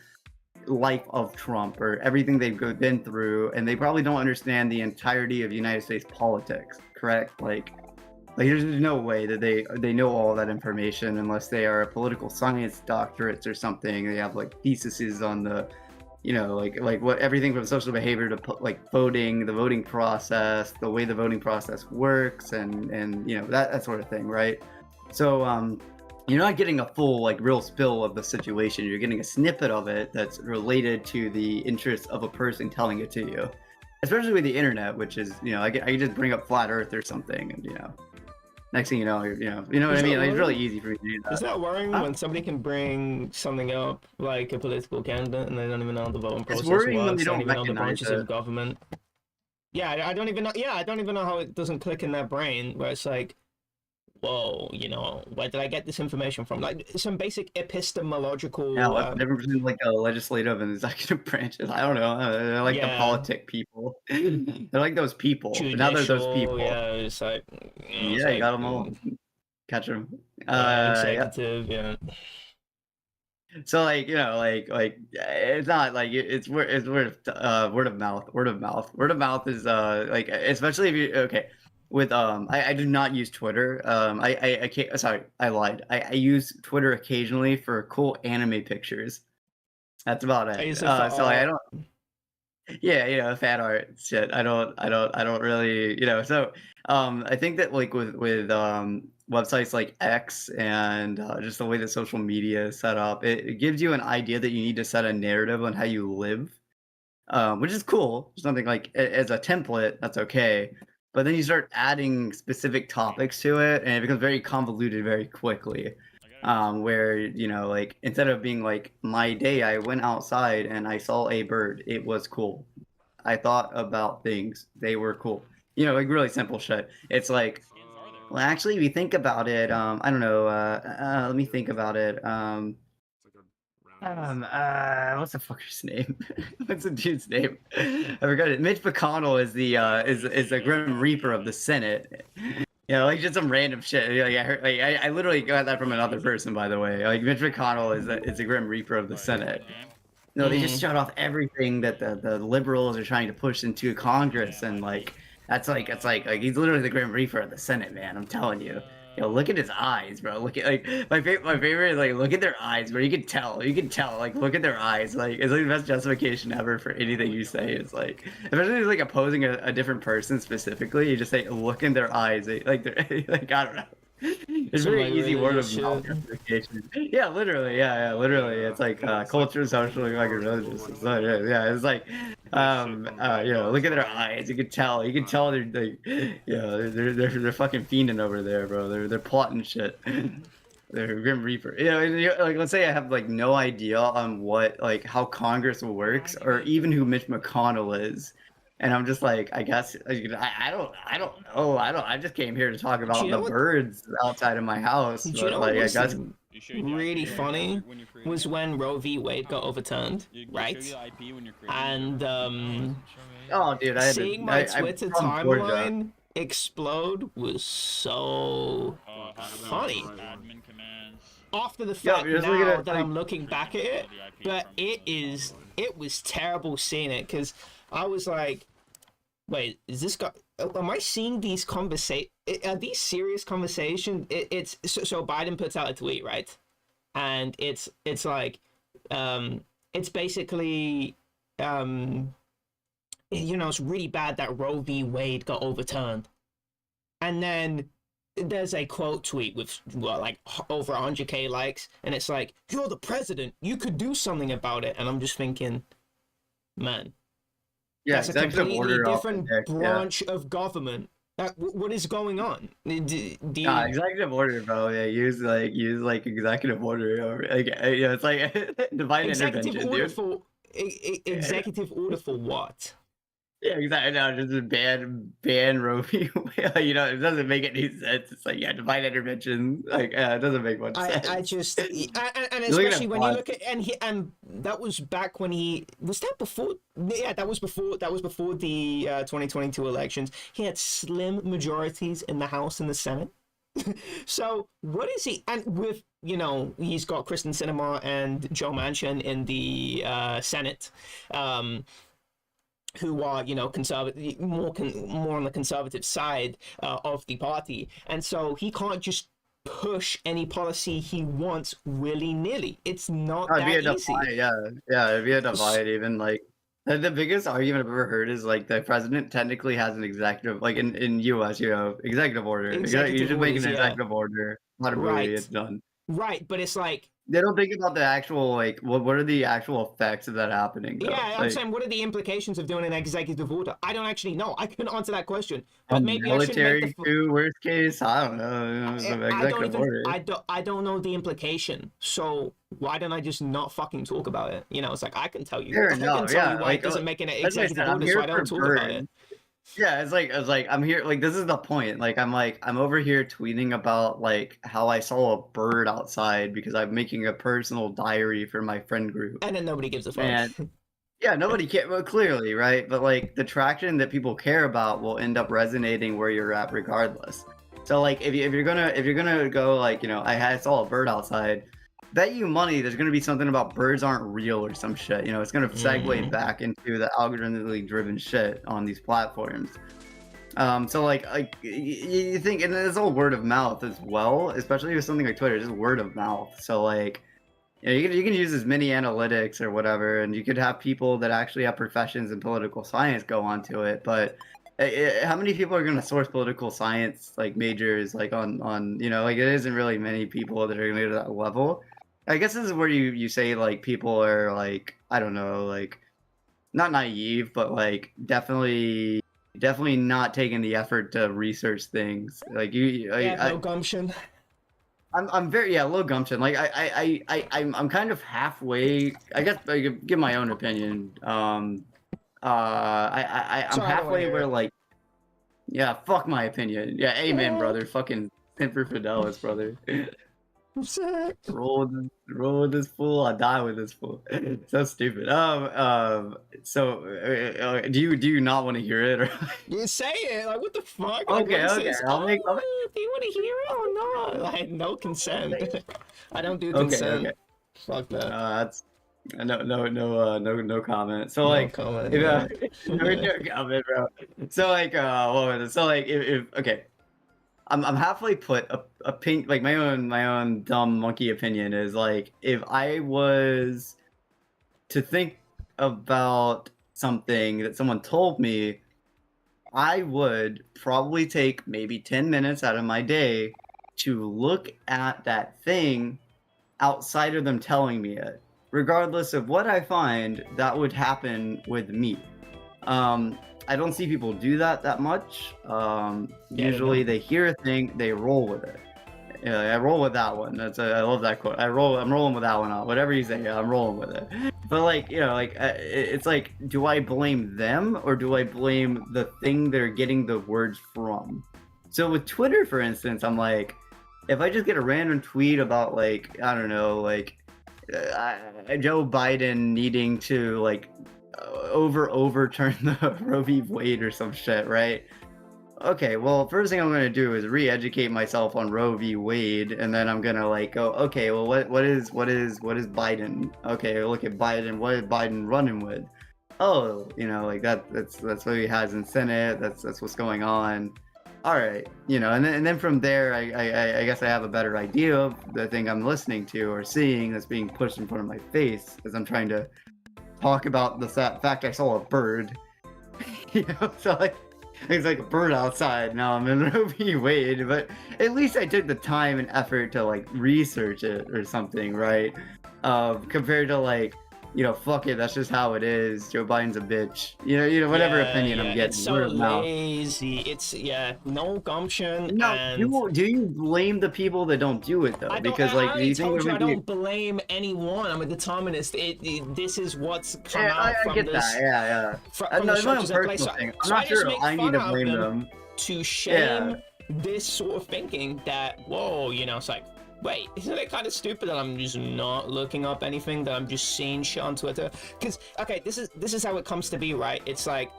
Speaker 1: life of Trump or everything they've been through, and they probably don't understand the entirety of United States politics, correct? Like there's no way that they know all that information unless they are political science doctorates or something. They have like theses on the, like what everything from social behavior to like voting, the voting process, the way the voting process works, and that sort of thing, right? So you're not getting a full like real spill of the situation. You're getting a snippet of it that's related to the interest of a person telling it to you, especially with the internet, which is I can just bring up flat Earth or something, and next thing you know, you know what I mean. Like, it's really easy for me to do that.
Speaker 2: Is that worrying when somebody can bring something up like a political candidate and they don't even know the voting process works?
Speaker 1: When they don't
Speaker 2: even know the
Speaker 1: recognize
Speaker 2: branches of government. Yeah, I don't even know. Yeah, I don't even know how it doesn't click in their brain where it's like, whoa, where did I get this information from? Like some basic epistemological.
Speaker 1: Yeah, what's the difference between like the legislative and executive branches? I don't know. They're like the politic people. They're like those people. But now they're those people.
Speaker 2: Yeah, it's like.
Speaker 1: Yeah, you got them all. Catch them.
Speaker 2: Executive, yeah.
Speaker 1: So like it's not like it's word of mouth. Word of mouth is like, especially if you with I do not use Twitter. I can't, sorry, I lied. I use Twitter occasionally for cool anime pictures. That's about it. So I don't. Yeah, fan art shit. I don't really, so I think that like with websites like X and just the way that social media is set up, it gives you an idea that you need to set a narrative on how you live, which is cool. Something like as a template, that's okay. But then you start adding specific topics to it, and it becomes very convoluted very quickly. Where like instead of being like, my day, I went outside and I saw a bird, it was cool. I thought about things, they were cool. Like really simple shit. It's like, well, actually, if you think about it, I don't know. Let me think about it. What's the fucker's name? What's the dude's name? I forgot it. Mitch McConnell is the Grim Reaper of the Senate. Like just some random shit. Like I heard, like I literally got that from another person, by the way. Like Mitch McConnell is the Grim Reaper of the Senate. No, they just shut off everything that the liberals are trying to push into Congress, and like it's like he's literally the Grim Reaper of the Senate, man. I'm telling you. Look at his eyes, bro. Look at like my favorite is like, look at their eyes, bro. You can tell, like, look at their eyes. Like, it's like the best justification ever for anything you say. It's like, especially like opposing a different person specifically, you just say, look in their eyes. Like they're like, I don't know. It's very easy word of mouth justification. Yeah, literally. Yeah, literally. It's like culture, social, like religious. Yeah, it's like look at their eyes. You can tell they're like, they're fucking fiending over there, bro. They're plotting shit. They're Grim Reaper. Like let's say I have like no idea on how Congress works, or even who Mitch McConnell is. And I'm just like, I guess I don't know. I just came here to talk about the birds outside of my house. But like, I guess
Speaker 2: really funny was when Roe v. Wade got overturned, right? And
Speaker 1: oh, dude,
Speaker 2: seeing my Twitter timeline explode was so funny. After the fact, now that I'm looking back at it, but it was terrible seeing it, because I was like, wait, is this guy, am I seeing these are these serious conversations? It's so Biden puts out a tweet, right? And it's like, it's basically, it's really bad that Roe v. Wade got overturned. And then there's a quote tweet with like over 100K likes, and it's like, "You're the president, you could do something about it." And I'm just thinking, man,
Speaker 1: Yeah,
Speaker 2: that's a
Speaker 1: executive
Speaker 2: completely
Speaker 1: order
Speaker 2: different
Speaker 1: yeah.
Speaker 2: branch of government. What is going on?
Speaker 1: Nah, executive order, bro. Yeah, use like executive order or like it's like divine
Speaker 2: executive
Speaker 1: intervention,
Speaker 2: order
Speaker 1: dude.
Speaker 2: for executive order for what?
Speaker 1: Yeah, exactly. No, just ban Roe v. Wade. It doesn't make any sense. It's like, yeah, divine intervention. Like, it doesn't make much sense.
Speaker 2: I just and
Speaker 1: You're looking
Speaker 2: especially
Speaker 1: at
Speaker 2: when you
Speaker 1: bots.
Speaker 2: look at and that was back when he was that before that was before the 2022 elections. He had slim majorities in the House and the Senate. So what is he? And with he's got Kristen Sinema and Joe Manchin in the Senate. Who are conservative, more on the conservative side of the party, and so he can't just push any policy he wants willy-nilly. It's not
Speaker 1: Oh, it'd be a
Speaker 2: that easy.
Speaker 1: divide, yeah, it'd be a divide. Even like the biggest argument I've ever heard is like the president technically has an executive, like in US, executive order.
Speaker 2: Executive
Speaker 1: You should make
Speaker 2: orders,
Speaker 1: an
Speaker 2: yeah.
Speaker 1: executive order. Not a movie,
Speaker 2: Right.
Speaker 1: it's done.
Speaker 2: Right, but it's like
Speaker 1: They don't think about the actual like what are the actual effects of that happening? Though?
Speaker 2: yeah, I'm
Speaker 1: Like,
Speaker 2: saying what are the implications of doing an executive order? I don't actually know. I couldn't answer that question. But
Speaker 1: a
Speaker 2: maybe I should make
Speaker 1: military coup, worst case. I don't know. Some executive order.
Speaker 2: I don't know the implication. So why don't I just not fucking talk about it? It's like I can tell you.
Speaker 1: Fair
Speaker 2: I can
Speaker 1: enough,
Speaker 2: tell
Speaker 1: yeah,
Speaker 2: you why
Speaker 1: like,
Speaker 2: it doesn't make an
Speaker 1: as I
Speaker 2: executive
Speaker 1: said, I'm
Speaker 2: order,
Speaker 1: here
Speaker 2: so I don't
Speaker 1: for
Speaker 2: talk about
Speaker 1: birds.
Speaker 2: it.
Speaker 1: Yeah, it's like I'm here. Like this is the point. Like I'm over here tweeting about like how I saw a bird outside because I'm making a personal diary for my friend group.
Speaker 2: And then nobody gives a fuck.
Speaker 1: And yeah, nobody cares. Well, clearly, right? But like the traction that people care about will end up resonating where you're at, regardless. So like if you're gonna go like I saw a bird outside. Bet you money there's gonna be something about birds aren't real or some shit. It's gonna segue back into the algorithmically driven shit on these platforms. So like you think, and it's all word of mouth as well, especially with something like Twitter, just word of mouth. So like you can use as many analytics or whatever, and you could have people that actually have professions in political science go onto it. But how many people are going to source political science like majors like on like it isn't really many people that are going to go to that level. I guess this is where you say like people are like I don't know like not naive but like definitely not taking the effort to research things like
Speaker 2: no gumption.
Speaker 1: I'm very low gumption. Like I'm kind of halfway. I guess I could give my own opinion. I'm halfway where like fuck my opinion. Yeah, amen, brother. Fucking Pimper Fidelis, brother. roll with this fool. I die with this fool. So stupid. So do you not want to hear it or?
Speaker 2: You say it like what the fuck?
Speaker 1: Okay,
Speaker 2: like,
Speaker 1: okay.
Speaker 2: Says,
Speaker 1: I'll make.
Speaker 2: do you want to hear it or not? Like no consent. I don't do consent.
Speaker 1: Okay.
Speaker 2: Fuck that.
Speaker 1: That's no comment. So
Speaker 2: No
Speaker 1: like
Speaker 2: comment,
Speaker 1: no comment, bro. So like what was it? So like if okay. I'm halfway put a pink like my own dumb monkey opinion is like if I was to think about something that someone told me, I would probably take maybe 10 minutes out of my day to look at that thing outside of them telling me it. Regardless of what I find, that would happen with me. I don't see people do that much. Usually they hear a thing, they roll with it. I roll with that one. I love that quote. I'm rolling with that one out. Whatever you say, I'm rolling with it. But like, it's like, do I blame them or do I blame the thing they're getting the words from? So with Twitter, for instance, I'm like, if I just get a random tweet about like, I don't know, like Joe Biden needing to like overturn the Roe v. Wade or some shit, right? Okay, well, first thing I'm gonna do is re-educate myself on Roe v. Wade, and then I'm gonna like go, okay, well, what is Biden? Okay, look at Biden. What is Biden running with? Oh, like that's what he has in Senate. That's what's going on. All right, and then from there, I guess I have a better idea of the thing I'm listening to or seeing that's being pushed in front of my face as I'm trying to talk about the fact I saw a bird. You know, so like it's like a bird outside. Now I'm in Roe v. Wade, but at least I took the time and effort to like research it or something, right? Compared to like, fuck it, that's just how it is. Joe Biden's a bitch. Whatever opinion I'm getting.
Speaker 2: It's so
Speaker 1: word of mouth.
Speaker 2: lazy. It's no gumption.
Speaker 1: No,
Speaker 2: and
Speaker 1: do you blame the people that don't do it though?
Speaker 2: I
Speaker 1: Because
Speaker 2: I
Speaker 1: like, do
Speaker 2: already
Speaker 1: you think
Speaker 2: told you
Speaker 1: there
Speaker 2: I
Speaker 1: would be?
Speaker 2: don't blame anyone. I'm a determinist. This is what's come
Speaker 1: Yeah,
Speaker 2: out
Speaker 1: I
Speaker 2: from
Speaker 1: get
Speaker 2: this.
Speaker 1: that. Yeah.
Speaker 2: From
Speaker 1: No,
Speaker 2: the
Speaker 1: it's my own
Speaker 2: structures in place.
Speaker 1: personal thing. I'm
Speaker 2: So I
Speaker 1: not
Speaker 2: just
Speaker 1: sure
Speaker 2: make
Speaker 1: I need
Speaker 2: fun
Speaker 1: to
Speaker 2: out of
Speaker 1: blame
Speaker 2: them
Speaker 1: them.
Speaker 2: to shame this sort of thinking that, whoa, it's like, wait, isn't it kind of stupid that I'm just not looking up anything, that I'm just seeing shit on Twitter? Because, okay, this is how it comes to be, right? It's like,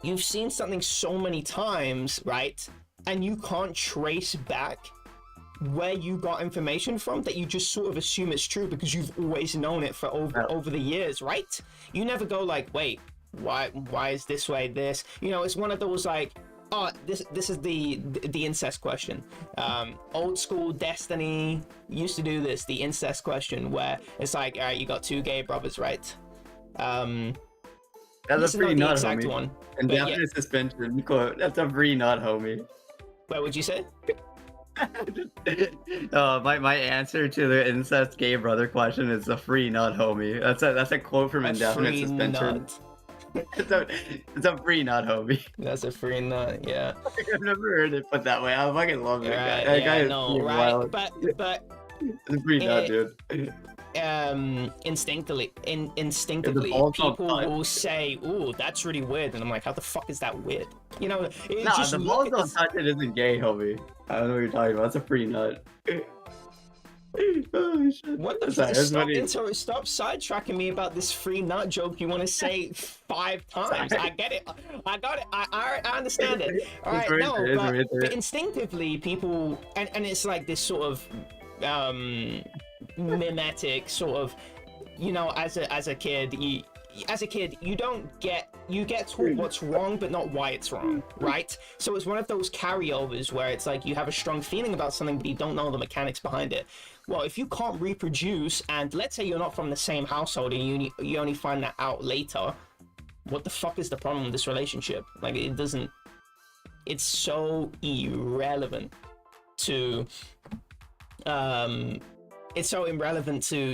Speaker 2: you've seen something so many times, right? And you can't trace back where you got information from, that you just sort of assume it's true because you've always known it for over the years, right? You never go like, wait, why is this way this? It's one of those like, oh, this is the incest question. Old school Destiny used to do this, the incest question, where it's like, all right, you got two gay brothers, right?
Speaker 1: That's a free nut,
Speaker 2: exact
Speaker 1: homie.
Speaker 2: one.
Speaker 1: Indefinite suspension, quote. That's a free nut, homie.
Speaker 2: What would you say?
Speaker 1: My answer to the incest gay brother question is a free nut, homie. That's a quote from
Speaker 2: A
Speaker 1: Indefinite
Speaker 2: free
Speaker 1: Suspension.
Speaker 2: nut.
Speaker 1: It's a free nut, homie.
Speaker 2: That's a free nut, yeah.
Speaker 1: I've never heard it put that way. I fucking love that guy.
Speaker 2: Right,
Speaker 1: That guy
Speaker 2: yeah,
Speaker 1: is
Speaker 2: no,
Speaker 1: pretty
Speaker 2: right.
Speaker 1: wild.
Speaker 2: But
Speaker 1: It's a free nut, dude.
Speaker 2: instinctively
Speaker 1: balls don't
Speaker 2: people
Speaker 1: touch.
Speaker 2: will say, "Ooh, that's really weird," and I'm like, "How the fuck is that weird?"
Speaker 1: Nah,
Speaker 2: just
Speaker 1: the
Speaker 2: look
Speaker 1: balls
Speaker 2: at
Speaker 1: don't
Speaker 2: this-
Speaker 1: touch it isn't gay, homie. I don't know what you're talking about. That's a free nut. Oh shit.
Speaker 2: What the
Speaker 1: Sorry,
Speaker 2: fuck?
Speaker 1: that's funny.
Speaker 2: Stop sidetracking me about this free nut joke you want to say 5 times.
Speaker 1: Sorry.
Speaker 2: I get it. I got it. I understand it. All right,
Speaker 1: right
Speaker 2: no,
Speaker 1: there, it's right there.
Speaker 2: but instinctively, people, and it's like this sort of mimetic sort of, as a kid, you get taught what's wrong but not why it's wrong, right? So it's one of those carryovers where it's like you have a strong feeling about something but you don't know the mechanics behind it. Well, if you can't reproduce, and let's say you're not from the same household and you only find that out later, what the fuck is the problem with this relationship? Like, it's so irrelevant to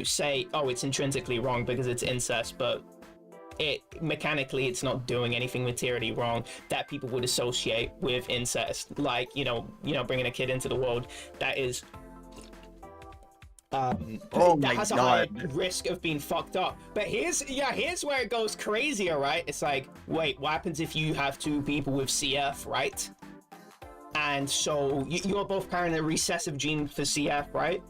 Speaker 2: say, oh, it's intrinsically wrong because it's incest, but mechanically it's not doing anything materially wrong that people would associate with incest, like bringing a kid into the world that is
Speaker 1: Oh
Speaker 2: that
Speaker 1: my
Speaker 2: has a higher
Speaker 1: God.
Speaker 2: risk of being fucked up. But here's where it goes crazier, right? It's like, wait, what happens if you have 2 people with CF, right? And so you're both carrying a recessive gene for CF, right?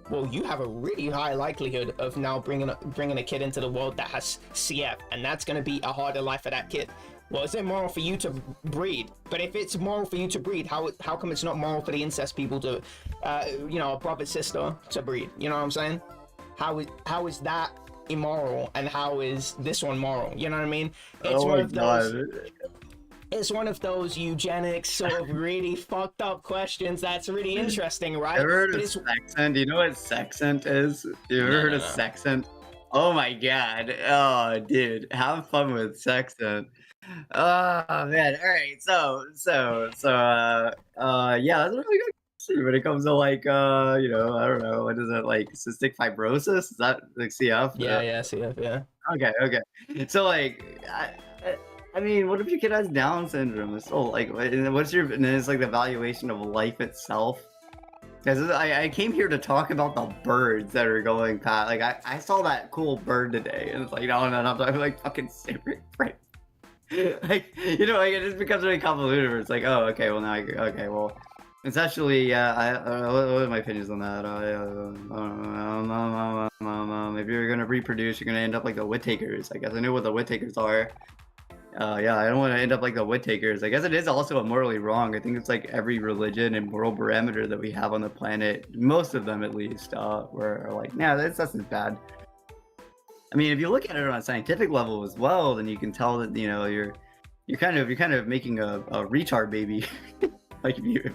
Speaker 2: Well, you have a really high likelihood of now bringing a kid into the world that has CF, and that's going to be a harder life for that kid. Well, it's immoral for you to breed, but if it's moral for you to breed, how come it's not moral for the incest people to, a brother sister to breed? You know what I'm saying? How is that immoral, and how is this one moral? You know what I mean? It's one of those. It's one of those eugenics sort of really fucked up questions that's really interesting, right?
Speaker 1: Ever heard
Speaker 2: But
Speaker 1: of sexant? Do you know what sexant is? You ever heard of sexant? Oh my God. Oh, dude. Have fun with sexant. Oh man. All right. So yeah, that's a really good question when it comes to like I don't know, what is it, like cystic fibrosis? Is that like CF?
Speaker 2: yeah, CF, yeah.
Speaker 1: Okay. So like I mean, what if your kid has Down syndrome? It's still like, what's your, and then it's like the evaluation of life itself. Because I came here to talk about the birds that are going past. Like, I saw that cool bird today, and it's like, no, I'm talking like fucking favorite friend. Like, like it just becomes really convoluted where it's like, oh, okay, well, okay, well, it's actually, what are my opinions on that? If you're gonna reproduce, you're gonna end up like the Whittakers. I guess I know what the Whittakers are. Yeah, I don't want to end up like the Whittakers. I guess it is also morally wrong. I think it's like every religion and moral parameter that we have on the planet, most of them at least, were like, nah, that's as bad. I mean, if you look at it on a scientific level as well, then you can tell that you're kind of making a retard baby. like if you're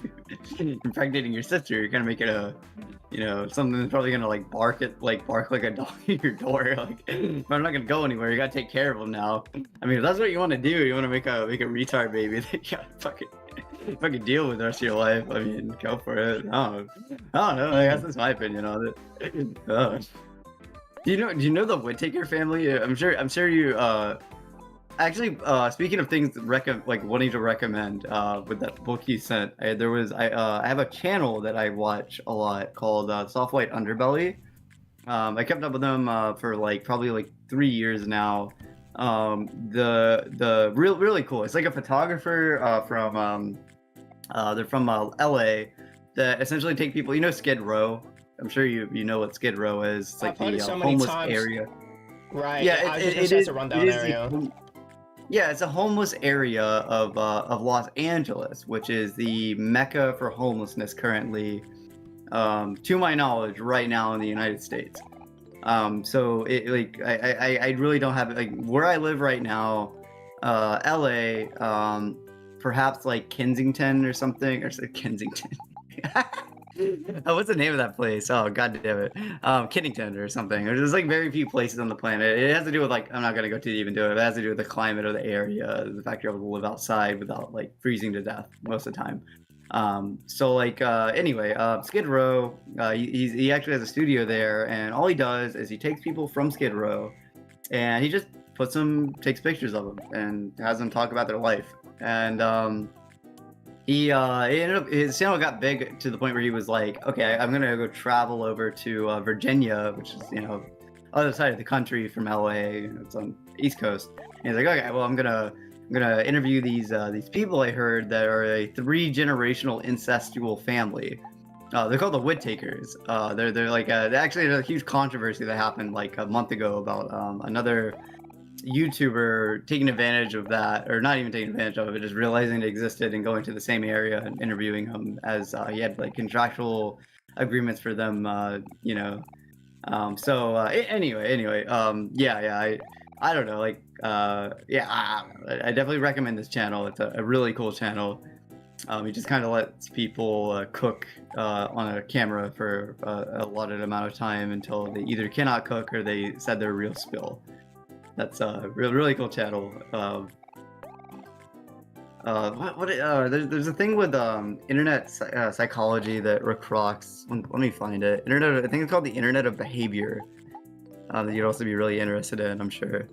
Speaker 1: impregnating your sister, you're gonna make it a, you know, something that's probably gonna like bark like a dog at your door. Like, but I'm not gonna go anywhere. You gotta take care of them now. I mean, if that's what you want to do, you want to make a retard baby that you gotta fucking deal with the rest of your life. I mean, go for it. I don't know. I guess that's my opinion on it. Do you know the Whittaker family? I'm sure you actually, speaking of things like wanting to recommend, with that book you sent, I have a channel that I watch a lot called Soft White Underbelly. I kept up with them for probably 3 years now. Really cool. It's like a photographer from they're from LA that essentially take people. You know Skid Row. I'm sure you know what Skid Row is. It's like the homeless area.
Speaker 2: Right.
Speaker 1: Yeah,
Speaker 2: it is a rundown area.
Speaker 1: Yeah, it's a homeless area of Los Angeles, which is the mecca for homelessness currently, to my knowledge, right now in the United States. So I really don't have where I live right now, LA, perhaps like Kensington or something, or Kensington. Oh, what's the name of that place? Oh, god damn it. Kennington or something. There's like very few places on the planet. It has to do with I'm not gonna go to even do it. It has to do with the climate of the area, the fact you're able to live outside without freezing to death most of the time. Anyway, Skid Row, he actually has a studio there, and all he does is he takes people from Skid Row, and he just takes pictures of them and has them talk about their life. And he ended up, his channel got big to the point where he was like, okay, I'm gonna go travel over to Virginia, which is other side of the country from LA. It's on the East Coast. And he's like, okay, well I'm gonna interview these people I heard that are a 3-generational incestual family. They're called the Whittakers. They're actually there's a huge controversy that happened like a month ago about another YouTuber taking advantage of that, or not even taking advantage of it, just realizing it existed and going to the same area and interviewing him, as he had contractual agreements for them, anyway, I don't know, I definitely recommend this channel. It's a really cool channel. He just kind of lets people cook on a camera for a allotted amount of time until they either cannot cook or they said their real spill. That's a really cool channel. There's a thing with internet psychology that Rick rocks. Let me find it. I think it's called the Internet of Behavior. That you'd also be really interested in, I'm sure.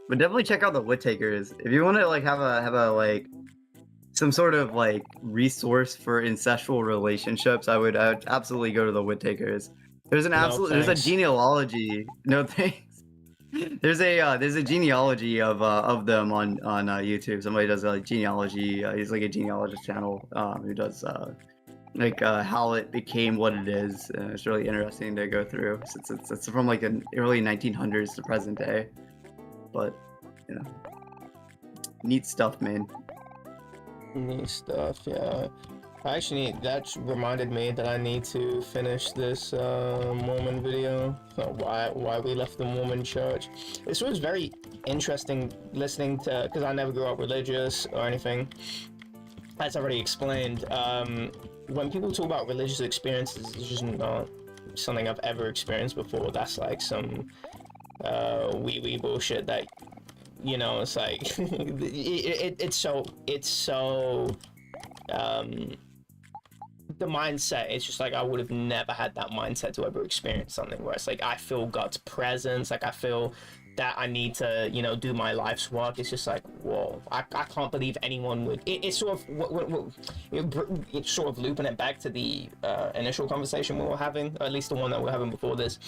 Speaker 1: But definitely check out the Whittakers if you want to have a some sort of resource for incestual relationships. I would absolutely go to the Whittakers. There's a genealogy. No thanks. There's a genealogy of them on YouTube. Somebody does a genealogy. He's like a genealogist channel who does how it became what it is. It's really interesting to go through. It's from the early 1900s to present day. But neat stuff, man.
Speaker 2: Neat stuff, yeah. That reminded me that I need to finish this Mormon video. Why we left the Mormon church. This was very interesting listening to, because I never grew up religious or anything. As I already explained, when people talk about religious experiences, it's just not something I've ever experienced before. That's some wee bullshit that, it's it's so the mindset, it's just I would have never had that mindset to ever experience something where it's I feel God's presence, I feel that I need to, do my life's work. It's just whoa, I can't believe anyone would. It's sort of looping it back to the initial conversation we were having, or at least the one that we were having before this.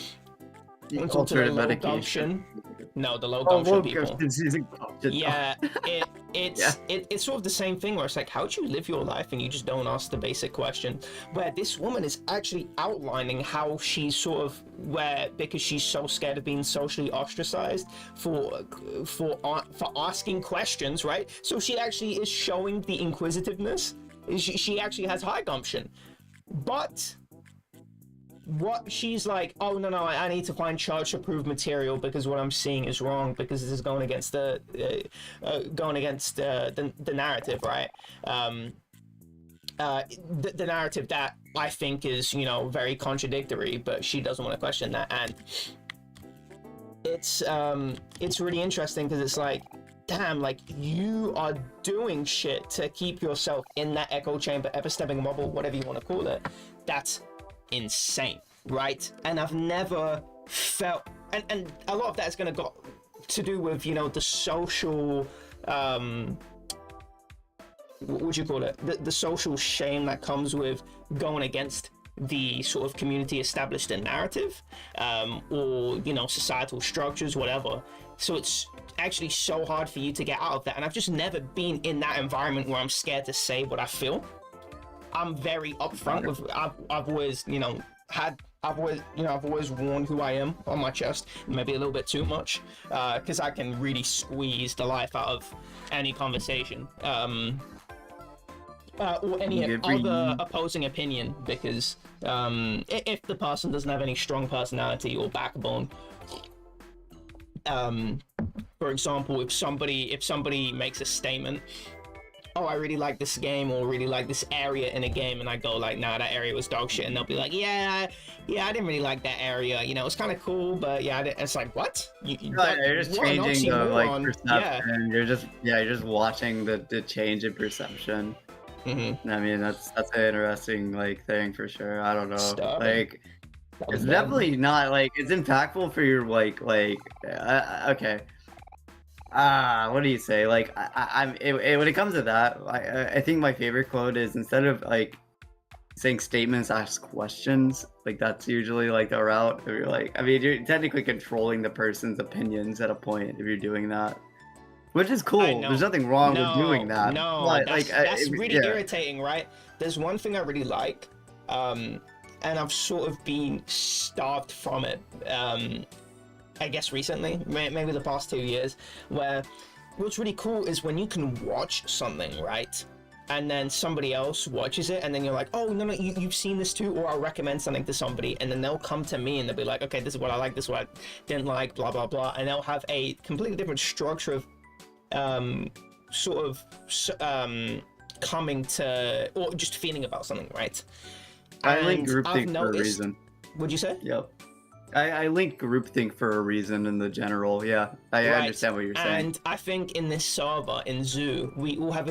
Speaker 1: The alternative medication.
Speaker 2: No, the low gumption people.
Speaker 1: Yeah,
Speaker 2: it's sort of the same thing where it's how do you live your life and you just don't ask the basic question, where this woman is actually outlining how she's because she's so scared of being socially ostracized for asking questions, right? So she actually is showing the inquisitiveness. She actually has high gumption, but what she's like, oh no, I need to find church approved material because what I'm seeing is wrong because this is going against the narrative, right? The narrative that I think is, you know, very contradictory, but she doesn't want to question that. And it's really interesting because it's like, damn, like you are doing shit to keep yourself in that echo chamber, ever-stepping bubble, whatever you want to call it. That's insane, right? And I've never felt, and a lot of that is going to got to do with, you know, the social what would you call it, the social shame that comes with going against the sort of community established in narrative, or, you know, societal structures, whatever. So it's actually so hard for you to get out of that, and I've just never been in that environment where I'm scared to say what I feel. I'm very upfront with, I've always, you know, I've always worn who I am on my chest, maybe a little bit too much, because I can really squeeze the life out of any conversation, or any other opposing opinion, because if the person doesn't have any strong personality or backbone, for example, if somebody makes a statement, oh, I really like this game, or really like this area in a game, and I go like, nah, that area was dog shit, and they'll be like, yeah, I didn't really like that area, you know, it's kind of cool, but yeah, it's like, what?
Speaker 1: You're just changing the like perception. Yeah. You're just watching the change in perception.
Speaker 2: Mm-hmm.
Speaker 1: I mean, that's an interesting like thing for sure. I don't know, like it's
Speaker 2: bad.
Speaker 1: definitely not like it's impactful for your like okay. What do you say? Like, when it comes to that, I think my favorite quote is, instead of like saying statements, ask questions. Like, that's usually like the route. If you're like, I mean, you're technically controlling the person's opinions at a point if you're doing that, which is cool. There's nothing wrong with doing that.
Speaker 2: No,
Speaker 1: but,
Speaker 2: that's really irritating, right? There's one thing I really like, and I've sort of been starved from it. I guess recently, maybe the past 2 years, where what's really cool is when you can watch something, right? And then somebody else watches it, and then you're like, oh, no, you've seen this too, or I'll recommend something to somebody, and then they'll come to me and they'll be like, okay, this is what I like, this is what I didn't like, blah, blah, blah, and they'll have a completely different structure of coming to, or just feeling about something, right?
Speaker 1: I link groupthink for a reason.
Speaker 2: What'd you say?
Speaker 1: Yep. I link groupthink for a reason in the general. Yeah, I understand what you're saying.
Speaker 2: And I think in this server, in Zoo, we all have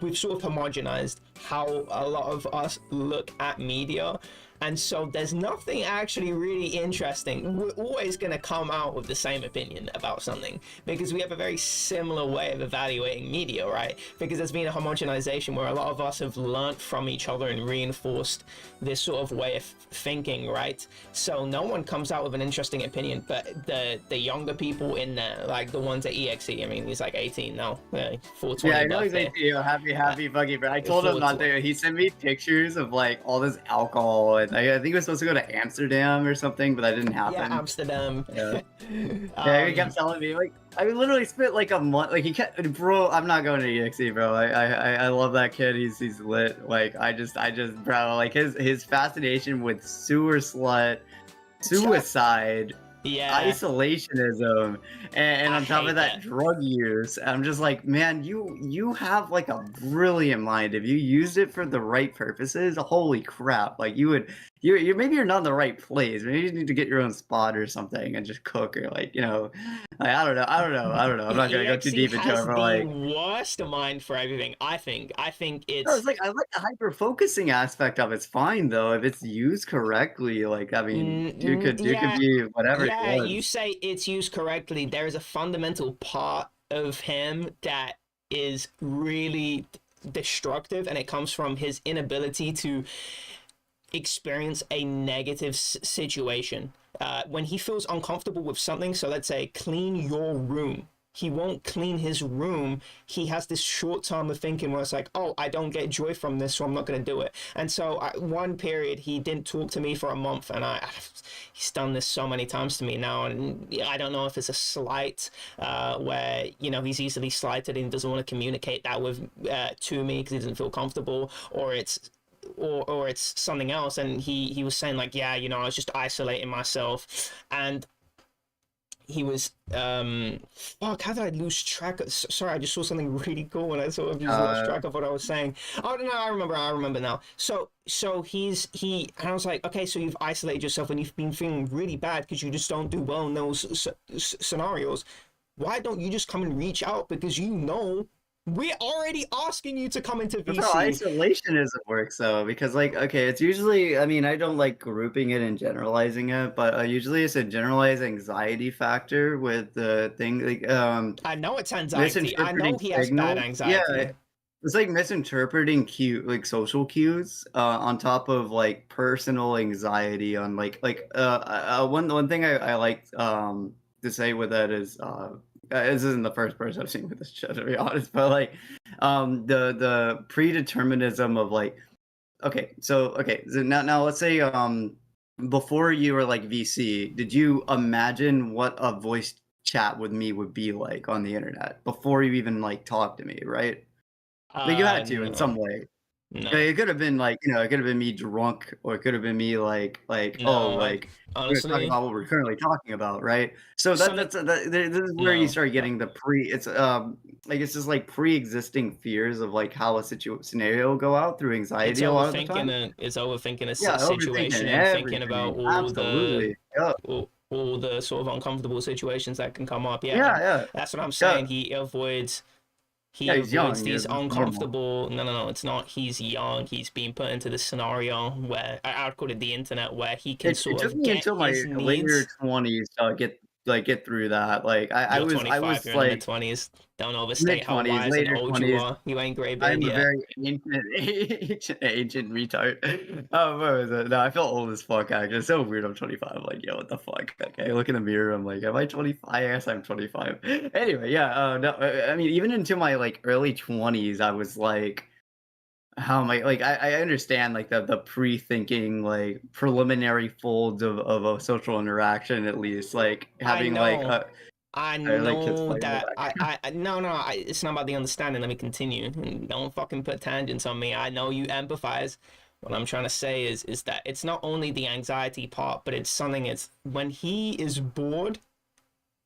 Speaker 2: we've sort of homogenized how a lot of us look at media. And so there's nothing actually really interesting. We're always going to come out with the same opinion about something because we have a very similar way of evaluating media, right? Because there's been a homogenization where a lot of us have learned from each other and reinforced this sort of way of thinking, right? So no one comes out with an interesting opinion, but the younger people in there, like the ones at EXE, I mean, he's like 18 now, 420.
Speaker 1: Yeah, I know he's 18. Happy fucking. But I told him not to. He sent me pictures of like all this alcohol, and I think he was supposed to go to Amsterdam or something, but that didn't happen.
Speaker 2: Yeah, Amsterdam.
Speaker 1: Yeah. Yeah, he kept telling me, like, I literally spent like a month, like he kept, bro, I'm not going to EXE, bro. I love that kid. He's lit. Like, I just, bro, like his fascination with sewer slut, suicide,
Speaker 2: yeah,
Speaker 1: isolationism, and on top of that, drug use. I'm just like, man, you have like a brilliant mind. If you used it for the right purposes, holy crap! Like you maybe you're not in the right place. Maybe you need to get your own spot or something and just cook, or like, you know, like, I don't know. I'm not gonna go too deep into it, but like,
Speaker 2: worst mind for everything. I think it's.
Speaker 1: No, it's like, I like the hyper focusing aspect of it's fine though if it's used correctly. Like, I mean, you could be whatever.
Speaker 2: Yeah, you say it's used correctly. There is a fundamental part of him that is really destructive, and it comes from his inability to experience a negative situation. When he feels uncomfortable with something, so let's say clean your room, he won't clean his room. He has this short term of thinking where it's like, oh, I don't get joy from this, so I'm not going to do it. And so one period he didn't talk to me for a month, and he's done this so many times to me now, and I don't know if it's a slight where, you know, he's easily slighted and doesn't want to communicate that with to me because he doesn't feel comfortable, or it's or it's something else. And he was saying like, yeah, I was just isolating myself. And he was fuck, how did I lose track of, sorry, I just saw something really cool and I sort of just lost track of what I was saying. Oh no, I remember now. So he and I was like, okay, so you've isolated yourself and you've been feeling really bad because you just don't do well in those scenarios. Why don't you just come and reach out? Because we're already asking you to come into VC.
Speaker 1: That's how isolationism works, though, because, like, okay, it's usually, I mean, I don't like grouping it and generalizing it, but usually it's a generalized anxiety factor with the thing, like,
Speaker 2: I know it's anxiety. I know he has bad anxiety.
Speaker 1: Yeah, it's like misinterpreting like social cues on top of like personal anxiety on one thing I like to say with that is this isn't the first person I've seen with this show, to be honest, but like the predeterminism of like, okay, so now let's say before you were like VC, did you imagine what a voice chat with me would be like on the internet before you even like talked to me, right? Like you had to in some way.
Speaker 2: No.
Speaker 1: It could have been like, it could have been me drunk, or it could have been me like, oh, like we're talking about what we're currently talking about, right? So this is where you start getting the like it's just like pre-existing fears of like how a scenario will go out through anxiety a lot of the time.
Speaker 2: It's overthinking a
Speaker 1: Yeah,
Speaker 2: situation and thinking about
Speaker 1: absolutely.
Speaker 2: all the sort of uncomfortable situations that can come up.
Speaker 1: Yeah.
Speaker 2: That's what I'm saying. He avoids
Speaker 1: he's young.
Speaker 2: these uncomfortable. No, it's not. He's young. He's being put into this scenario where I call it the internet, where he can sort of get
Speaker 1: until my later 20s to get through that. Like I was
Speaker 2: 25, you're
Speaker 1: like
Speaker 2: in the mid-20s. Don't overstate how wise and old
Speaker 1: 20s.
Speaker 2: you are. You ain't gray beard
Speaker 1: I'm
Speaker 2: yet.
Speaker 1: a very ancient retard. Oh, what was it? No, I felt old as fuck. Actually, it's so weird. I'm 25. I'm like, yo, what the fuck? Okay, I look in the mirror. I'm like, am I 25? I guess I'm 25. Anyway, yeah. No, I mean, even into my like early 20s, I was like, how am I? Like, I understand like the pre-thinking, like preliminary folds of a social interaction, at least like having like.
Speaker 2: I know that no, it's not about the understanding. Let me continue. Don't fucking put tangents on me. I know you empathize. What I'm trying to say is that it's not only the anxiety part, but it's something. It's when he is bored.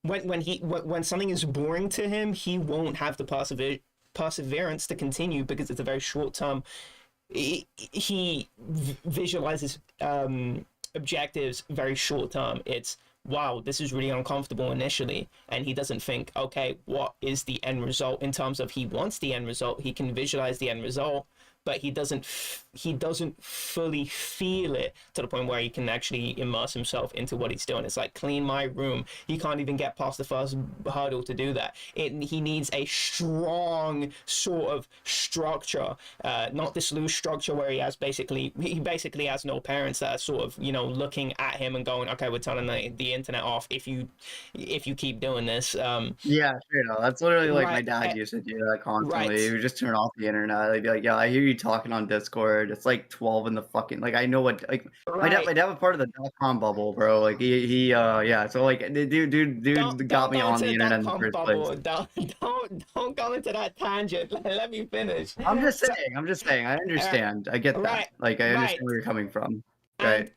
Speaker 2: When something is boring to him, he won't have the perseverance to continue because it's a very short term. He visualizes objectives very short term. It's, wow, this is really uncomfortable initially, and he doesn't think, okay, what is the end result? In terms of, he wants the end result, he can visualize the end result, but he doesn't fully feel it to the point where he can actually immerse himself into what he's doing. It's like, clean my room. He can't even get past the first hurdle to do that. He needs a strong sort of structure, not this loose structure where he basically has no parents that are sort of, looking at him and going, okay, we're turning the internet off if you keep doing this.
Speaker 1: Yeah, sure. No, that's literally like my dad used to do that constantly.
Speaker 2: Right.
Speaker 1: He would just turn off the internet. He'd be like, yeah, I hear you talking on Discord. It's like 12 in the fucking, like, I know what, like, my dad was part of the .com bubble, bro. Like yeah. So like, dude got me on the internet in the first place.
Speaker 2: Don't go into that tangent. Let me finish.
Speaker 1: I'm just saying. I understand. I get that. Like, I understand where you're coming from. Right.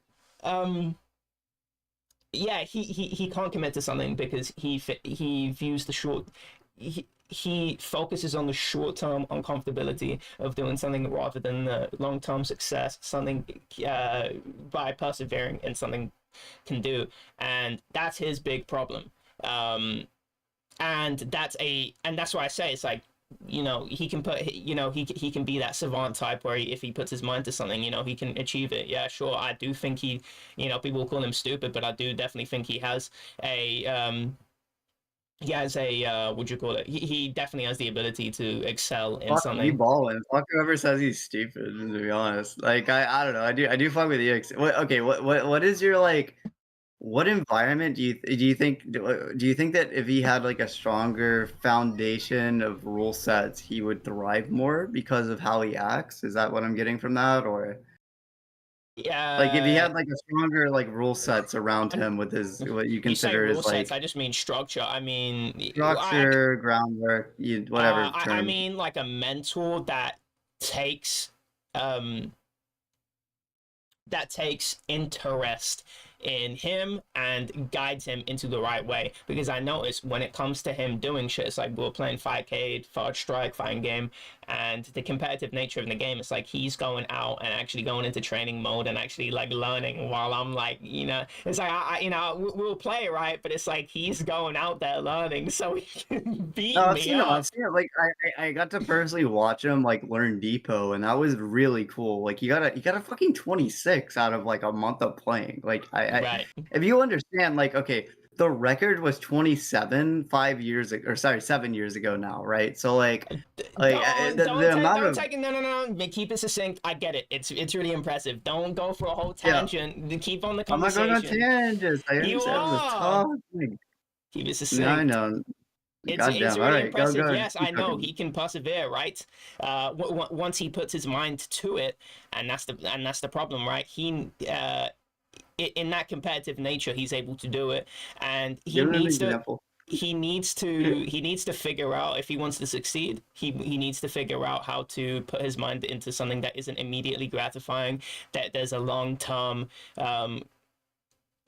Speaker 2: Yeah, he can't commit to something because he views the short. He focuses on the short-term uncomfortability of doing something rather than the long-term success something by persevering in something can do, and that's his big problem. And that's why I say it's like, he can put, he can be that savant type where if he puts his mind to something, he can achieve it. Yeah, sure. I do think people call him stupid, but I do definitely think he has would you call it? He definitely has the ability to excel in something.
Speaker 1: He balling. Fuck whoever says he's stupid, to be honest. Like, I don't know. I do fuck with you. What is your like? What environment do you think that if he had like a stronger foundation of rule sets, he would thrive more because of how he acts? Is that what I'm getting from that, or?
Speaker 2: Yeah.
Speaker 1: Like if he had like a stronger like rule sets around him with his what you consider
Speaker 2: rule
Speaker 1: as like
Speaker 2: sets, I just mean structure. I mean
Speaker 1: structure, groundwork, whatever.
Speaker 2: I mean like a mentor that takes that takes interest in him and guides him into the right way. Because I noticed when it comes to him doing shit, it's like we were playing Fightcade, Forge Strike, fighting game, and the competitive nature of the game, it's like he's going out and actually going into training mode and actually like learning, while I'm like, it's like we'll play, right, but it's like he's going out there learning so he can beat
Speaker 1: No,
Speaker 2: me up.
Speaker 1: I've seen it. Like I got to personally watch him like learn depot, and that was really cool. Like he got a fucking 26 out of like a month of playing. Like
Speaker 2: Right.
Speaker 1: if you understand, like okay, the record was 27 5 years ago, or sorry, 7 years ago now, right? So like the amount
Speaker 2: Don't
Speaker 1: of
Speaker 2: take it. No. Keep it succinct. I get it. It's really impressive. Don't go for a whole tangent. Keep on the
Speaker 1: I'm not
Speaker 2: conversation.
Speaker 1: going on tangents. I
Speaker 2: You
Speaker 1: understand it was a
Speaker 2: are.
Speaker 1: talking.
Speaker 2: Keep it
Speaker 1: No, I
Speaker 2: succinct.
Speaker 1: know.
Speaker 2: It's
Speaker 1: Goddamn. All
Speaker 2: really
Speaker 1: right, go.
Speaker 2: impressive. Yes, I
Speaker 1: Keep
Speaker 2: know
Speaker 1: talking.
Speaker 2: he can persevere, right? Once he puts his mind to it, and that's the problem, right? He in that competitive nature, he's able to do it, and
Speaker 1: Give him an example.
Speaker 2: he needs to figure out, if he wants to succeed, he needs to figure out how to put his mind into something that isn't immediately gratifying, that there's a long term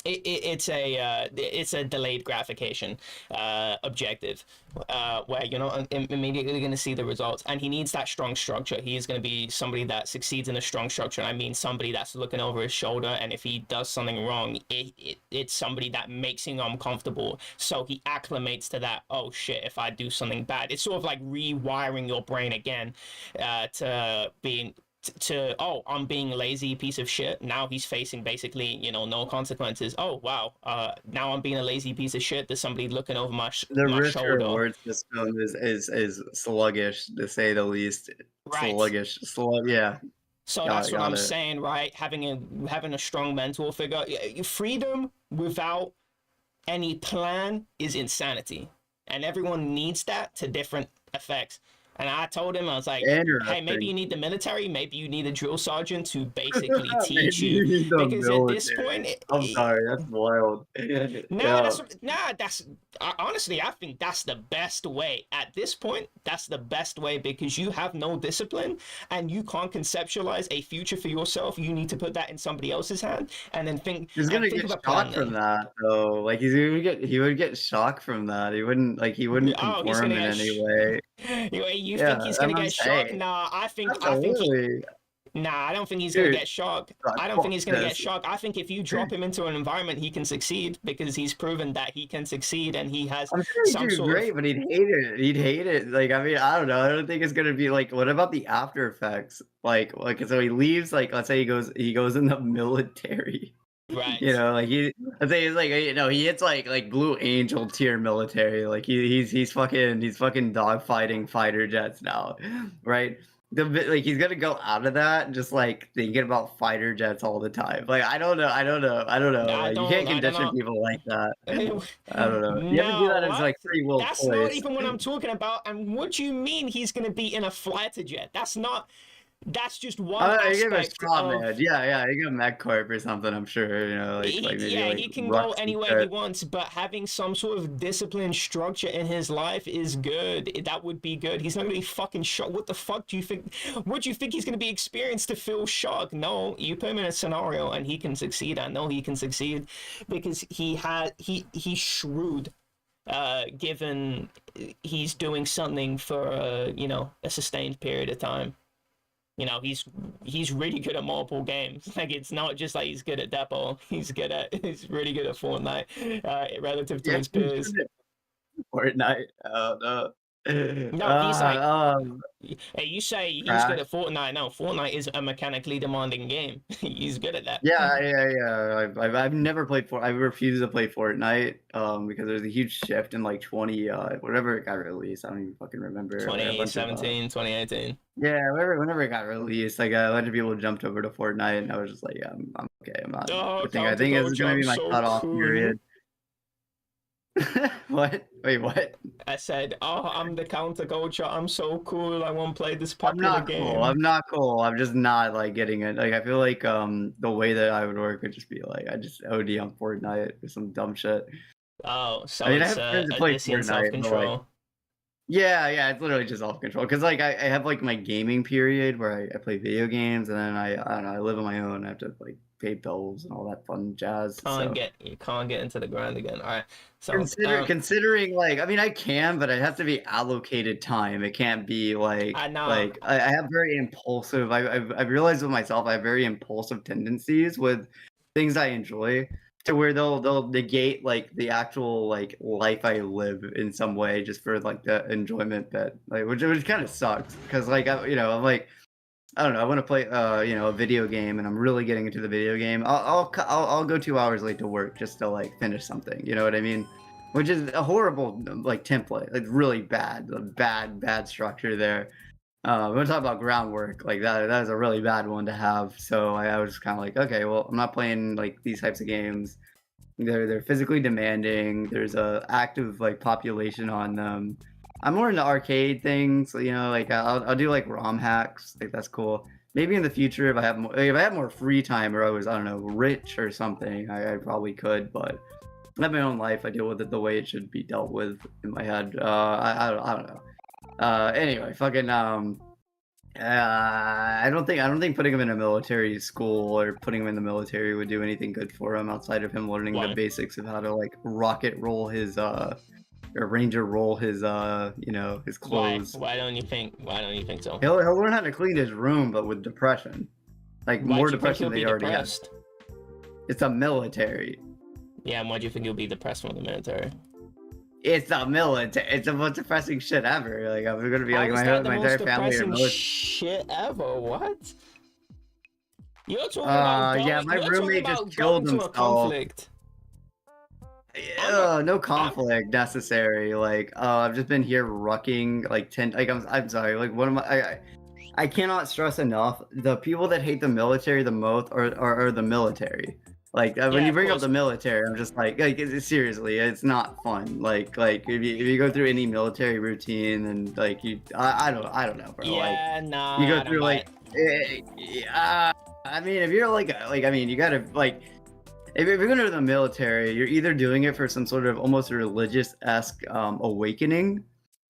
Speaker 2: it's a delayed gratification objective, where you're not immediately going to see the results, and he needs that strong structure. He is going to be somebody that succeeds in a strong structure. I mean, somebody that's looking over his shoulder, and if he does something wrong, it's somebody that makes him uncomfortable, so he acclimates to that. Oh shit, if I do something bad, it's sort of like rewiring your brain again to being I'm being lazy piece of shit. Now he's facing basically no consequences. Oh wow, now I'm being a lazy piece of shit. There's somebody looking over my
Speaker 1: risk
Speaker 2: shoulder.
Speaker 1: reward system is sluggish, to say the least.
Speaker 2: Right.
Speaker 1: Yeah.
Speaker 2: So that's what I'm saying, right? Having a strong mentor figure. Freedom without any plan is insanity, and everyone needs that to different effects. And I told him, I was like, hey, maybe you need the military. Maybe you need a drill sergeant to basically teach you. Because at this point...
Speaker 1: I'm sorry, that's wild.
Speaker 2: That's honestly, I think that's the best way. At this point, that's the best way, because you have no discipline and you can't conceptualize a future for yourself. You need to put that in somebody else's hand and then think...
Speaker 1: He's going to get shocked from that, though. Like, he would get shocked from that. He wouldn't conform in any way.
Speaker 2: You think he's gonna get shocked? Nah, I don't think he's gonna get shocked. I don't think he's gonna get shocked. I think if you drop him into an environment, he can succeed, because he's proven that he can succeed, and he has.
Speaker 1: I'm sure he'd do great, but he'd hate it. He'd hate it. Like, I mean, I don't know. I don't think it's gonna be like. What about the after effects? Like, so he leaves. Like, let's say he goes in the military.
Speaker 2: Right.
Speaker 1: Like let's say he's like, he hits like Blue Angel tier military. Like he's fucking dogfighting fighter jets now, right? Like he's gonna go out of that and just like thinking about fighter jets all the time. Like I don't know. Like, you can't condition people like that. I don't know. You have to do that as like free will.
Speaker 2: That's not even what I'm talking about. And what do you mean he's gonna be in a fighter jet? That's just one aspect.
Speaker 1: You give a straw man. Yeah. You give a MechCorp or something, I'm sure.
Speaker 2: He can go anywhere he wants, but having some sort of disciplined structure in his life is good. That would be good. He's not gonna be fucking shocked. What the fuck do you think? What do you think he's gonna be experienced to feel shocked? No, you put him in a scenario and he can succeed. I know he can succeed because he's shrewd. Given he's doing something for a sustained period of time. He's really good at multiple games. Like, it's not just like he's good at Depot. He's really good at Fortnite, relative to his peers.
Speaker 1: Fortnite.
Speaker 2: No, he's like, hey, you say he's good at Fortnite. No, Fortnite is a mechanically demanding game. He's good at that.
Speaker 1: Yeah. I've never played Fortnite. I refuse to play Fortnite because there's a huge shift in like whatever it got released. I don't even fucking remember.
Speaker 2: 2017, 2018.
Speaker 1: Yeah, whenever it got released, like a bunch of people jumped over to Fortnite, and I was just like, yeah, I'm okay. I'm not. I think it's gonna be my cutoff period. What? Wait, what?
Speaker 2: I said, I'm the counter culture. I'm so cool. I won't play this popular game.
Speaker 1: I'm not cool. I'm just not like getting it. Like I feel like the way that I would work would just be like I just OD on Fortnite or some dumb shit.
Speaker 2: Oh, so I have friends that play Fortnite, self-control.
Speaker 1: Yeah, it's literally just self-control. Because like I have like my gaming period where I play video games, and then I don't know, I live on my own. I have to like pay bills and all that fun jazz.
Speaker 2: You can't get into the grind again. All right. So
Speaker 1: Considering like, I mean, I can, but it has to be allocated time. It can't be like
Speaker 2: I know.
Speaker 1: I have very impulsive. I've realized with myself, I have very impulsive tendencies with things I enjoy, to where they'll negate like the actual like life I live in some way just for like the enjoyment bit, like which kind of sucks because like I'm like. I don't know. I want to play, a video game, and I'm really getting into the video game. I'll go 2 hours late to work just to like finish something. You know what I mean? Which is a horrible like template. Like really bad structure there. We're talking about groundwork. Like that is a really bad one to have. So I was just kind of like, okay, well, I'm not playing like these types of games. They're physically demanding. There's a active like population on them. I'm more into arcade things, like I'll do like ROM hacks, like that's cool. Maybe in the future, if I have more free time, or I was, I don't know, rich or something, I probably could. But I have my own life. I deal with it the way it should be dealt with in my head. I don't know. Anyway, fucking I don't think putting him in a military school or putting him in the military would do anything good for him outside of him learning the basics of how to like rocket roll his or ranger roll his his clothes.
Speaker 2: Why don't you think so?
Speaker 1: He'll learn how to clean his room, but with depression, like more depression than he already has. It's a military.
Speaker 2: Yeah, and why do you think he'll be depressed from the military?
Speaker 1: It's a military. It's the most depressing shit ever. Like I'm gonna be like my entire family are military.
Speaker 2: Shit ever. What? You're talking about
Speaker 1: yeah, my roommate just killed himself. No conflict necessary. Like, I've just been here rucking like 10. Like, I'm sorry. Like, what am I cannot stress enough. The people that hate the military the most are the military. Like, when you bring up the military, I'm just like seriously, it's not fun. Like if you go through any military routine and like I don't know, bro.
Speaker 2: Yeah,
Speaker 1: like,
Speaker 2: nah.
Speaker 1: You go through like, I mean, if you're you gotta like. If you're going to the military, you're either doing it for some sort of almost religious-esque awakening,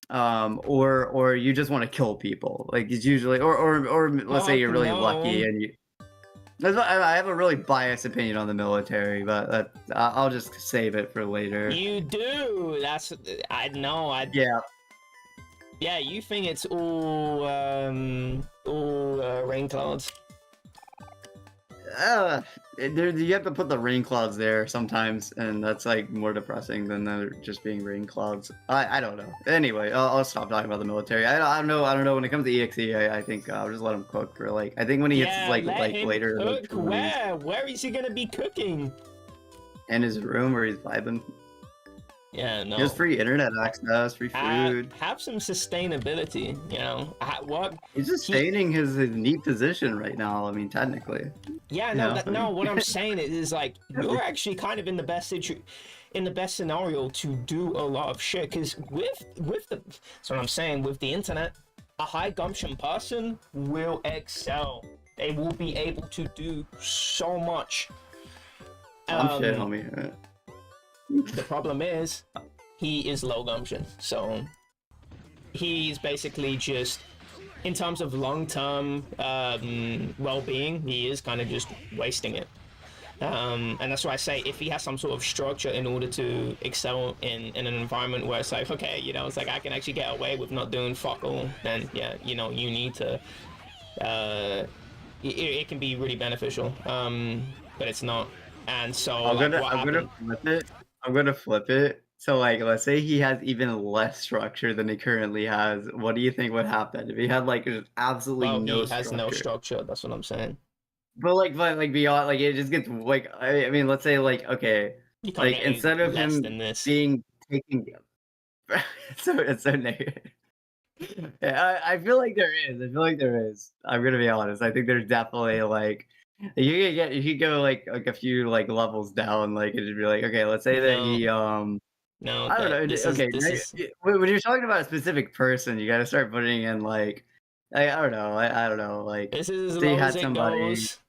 Speaker 1: or you just want to kill people. Like it's usually, or let's say you're really lucky and you. I have a really biased opinion on the military, but I'll just save it for later.
Speaker 2: You do. I know.
Speaker 1: Yeah.
Speaker 2: Yeah, you think it's all rain clouds.
Speaker 1: You have to put the rain clouds there sometimes, and that's like more depressing than they're just being rain clouds. I don't know. Anyway, I'll stop talking about the military. I don't know. When it comes to EXE, I think I'll just let him cook for like. I think when he hits like later.
Speaker 2: Cook. Where is he gonna be cooking?
Speaker 1: In his room where he's vibing.
Speaker 2: Yeah, no.
Speaker 1: He has free internet access, free food.
Speaker 2: Have some sustainability, what?
Speaker 1: He's sustaining his neat position right now. I mean, technically.
Speaker 2: Yeah, no. What I'm saying is like you're actually kind of in the best scenario to do a lot of shit. Because that's what I'm saying. With the internet, a high gumption person will excel. They will be able to do so much.
Speaker 1: I'm shit, homie.
Speaker 2: The problem is, he is low gumption, so he's basically just, in terms of long-term well-being, he is kind of just wasting it. And that's why I say, if he has some sort of structure in order to excel in an environment where it's like, okay, it's like I can actually get away with not doing fuck all, then yeah, you need to, it can be really beneficial, but it's not. And so
Speaker 1: I'm gonna flip it. So like, let's say he has even less structure than he currently has. What do you think would happen if he had like just absolutely no structure?
Speaker 2: He has no structure. That's what I'm saying.
Speaker 1: But beyond, like it just gets like, I mean, let's say like, okay, like instead of him being taken, it's so negative. Yeah, I feel like there is. I'm gonna be honest. I think there's definitely like. You could go like a few like levels down, like it'd be like, okay, let's say that he
Speaker 2: no,
Speaker 1: I don't know. When you're talking about a specific person, you got to start putting in like I don't know, like
Speaker 2: this is as low as it goes.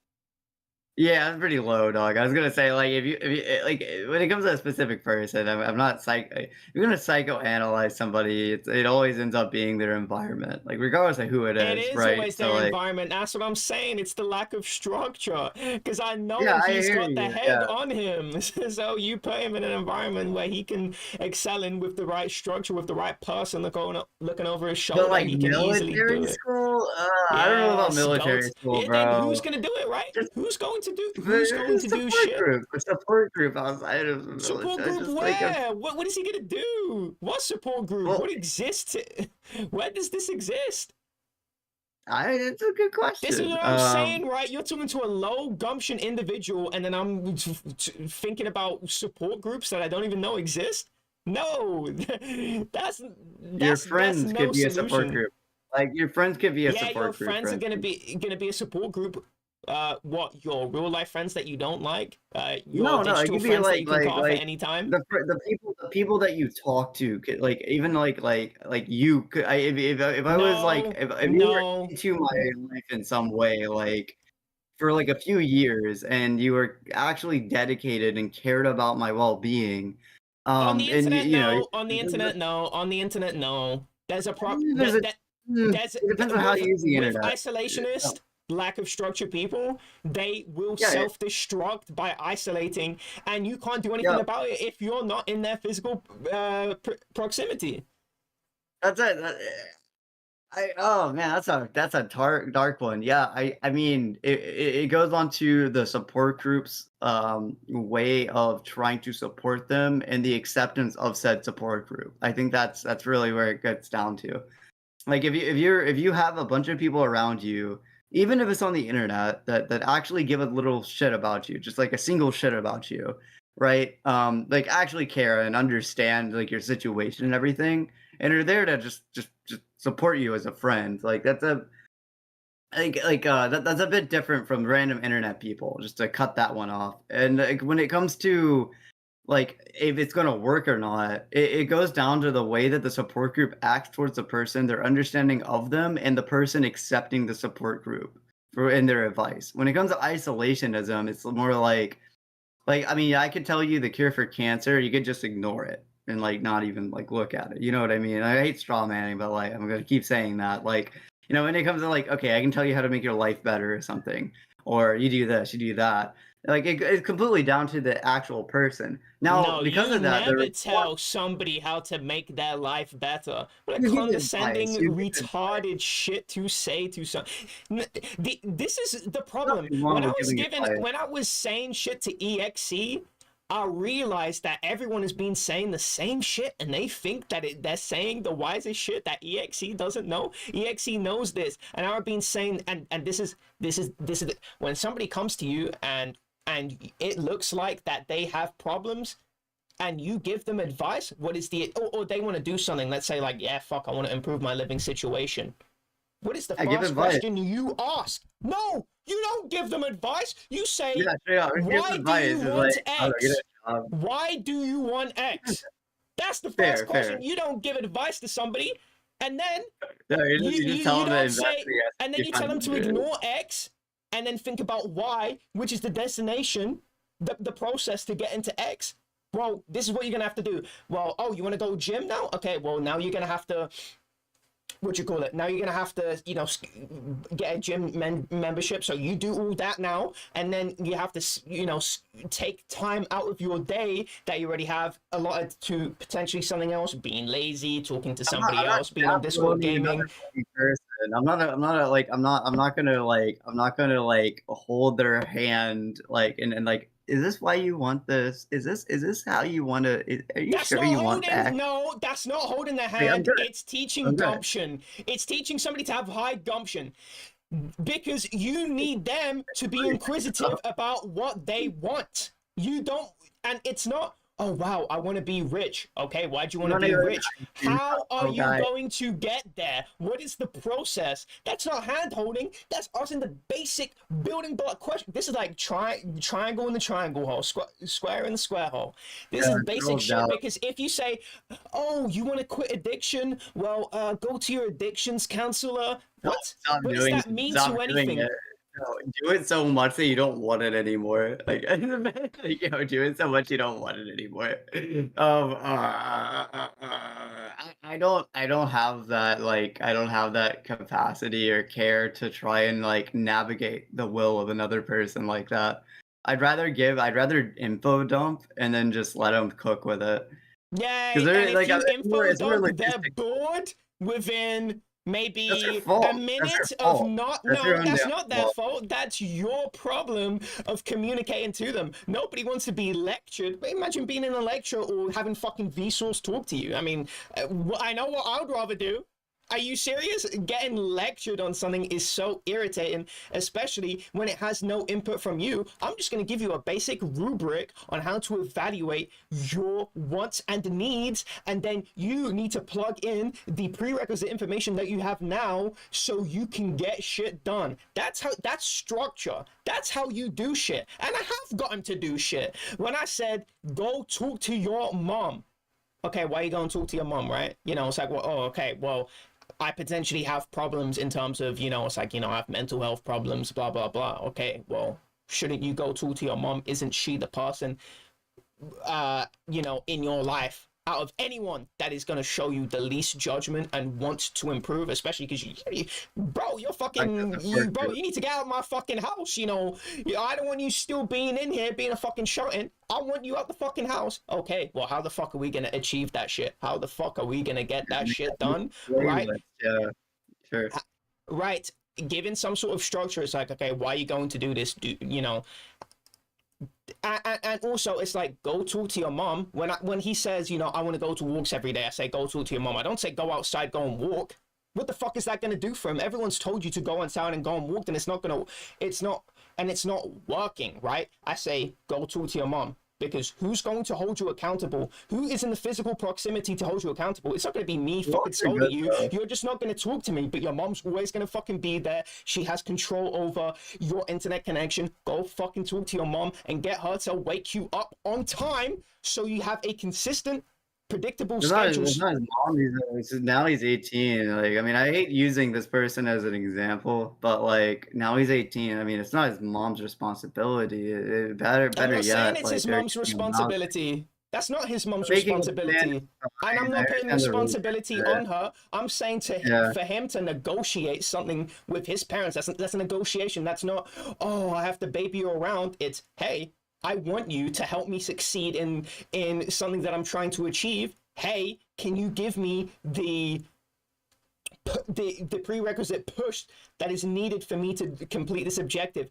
Speaker 3: Yeah, that's pretty low, dog. I was gonna say, like, if you like, when it comes to a specific person, I'm not if you're gonna psychoanalyze somebody, it always ends up being their environment, like, regardless of who it
Speaker 2: It
Speaker 3: is,
Speaker 2: is
Speaker 3: right?
Speaker 2: always
Speaker 3: So,
Speaker 2: their
Speaker 3: like,
Speaker 2: environment. That's what I'm saying. It's the lack of structure. Because I
Speaker 3: yeah,
Speaker 2: know
Speaker 3: I
Speaker 2: he's
Speaker 3: hear
Speaker 2: got the
Speaker 3: you.
Speaker 2: head
Speaker 3: Yeah,
Speaker 2: on him. So you put him in an environment where he can excel in with the right structure, with the right person looking over his
Speaker 3: but
Speaker 2: shoulder.
Speaker 3: like
Speaker 2: He can easily
Speaker 3: military
Speaker 2: do it.
Speaker 3: school, I don't know about
Speaker 2: Yes, go
Speaker 3: military
Speaker 2: to,
Speaker 3: school,
Speaker 2: yeah, then who's
Speaker 3: bro.
Speaker 2: gonna do it, right?
Speaker 3: Just
Speaker 2: Who's
Speaker 3: the
Speaker 2: going to do
Speaker 3: support
Speaker 2: shit?
Speaker 3: group, a support group outside of the
Speaker 2: Support
Speaker 3: military.
Speaker 2: group
Speaker 3: Just like a
Speaker 2: where? What is he gonna do? What support group?
Speaker 3: well,
Speaker 2: What exists? Where does this exist?
Speaker 3: it's a good
Speaker 2: This is
Speaker 3: question.
Speaker 2: what I'm saying, right? You're talking to a low gumption individual, and then I'm thinking about support groups that I don't even know exist. No, that's
Speaker 3: Your
Speaker 2: that's
Speaker 3: friends
Speaker 2: no
Speaker 3: could be a support
Speaker 2: solution.
Speaker 3: group. Like your friends could be a
Speaker 2: Yeah, your
Speaker 3: support group, for
Speaker 2: friends are
Speaker 3: instance.
Speaker 2: gonna be a support group. What, your real life friends that you don't like? Your
Speaker 3: No, no, it
Speaker 2: digital
Speaker 3: could be
Speaker 2: friends that you can cut off at
Speaker 3: like
Speaker 2: any time?
Speaker 3: the people that you talk to could like even like you could if I was like
Speaker 2: No,
Speaker 3: if you were
Speaker 2: no.
Speaker 3: into my life in some way like for like a few years and you were actually dedicated and cared about my well-being
Speaker 2: On the
Speaker 3: and
Speaker 2: internet,
Speaker 3: you know
Speaker 2: no. On the internet, no. On the internet, no. There's a prop
Speaker 3: there's a
Speaker 2: there's
Speaker 3: it depends on how you use the
Speaker 2: with
Speaker 3: internet. No.
Speaker 2: isolationist lack of structure people, they will
Speaker 3: Yeah,
Speaker 2: self-destruct by isolating, and you can't do
Speaker 3: yeah.
Speaker 2: anything about it if you're not in their physical proximity.
Speaker 3: That's it. Oh man, that's a dark one. Yeah, I mean it goes on to the support groups way of trying to support them and the acceptance of said support group. I think that's really where it gets down to. Like if you have a bunch of people around you, even if it's on the internet that actually give a little shit about you, just like a single shit about you, right? Like actually care and understand like your situation and everything, and are there to just support you as a friend. Like that's a that's a bit different from random internet people. Just to cut that one off. And like when it comes to like if it's going to work or not, it goes down to the way that the support group acts towards the person, their understanding of them, and the person accepting the support group for in their advice. When it comes to isolationism, it's more like I mean, I could tell you the cure for cancer, you could just ignore it and like not even like look at it. You know what I mean? I hate straw manning, but like I'm gonna keep saying that. Like, you know, when it comes to like, okay, I can tell you how to make your life better or something, or you do this, you do that. Like it's completely down to the actual person. Now,
Speaker 2: No,
Speaker 3: because
Speaker 2: you
Speaker 3: of that, the
Speaker 2: never
Speaker 3: response
Speaker 2: tell somebody how to make their life better. What a
Speaker 3: you give
Speaker 2: condescending,
Speaker 3: advice. You give advice.
Speaker 2: retarded shit to say to some. This is the problem.
Speaker 3: Nothing wrong with giving advice.
Speaker 2: When I was saying shit to EXE, I realized that everyone has been saying the same shit, and they think that they're saying the wisest shit that EXE doesn't know. EXE knows this, and I've been saying, and this is when somebody comes to you and it looks like that they have problems and you give them advice, what is the or they want to do something, let's say like, yeah, fuck, I want to improve my living situation. What is the
Speaker 3: I give
Speaker 2: first
Speaker 3: advice.
Speaker 2: question you ask? No, you don't give them advice. You say,
Speaker 3: Yeah, straight up. Give
Speaker 2: why do
Speaker 3: advice
Speaker 2: you
Speaker 3: is
Speaker 2: want
Speaker 3: like, oh, get
Speaker 2: X?
Speaker 3: a job.
Speaker 2: Why do you want X? That's the
Speaker 3: Fair,
Speaker 2: first question.
Speaker 3: fair.
Speaker 2: You don't give advice to somebody, and then
Speaker 3: No, you just tell
Speaker 2: you
Speaker 3: them to
Speaker 2: don't say,
Speaker 3: investigate.
Speaker 2: and then
Speaker 3: You
Speaker 2: you tell
Speaker 3: find
Speaker 2: them to
Speaker 3: it.
Speaker 2: ignore X, and then think about Y, which is the destination, the process to get into X. Well, this is what you're gonna have to do. Well, oh, you want to go gym now? Okay, well now you're gonna have to, what you call it, now you're gonna have to, you know, get a gym membership, so you do all that now, and then you have to, you know, take time out of your day that you already have allotted to potentially something else, being lazy, talking to somebody else, being on Discord gaming.
Speaker 3: Person. I'm not gonna like hold their hand like and like is this why you want this? Is this how you want to? Are you
Speaker 2: That's
Speaker 3: sure
Speaker 2: not
Speaker 3: you want
Speaker 2: holding.
Speaker 3: that?
Speaker 2: No, that's not holding the
Speaker 3: Like, I'm
Speaker 2: hand.
Speaker 3: good.
Speaker 2: It's teaching
Speaker 3: I'm good.
Speaker 2: gumption. It's teaching somebody to have high gumption, because you need them to be inquisitive about what they want. You don't, and it's not, oh wow, I want to be rich. Okay, why'd you want to be rich? How are you going to get there? What is the process? That's not hand holding. That's asking the basic building block question. This is like triangle in the triangle hole, square in the square hole. This is basic shit, because if you say, oh, you want to quit addiction, well, go to your addictions counselor. What? What does that mean to anything?
Speaker 3: No, do it so much that you don't want it anymore. Like, like, do it so much you don't want it anymore. I don't have that, like, I don't have that capacity or care to try and, like, navigate the will of another person like that. I'd rather info dump and then just let them cook with it. Because
Speaker 2: Yay! And
Speaker 3: they're
Speaker 2: if
Speaker 3: like,
Speaker 2: you info
Speaker 3: it's more
Speaker 2: dump, they're
Speaker 3: logistic.
Speaker 2: bored within
Speaker 3: That's their
Speaker 2: maybe a
Speaker 3: fault. That's their
Speaker 2: minute of
Speaker 3: fault.
Speaker 2: not.
Speaker 3: That's their
Speaker 2: No,
Speaker 3: own
Speaker 2: that's
Speaker 3: damn
Speaker 2: not their
Speaker 3: fault.
Speaker 2: fault. That's your problem of communicating to them. Nobody wants to be lectured. But imagine being in a lecture or having fucking Vsauce talk to you. I mean, I know what I would rather do. Are you serious? Getting lectured on something is so irritating, especially when it has no input from you. I'm just going to give you a basic rubric on how to evaluate your wants and needs, and then you need to plug in the prerequisite information that you have now so you can get shit done. That's structure. That's how you do shit. And I have got him to do shit. When I said, go talk to your mom. Okay, why are you going to talk to your mom, right? You know, it's like, well, oh, okay, well, I potentially have problems in terms of, it's like, I have mental health problems, blah, blah, blah. Okay, well, shouldn't you go talk to your mom? Isn't she the person, in your life out of anyone that is going to show you the least judgment and want to improve, especially because bro, you need to get out of my fucking house. I don't want you still being in here being a fucking shouting. I want you out the fucking house. Okay, well, how the fuck are we gonna achieve that shit? How the fuck are we gonna get that shit done? Right?
Speaker 3: Yeah, sure.
Speaker 2: Right. Given some sort of structure, it's like, okay, why are you going to do this? And also, it's like, go talk to your mom. When he says, I want to go to walks every day, I say, go talk to your mom. I don't say go outside, go and walk. What the fuck is that going to do for him? Everyone's told you to go outside and go and walk, and it's not working, right? I say, go talk to your mom. Because who's going to hold you accountable? Who is in the physical proximity to hold you accountable? It's not going to be me fucking scolding you. You're just not going to talk to me, but your mom's always going to fucking be there. She has control over your internet connection. Go fucking talk to your mom and get her to wake you up on time so you have a consistent, predictable schedule.
Speaker 3: It's not his mom. Now he's 18. Like, I mean, I hate using this person as an example, but like now he's 18. I mean, it's not his mom's responsibility. Better
Speaker 2: I'm not
Speaker 3: yet,
Speaker 2: saying it's
Speaker 3: like,
Speaker 2: his mom's responsibility. That's not his mom's
Speaker 3: making
Speaker 2: responsibility. And I'm not putting responsibility on her. I'm saying for him to negotiate something with his parents. That's a negotiation. That's not, oh, I have to baby you around. It's, hey, I want you to help me succeed in something that I'm trying to achieve. Hey, can you give me the prerequisite push that is needed for me to complete this objective?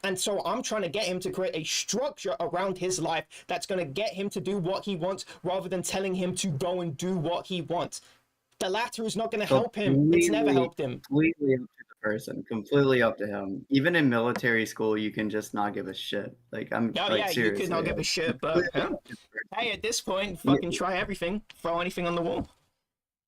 Speaker 2: And so I'm trying to get him to create a structure around his life that's going to get him to do what he wants rather than telling him to go and do what he wants. The latter is not going to help him. It's never helped him.
Speaker 3: Completely up to the person. Completely up to him. Even in military school, you can just not give a shit. Like, seriously,
Speaker 2: you could not give a shit, but hey, at this point, fucking try everything. Throw anything on the wall.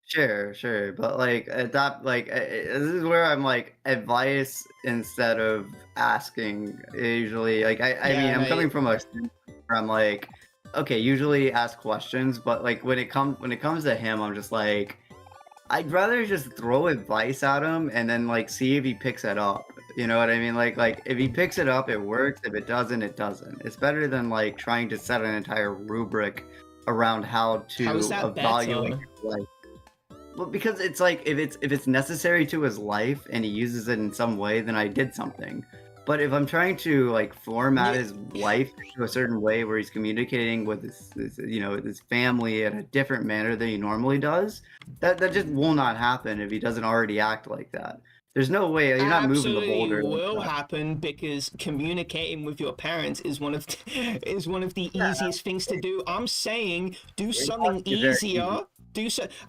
Speaker 3: Sure, but like at that, like this is where I'm like advice instead of asking. Usually, like I mean, I'm coming from a where I'm like, okay, usually ask questions, but like when it comes to him, I'm just like, I'd rather just throw advice at him and then like see if he picks it up. You know what I mean? Like if he picks it up, it works. If it doesn't, it doesn't. It's better than like trying to set an entire rubric around how to evaluate life. Well, because it's like if it's necessary to his life and he uses it in some way, then I did something. But if I'm trying to like format his life to a certain way where he's communicating with his family in a different manner than he normally does, that just will not happen if he doesn't already act like that. There's no way you're not moving the boulder.
Speaker 2: Absolutely will happen because communicating with your parents is one of the easiest things to do. I'm saying do something easier.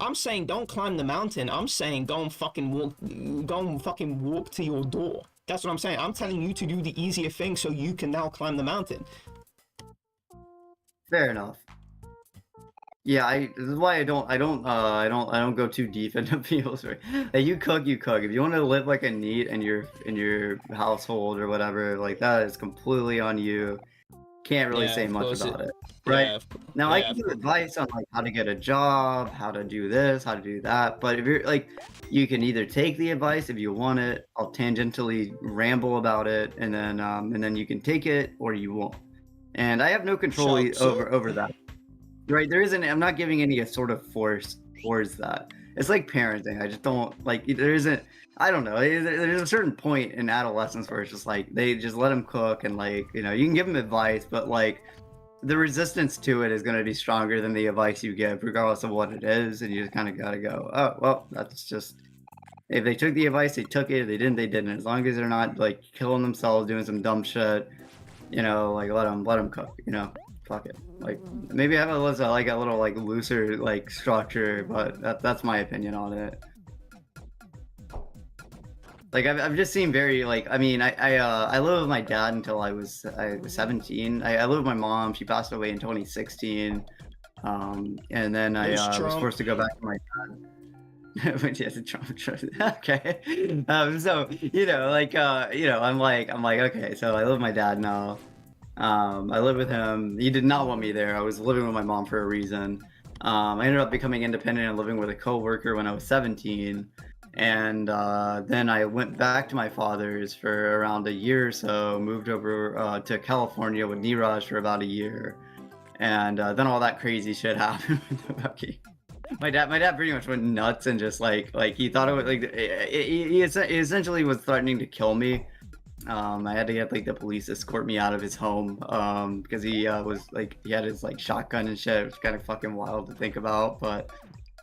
Speaker 2: I'm saying don't climb the mountain. I'm saying go and fucking walk to your door. That's what I'm saying. I'm telling you to do the easier thing so you can now climb the mountain.
Speaker 3: Fair enough. Yeah, this is why I don't go too deep into people's. Like, you cook. If you want to live like a NEET in your household or whatever, like that is completely on you. can't really
Speaker 2: Yeah,
Speaker 3: say
Speaker 2: of
Speaker 3: much
Speaker 2: course
Speaker 3: about
Speaker 2: it.
Speaker 3: it, right?
Speaker 2: Yeah,
Speaker 3: Now I
Speaker 2: yeah,
Speaker 3: can
Speaker 2: of
Speaker 3: give
Speaker 2: course.
Speaker 3: advice on like how to get a job, how to do this, how to do that. But if you're like, you can either take the advice if you want it. I'll tangentially ramble about it, and then you can take it or you won't. And I have no control
Speaker 2: So
Speaker 3: over that. Right? There isn't. I'm not giving any sort of force towards that. It's like parenting. I just don't like. There isn't. I don't know. There's a certain point in adolescence where it's just like they just let them cook and like you can give them advice, but like the resistance to it is going to be stronger than the advice you give, regardless of what it is. And you just kind of got to go, oh well, that's just if they took the advice, they took it. If they didn't, they didn't. As long as they're not like killing themselves doing some dumb shit, like let them cook. Fuck it. Like maybe have like a little like looser like structure, but that's my opinion on it. Like I've just seen very like I mean I lived with my dad until I was 17. I lived with my mom. She passed away in 2016. And then I
Speaker 2: who's
Speaker 3: was
Speaker 2: Trump?
Speaker 3: forced to go back to my dad. But yes, Trump. Okay. So I'm like okay. So I live with my dad now. I live with him. He did not want me there. I was living with my mom for a reason. I ended up becoming independent and living with a coworker when I was 17. And then I went back to my father's for around a year or so, moved over to California with Niraj for about a year. And then all that crazy shit happened with the Bucky. My dad pretty much went nuts and just like he thought it was like he essentially was threatening to kill me. I had to get like the police escort me out of his home because he was like he had his like shotgun and shit. It was kind of fucking wild to think about, but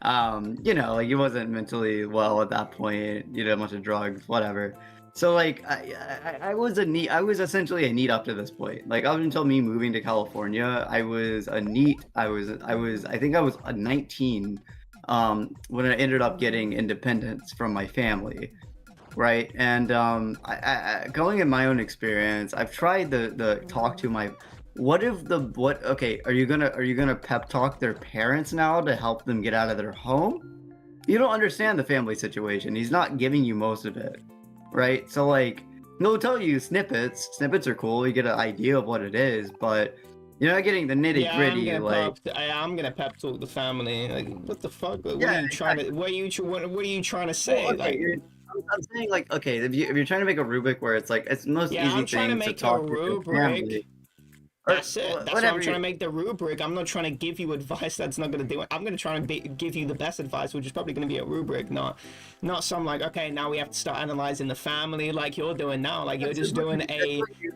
Speaker 3: like he wasn't mentally well at that point. He did a bunch of drugs, whatever. So like I was I was essentially a NEET up to this point. Like up until me moving to California, I was a NEET. I think I was a 19 when I ended up getting independence from my family. Right. And going in my own experience, I've tried the talk to my okay, are you gonna pep talk their parents now to help them get out of their home? You don't understand the family situation. He's not giving you most of it. Right? So like he'll tell you snippets. Snippets are cool, you get an idea of what it is, but you're not getting the nitty
Speaker 2: Yeah,
Speaker 3: gritty like
Speaker 2: I'm gonna pep talk the family. Like, what the fuck? Like, what
Speaker 3: yeah,
Speaker 2: are you trying to? What are you trying to
Speaker 3: well,
Speaker 2: say?
Speaker 3: okay,
Speaker 2: Like,
Speaker 3: I'm saying like okay, if you're trying to make a rubric where it's like it's the most
Speaker 2: yeah,
Speaker 3: easy
Speaker 2: I'm trying to
Speaker 3: thing to
Speaker 2: make a
Speaker 3: talk to your
Speaker 2: rubric.
Speaker 3: family or
Speaker 2: That's it. That's why I'm
Speaker 3: whatever.
Speaker 2: trying to make the rubric. I'm not trying to give you advice that's not gonna do it. I'm gonna try and give you the best advice, which is probably gonna be a rubric, not some like okay, now we have to start analyzing the family like you're doing now. Like you're just doing
Speaker 3: That's
Speaker 2: a
Speaker 3: what you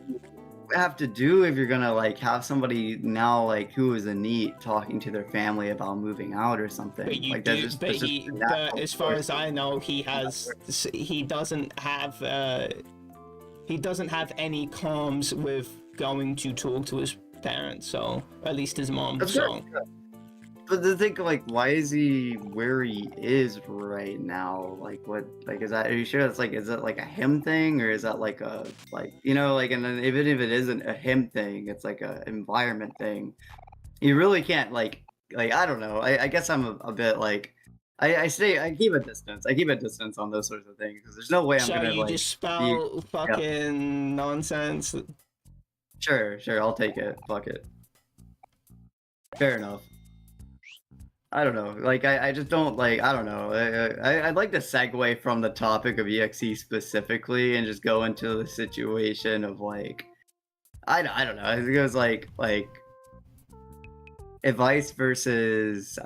Speaker 3: have to do if you're gonna like have somebody now like who is a NEET talking to their family about moving out or
Speaker 2: But
Speaker 3: something.
Speaker 2: you
Speaker 3: Like
Speaker 2: do, but
Speaker 3: that's just
Speaker 2: he,
Speaker 3: a
Speaker 2: but
Speaker 3: natural
Speaker 2: as far
Speaker 3: course.
Speaker 2: as I know, he doesn't have any qualms with going to talk to his parents, so at least his mom.
Speaker 3: That's good.
Speaker 2: So
Speaker 3: But the thing, like, why is he where he is right now? Like, what, like, are you sure that's like, is it like a him thing or is that like a, like, like, and then even if it isn't a him thing, it's like a environment thing. You really can't, I don't know. I guess I'm a bit like, I keep a distance. I keep a distance on those sorts of things because there's no way I'm
Speaker 2: so
Speaker 3: gonna,
Speaker 2: you
Speaker 3: like,
Speaker 2: just
Speaker 3: be,
Speaker 2: spell
Speaker 3: yeah,
Speaker 2: fucking nonsense.
Speaker 3: sure, I'll take it. Fuck it. Fair enough. I don't know. Like, I just don't like. I don't know. I'd like to segue from the topic of EXE specifically and just go into the situation of like, I don't know. I think it was like advice versus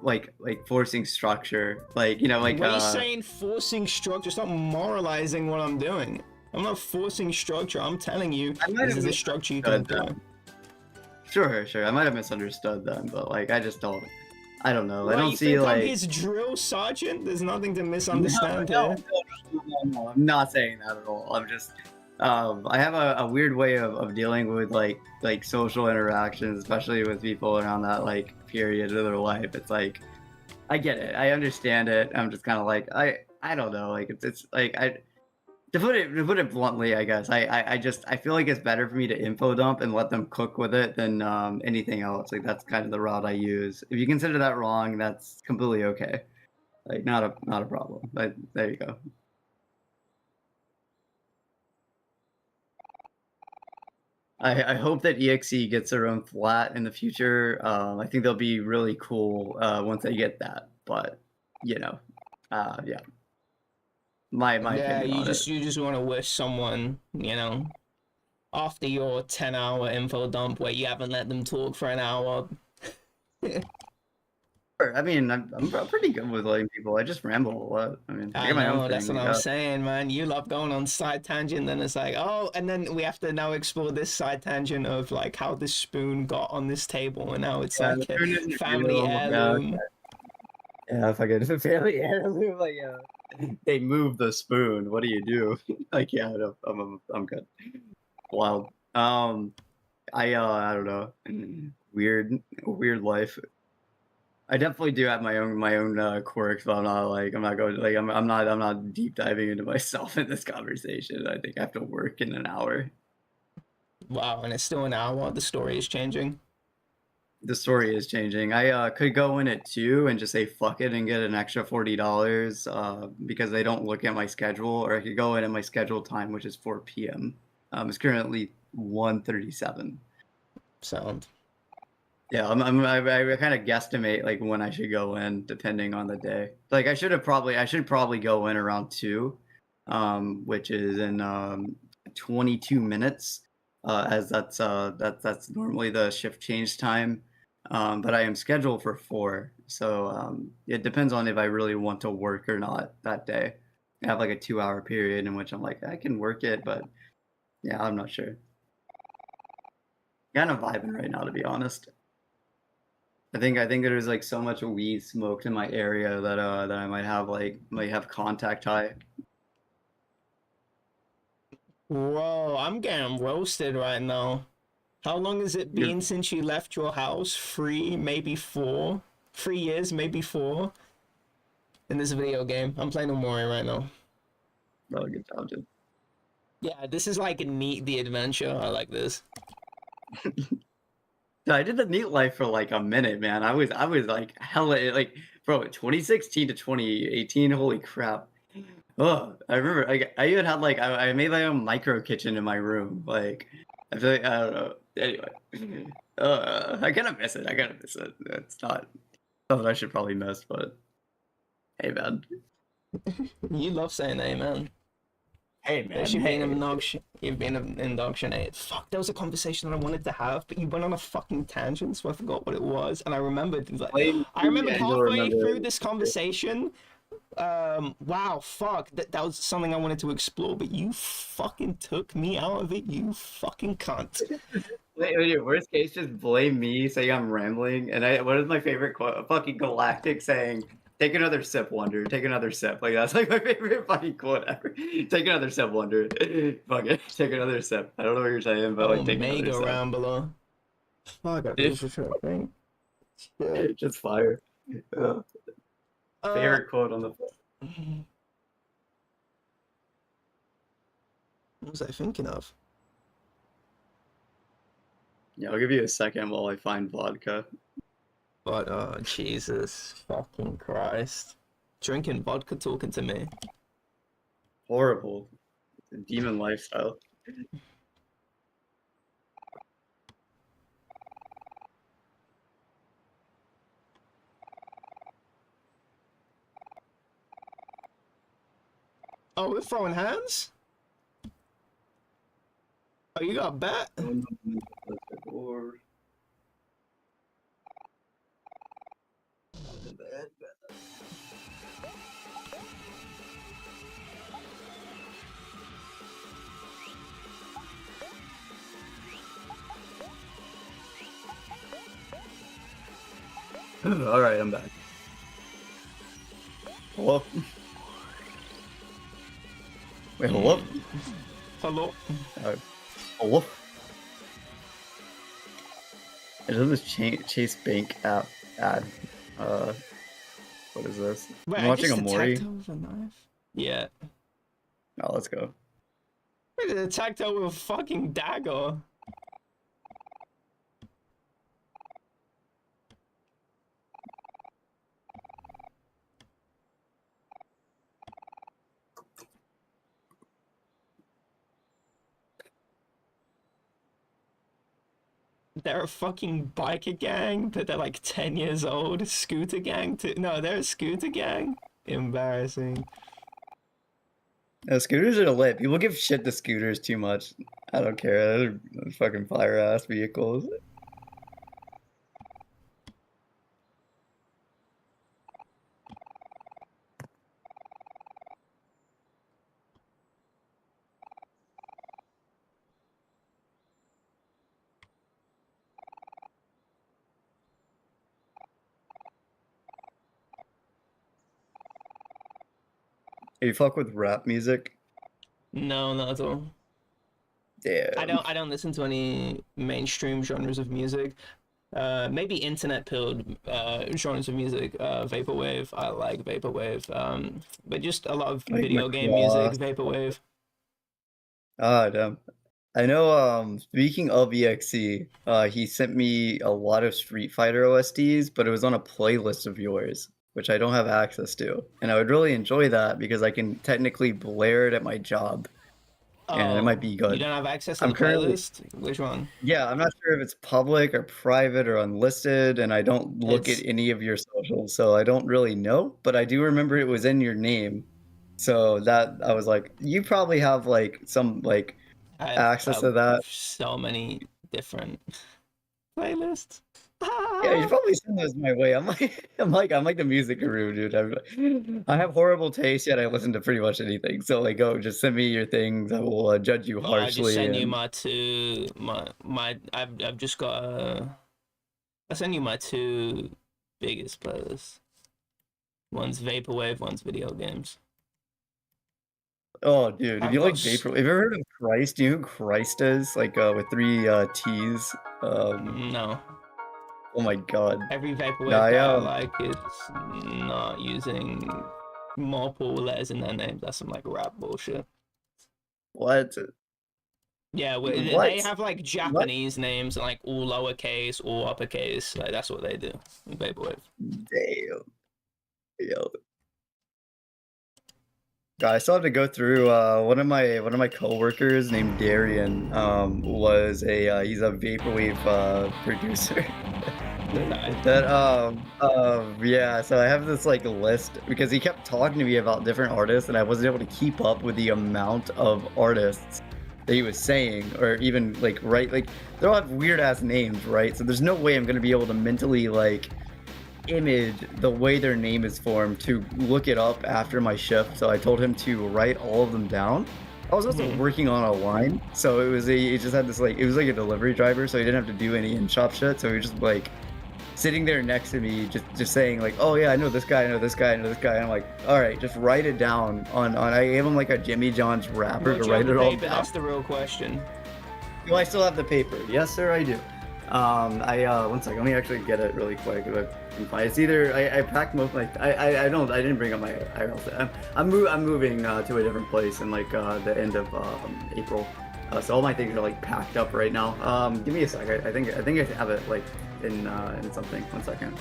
Speaker 3: like forcing structure. Like like
Speaker 2: What are you saying? Forcing structure? Stop moralizing what I'm doing. I'm not forcing structure. I'm telling you
Speaker 3: I might
Speaker 2: this
Speaker 3: have
Speaker 2: is a structure you can
Speaker 3: misunderstood
Speaker 2: do.
Speaker 3: them. Sure. I might have misunderstood them, but like I just don't. I don't know. I
Speaker 2: What,
Speaker 3: don't
Speaker 2: you
Speaker 3: see
Speaker 2: think I'm
Speaker 3: like.
Speaker 2: his drill sergeant? There's nothing to
Speaker 3: No,
Speaker 2: misunderstand
Speaker 3: no,
Speaker 2: here.
Speaker 3: no. I'm not saying that at all. I'm just, I have a weird way of dealing with like social interactions, especially with people around that like period of their life. It's like, I get it, I understand it. I'm just kind of like, I don't know, like it's like to put it bluntly, I guess I feel like it's better for me to info dump and let them cook with it than anything else. Like that's kind of the route I use. If you consider that wrong, that's completely okay. Like not a problem. But there you go. I hope that EXE gets their own flat in the future. I think they'll be really cool once they get that. But you know, yeah, my
Speaker 2: Yeah,
Speaker 3: opinion on it.
Speaker 2: you just want to wish someone, after your 10-hour info dump where you haven't let them talk for an hour.
Speaker 3: Sure, I mean, I'm pretty good with letting people. I just ramble a lot. I mean, I
Speaker 2: I
Speaker 3: got my own
Speaker 2: know, that's
Speaker 3: thing.
Speaker 2: what I'm
Speaker 3: Yeah.
Speaker 2: saying, man. You love going on side tangent, then it's like, oh, and then we have to now explore this side tangent of like how this spoon got on this table, and now it's
Speaker 3: Yeah,
Speaker 2: like
Speaker 3: the
Speaker 2: a
Speaker 3: food isn't
Speaker 2: family
Speaker 3: real. Yeah,
Speaker 2: heirloom.
Speaker 3: yeah, if I get a family heirloom, like they move the spoon. What do you do? Like, yeah, no, I'm good. Wild. I don't know. Weird life. I definitely do have my own quirks, but I'm not going like I'm not deep diving into myself in this conversation. I think I have to work in an hour.
Speaker 2: Wow, and it's still an hour. The story is changing.
Speaker 3: The story is changing. I could go in at 2 and just say fuck it and get an extra $40 because they don't look at my schedule, or I could go in at my scheduled time, which is 4 p.m. It's currently 1:37.
Speaker 2: Sound.
Speaker 3: Yeah, I kind of guesstimate like when I should go in depending on the day. Like I should probably go in around 2, which is in 22 minutes, as that's normally the shift change time. But I am scheduled for 4, so it depends on if I really want to work or not that day. I have like a 2-hour period in which I'm like I can work it, but yeah, I'm not sure. Kind of vibing right now, to be honest. I think there's like so much weed smoked in my area that I might have contact high.
Speaker 2: Whoa, I'm getting roasted right now. How long has it
Speaker 3: You're
Speaker 2: been since you left your house? 3, maybe 4? 3 years, maybe 4? In this video game. I'm playing Omori right now.
Speaker 3: oh, good job, dude.
Speaker 2: Yeah, this is like Neat the Adventure. I like this.
Speaker 3: I did the neat life for like a minute, man. I was like hella like bro, 2016 to 2018. Holy crap. Oh, I remember I even had like I made my own micro kitchen in my room. Like I feel like I don't know. Anyway, I kind of miss it. I kind of miss it. It's not something I should probably miss, but hey, man.
Speaker 2: You love saying amen.
Speaker 3: Hey,
Speaker 2: That
Speaker 3: man.
Speaker 2: you've been
Speaker 3: Hey.
Speaker 2: you've been indoctrinated. Fuck, there was a conversation that I wanted to have, but you went on a fucking tangent, so I forgot what it was. And
Speaker 3: Blame
Speaker 2: I
Speaker 3: me
Speaker 2: remembered
Speaker 3: and you'll
Speaker 2: halfway
Speaker 3: remember.
Speaker 2: through this conversation. Wow, fuck, that was something I wanted to explore, but you fucking took me out of it. You fucking cunt.
Speaker 3: Wait, worst case, just blame me, saying I'm rambling. And what is my favorite quote? Fucking Galactic saying, "Take another sip, Wonder. Take another sip." Like that's like my favorite fucking quote ever. Take another sip, Wonder. Fuck it, take another sip. I don't know what you're saying, but like take another
Speaker 2: Omega
Speaker 3: sip.
Speaker 2: Rambler. Fuck, I lose a thing. Shit.
Speaker 3: Just fire.
Speaker 2: Uh,
Speaker 3: Favorite quote on the.
Speaker 2: what was I thinking of?
Speaker 3: Yeah, I'll give you a second while I find vodka.
Speaker 2: But Jesus fucking Christ. Drinking vodka talking to me.
Speaker 3: Horrible. It's a demon lifestyle.
Speaker 2: Oh, we're throwing hands? Oh, you got a bet?
Speaker 3: Or all right, I'm back. Hello. Wait, hello.
Speaker 2: Hello?
Speaker 3: Hello. I did this Chase Bank app ad. What is this?
Speaker 2: Wait,
Speaker 3: I'm
Speaker 2: I
Speaker 3: watching
Speaker 2: just
Speaker 3: a
Speaker 2: attacked
Speaker 3: Mori.
Speaker 2: her with a knife? Yeah.
Speaker 3: Oh, let's go.
Speaker 2: I just attacked her with a fucking dagger. they're a fucking biker gang, but they're like 10 years old. Scooter gang too. No, they're a scooter gang. Embarrassing.
Speaker 1: No, scooters are lit. People give shit to scooters too much. I don't care. They're fucking fire ass vehicles. You fuck with rap music?
Speaker 2: No, not at all.
Speaker 1: Damn.
Speaker 2: I don't listen to any mainstream genres of music. Maybe internet pilled genres of music. Vaporwave. I like vaporwave. But just a lot of
Speaker 1: Like
Speaker 2: video game music.
Speaker 1: McCross.
Speaker 2: Vaporwave.
Speaker 1: Ah, damn. I know, speaking of EXE, he sent me a lot of Street Fighter OSTs, but it was on a playlist of yours, which I don't have access to. And I would really enjoy that because I can technically blare it at my job, and it
Speaker 2: Oh,
Speaker 1: might be
Speaker 2: you
Speaker 1: good.
Speaker 2: don't have access to
Speaker 1: I'm
Speaker 2: the
Speaker 1: currently,
Speaker 2: playlist? Which one?
Speaker 1: yeah, I'm not sure if it's public or private or unlisted, and I don't look at
Speaker 2: It's
Speaker 1: any of your socials, so I don't really know, but I do remember it was in your name. So that I was like, you probably have like some like
Speaker 2: I
Speaker 1: access
Speaker 2: have
Speaker 1: to that.
Speaker 2: so many different playlists.
Speaker 1: Yeah, you should probably send those my way. I'm like the music guru, dude. I have horrible taste, yet I listen to pretty much anything. So like, oh, just send me your things. I will judge you
Speaker 2: I just
Speaker 1: harshly.
Speaker 2: send you
Speaker 1: And
Speaker 2: my two my I've just got I send you my two biggest playlists. One's vaporwave, one's video games.
Speaker 1: oh, dude, if
Speaker 2: I've
Speaker 1: you
Speaker 2: got
Speaker 1: like vapor, have you ever heard of Christ? Do you know who Christ is? Like, with three T's.
Speaker 2: no.
Speaker 1: Oh my God.
Speaker 2: Every
Speaker 1: No,
Speaker 2: vaporwave guy I like is not using multiple letters in their names. That's some like rap bullshit.
Speaker 1: what?
Speaker 2: Yeah, they
Speaker 1: What?
Speaker 2: have like
Speaker 1: What?
Speaker 2: Japanese names, like all lowercase, all uppercase. Like that's what they do in vaporwave.
Speaker 1: Damn. Yo. I still have to go through one of my coworkers named Darian was a he's a vaporwave producer.
Speaker 2: Okay.
Speaker 1: That yeah, so I have this like list because he kept talking to me about different artists and I wasn't able to keep up with the amount of artists that he was saying or even like like they all have weird ass names, right? So there's no way I'm gonna be able to mentally like image the way their name is formed to look it up after my shift. So I told him to write all of them down. I was also working on a line, so he just had this like it was like a delivery driver, so he didn't have to do any in-shop shit. So he was just like sitting there next to me, just saying like, oh yeah, I know this guy, I know this guy, I know this guy. And I'm like, all right, just write it down on. I gave him like a Jimmy John's wrapper to write it all down.
Speaker 2: That's the real question.
Speaker 1: Do I still have the paper? Yes, sir, I do. One second, let me actually get it really quick. It's either I packed most like I didn't bring up my IRL. I'm moving to a different place in like the end of April. So all my things are like packed up right now. Give me a sec. I think I have it like in something. 1 second.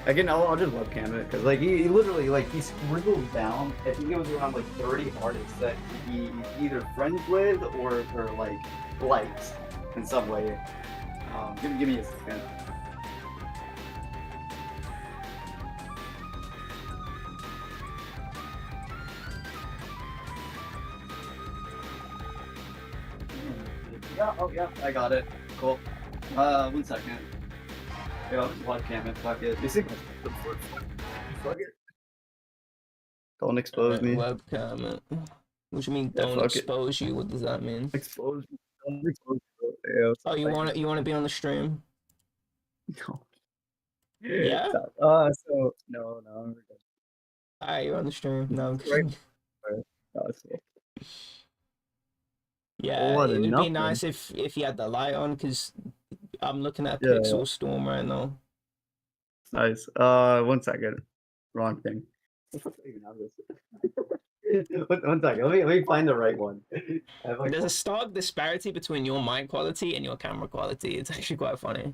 Speaker 1: I'll just webcam it because like he literally like he scribbled down. I think it was around like 30 artists that he's either friends with or like likes in some way. Give me a second. Yeah, oh yeah, I got it. Cool. 1 second. Yeah, I'll just webcam it. Fuck it. You see? Fuck it. Don't expose me.
Speaker 2: Webcam it. What do you mean?
Speaker 1: Yeah,
Speaker 2: Don't
Speaker 1: fuck it.
Speaker 2: expose you? What does that mean?
Speaker 1: Expose me. Don't expose me. Yeah,
Speaker 2: Oh, you want to be on the stream?
Speaker 1: No.
Speaker 2: Yeah.
Speaker 1: So no, we're good.
Speaker 2: Alright, you're on the stream. No.
Speaker 1: Right. No, it's cool.
Speaker 2: Yeah,
Speaker 1: What
Speaker 2: it would be
Speaker 1: nothing.
Speaker 2: nice if you had the light on, because I'm looking at
Speaker 1: Yeah.
Speaker 2: Pixel Storm right now.
Speaker 1: Nice. 1 second. Wrong thing. One second. Let me find the right one.
Speaker 2: There's a stark disparity between your mic quality and your camera quality. It's actually quite funny.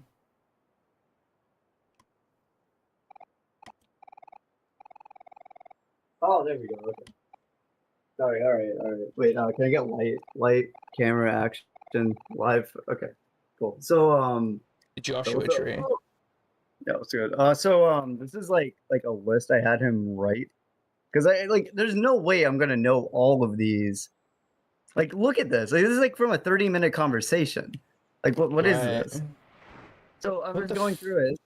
Speaker 1: Oh, there we go. Okay. Sorry. All right. Wait, can I get light, camera, action, live? Okay.
Speaker 3: Cool. So
Speaker 2: The
Speaker 3: so
Speaker 2: Joshua
Speaker 3: what's up?
Speaker 2: tree.
Speaker 3: Yeah, what's good? This is like a list I had him write because I like. There's no way I'm gonna know all of these. Like, look at this. Like, this is like from a 30-minute conversation. Like, what is
Speaker 2: Right.
Speaker 3: this? So I'm
Speaker 2: What
Speaker 3: just
Speaker 2: the
Speaker 3: going through it.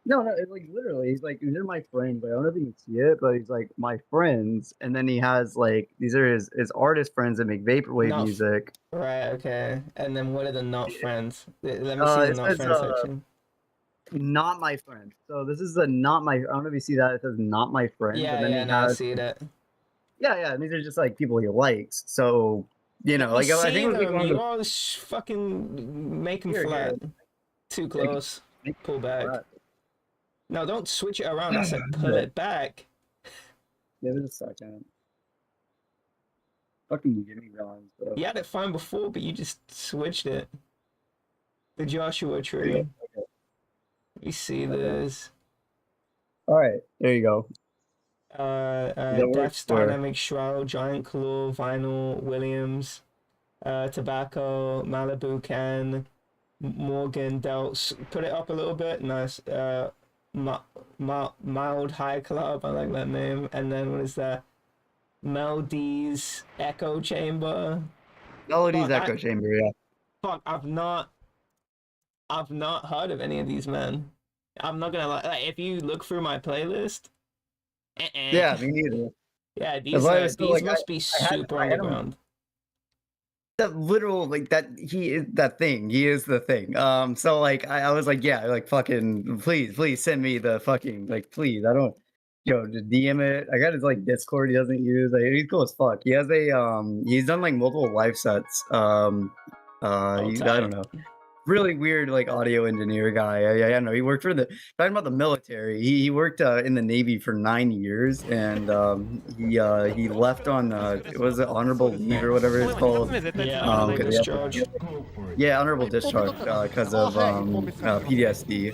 Speaker 3: No, no, it's like literally, he's like, these are my friends, but I don't know if you can see it, but he's like my friends, and then he has like these are his artist friends that make vaporwave
Speaker 2: not
Speaker 3: music.
Speaker 2: right, okay. And then what are the not friends? Let me see the
Speaker 3: It
Speaker 2: not
Speaker 3: says
Speaker 2: friends section.
Speaker 3: not my friend. So this is the not my. I don't know if you see that. It says not my friend,
Speaker 2: Yeah,
Speaker 3: and then
Speaker 2: yeah,
Speaker 3: he
Speaker 2: no, I
Speaker 3: has
Speaker 2: see that.
Speaker 3: yeah, yeah. And these are just like people he likes. So
Speaker 2: No,
Speaker 3: like I think
Speaker 2: see
Speaker 3: it was like
Speaker 2: them.
Speaker 3: one of
Speaker 2: You
Speaker 3: the
Speaker 2: always fucking make them
Speaker 3: here.
Speaker 2: flat. Too
Speaker 3: Yeah,
Speaker 2: close.
Speaker 3: make
Speaker 2: Pull back.
Speaker 3: flat.
Speaker 2: No, don't switch it around. I said pull it back.
Speaker 3: Give it a second. Fucking give me guns, bro.
Speaker 2: You had it fine before, but you just switched it. The Joshua
Speaker 3: Yeah,
Speaker 2: tree.
Speaker 3: okay.
Speaker 2: We see
Speaker 3: Okay.
Speaker 2: this.
Speaker 3: All right, there you go. That works
Speaker 2: Death's
Speaker 3: for
Speaker 2: Dynamic Shroud, Giant Claw, Vinyl, Williams, Tobacco, Malibu Can, Morgan Delts. Put it up a little bit. Nice. Mild High Club. I like that name. And then what is that? Meldy's Echo Chamber.
Speaker 3: Melody's
Speaker 2: Fuck,
Speaker 3: Echo Chamber. Yeah.
Speaker 2: I've not heard of any of these men. I'm not gonna lie. Like, if you look through my playlist,
Speaker 3: Yeah, me neither.
Speaker 2: yeah,
Speaker 3: That's why I was so
Speaker 2: these
Speaker 3: like
Speaker 2: must be super
Speaker 3: I had him
Speaker 2: underground.
Speaker 3: that literal like that he is that thing. He is the thing. So like I was like, yeah, like fucking please send me the fucking like please. I don't just DM it. I got his like Discord he doesn't use. Like he's cool as fuck. He has a he's done like multiple live sets.
Speaker 2: Oh,
Speaker 3: I don't
Speaker 2: tight.
Speaker 3: know. Really weird like audio engineer guy. I don't know. He worked for the talking about the military. He worked in the Navy for 9 years, and he left on was it honorable leave or whatever it's called.
Speaker 2: Yeah, honorable
Speaker 3: 'Cause he had,
Speaker 2: discharge.
Speaker 3: yeah, honorable discharge because of PTSD.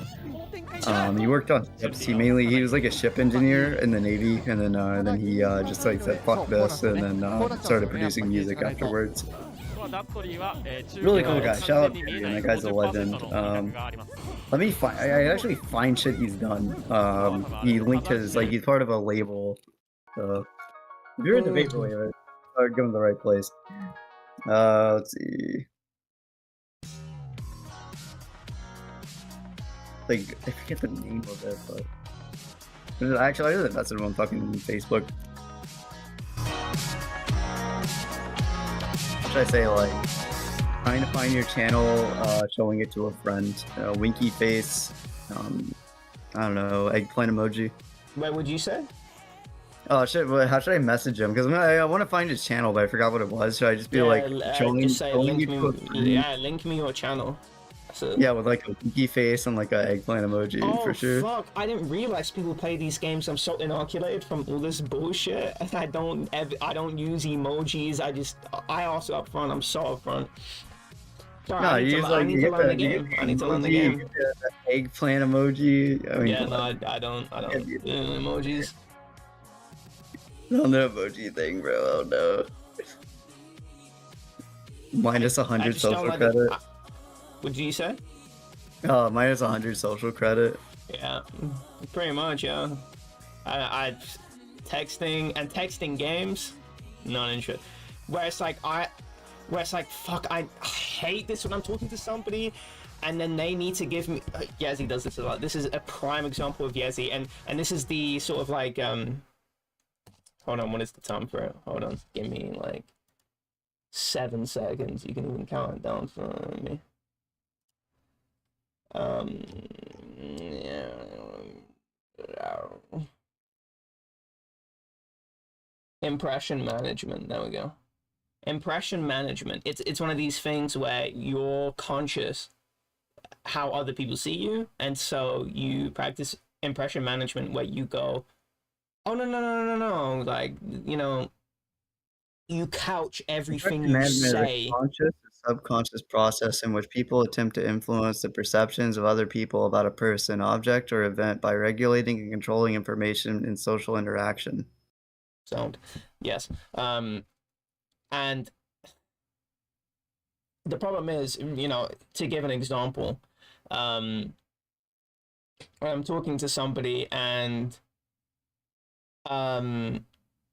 Speaker 3: He worked on ships. He was like a ship engineer in the Navy, and then he just like said fuck this, and then started producing music afterwards. Really cool guy. Shout out to him. That guy's a legend. Let me find. I actually find shit he's done. He linked his like he's part of a label. So if you're into vaporwave, I would give him the right place. Let's see. Like I forget the name of it, but actually I just invested him on fucking Facebook. What should I say? Like trying to find your channel, showing it to a friend, winky face, I don't know, eggplant emoji.
Speaker 2: What would you say?
Speaker 3: Oh shit! How should I message him? Because I want to find his channel, but I forgot what it was. Should I just be like showing,
Speaker 2: just say
Speaker 3: showing
Speaker 2: link
Speaker 3: you to a
Speaker 2: me.
Speaker 3: friend?
Speaker 2: Yeah, link me your channel.
Speaker 3: Yeah, with like a winky face and like a eggplant emoji for sure.
Speaker 2: Fuck! I didn't realize people play these games. I'm so inoculated from all this bullshit. I don't use emojis. I also upfront. I'm so upfront. Sorry,
Speaker 3: No,
Speaker 2: I need to learn the game. I need to learn the game.
Speaker 3: The eggplant emoji. I mean,
Speaker 2: Yeah, no, I don't do emojis.
Speaker 3: On the emoji thing, bro. Oh no. Minus 100 social credit.
Speaker 2: What did you say?
Speaker 3: Minus 100 social credit.
Speaker 2: Yeah, pretty much. Yeah. I texting games, not interested. Where it's like fuck, I hate this when I'm talking to somebody, and then they need to give me. Yazzie does this a lot. This is a prime example of Yazzie, and this is the sort of like Hold on, what is the time for it? Hold on, give me like 7 seconds. You can even count it down for me. Yeah. Impression management. There we go. Impression management. It's one of these things where you're conscious how other people see you, and so you practice impression management where you go, oh no, like, you know, you couch everything you say.
Speaker 3: Is a conscious or subconscious process in which people attempt to influence the perceptions of other people about a person, object, or event by regulating and controlling information in social interaction.
Speaker 2: Sound, yes. And the problem is, to give an example, when I'm talking to somebody and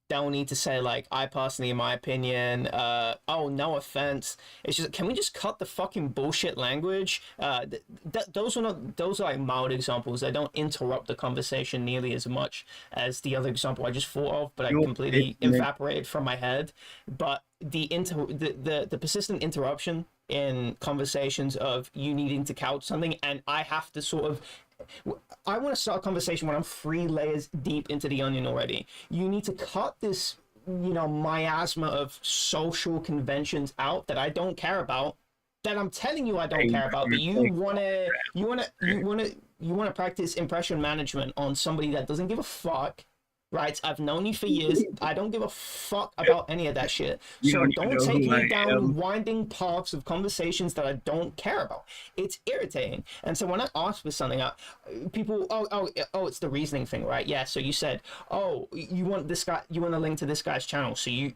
Speaker 2: they'll need to say like, I personally, in my opinion, oh, no offense. It's just, can we just cut the fucking bullshit language? Those are like mild examples. They don't interrupt the conversation nearly as much as the other example I just thought of, but I completely evaporated from my head. But the persistent interruption in conversations of you needing to couch something, and I have to sort of, I want to start a conversation when I'm 3 layers deep into the onion already. You need to cut this, miasma of social conventions out that I don't care about, that I'm telling you I don't care about, but you wanna practice impression management on somebody that doesn't give a fuck. Right, I've known you for years. I don't give a fuck about any of that shit. So don't take me down winding paths of conversations that I don't care about. It's irritating. And so when I ask for something, people, oh, it's the reasoning thing, right? Yeah. So you said, oh, you want this guy, you want a link to this guy's channel. So you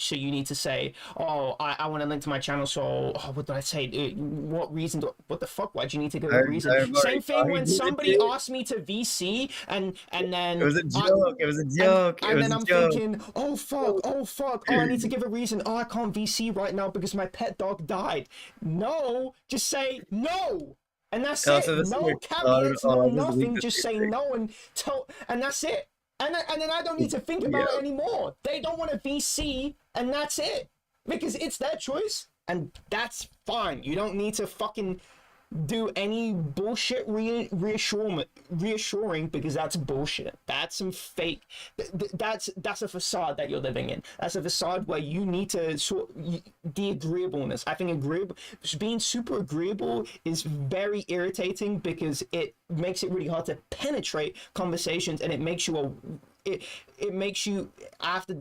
Speaker 2: need to say, oh, I want a link to my channel. So what did I say? What reason? What the fuck? Why'd you need to give a reason? Same thing when somebody asked me to VC and then
Speaker 3: it was a joke. It was a joke.
Speaker 2: And then I'm thinking, oh fuck, oh, I need to give a reason. Oh, I can't VC right now because my pet dog died. No, just say no. And that's it. No caveats, no nothing. Just say no and that's it. And then I don't need to think about it anymore. They don't want to VC, and that's it. Because it's their choice, and that's fine. You don't need to fucking do any bullshit reassuring, because that's bullshit. That's some fake. That's a facade that you're living in. That's a facade where you need to the agreeableness. I think being super agreeable is very irritating because it makes it really hard to penetrate conversations, and it makes you it makes you, I have to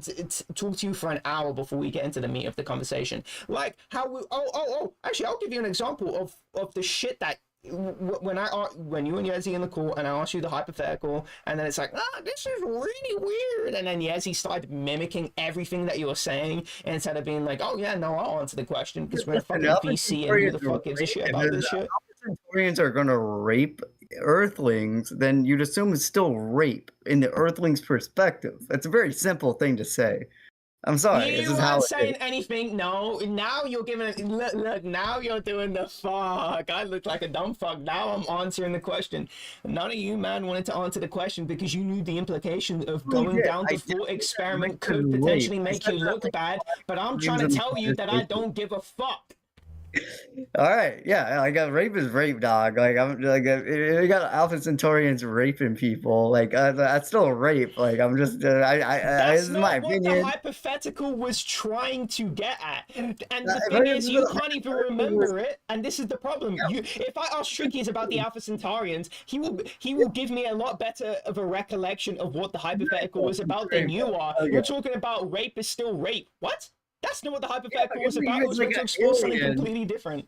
Speaker 2: talk to you for an hour before we get into the meat of the conversation. Like how actually, I'll give you an example of the shit that when you and Yezi in the call and I asked you the hypothetical, and then it's like, this is really weird, and then Yezi started mimicking everything that you were saying, and instead of being like, oh yeah, no, I'll answer the question because we're a fucking VC and who the fuck gives a shit about this shit.
Speaker 3: Centaurians are gonna rape Earthlings, then you'd assume it's still rape in the Earthlings' perspective. That's a very simple thing to say. I'm sorry.
Speaker 2: You weren't saying anything. No, now you're giving it. Look, now you're doing the fuck. I look like a dumb fuck. Now I'm answering the question. None of you, man, wanted to answer the question because you knew the implication of going down the thought experiment could potentially make you look bad. But I'm trying to tell you that I don't give a fuck.
Speaker 3: All right, yeah, like rape is rape, dog. Like I'm like we got Alpha Centaurians raping people. Like that's still rape. Like I'm just
Speaker 2: that's
Speaker 3: this is
Speaker 2: not
Speaker 3: my
Speaker 2: what
Speaker 3: opinion.
Speaker 2: the hypothetical was trying to get at. And the thing is, you can't even remember it. And this is the problem. If I ask Shrinkies about the Alpha Centaurians, he will give me a lot better of a recollection of what the hypothetical was about than you are. You're talking about rape is still rape. What? That's not what the hypothetical was about. It was meant to explore something completely different.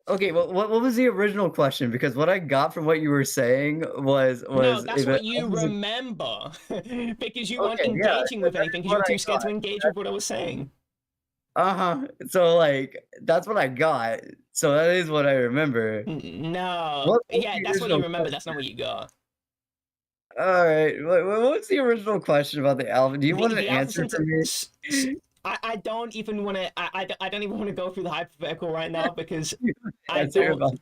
Speaker 3: Okay, well, what was the original question? Because what I got from what you were saying was
Speaker 2: no, that's what you remember, because you weren't engaging with anything because you were too scared to engage with what I was saying.
Speaker 3: So like that's what I got. So that is what I remember.
Speaker 2: No, yeah, that's what you remember. That's not what you got.
Speaker 3: All right. What's the original question about the Alpha? Do you want an answer for me?
Speaker 2: I don't even want to. I don't even want to go through the hypothetical right now because I
Speaker 3: don't. About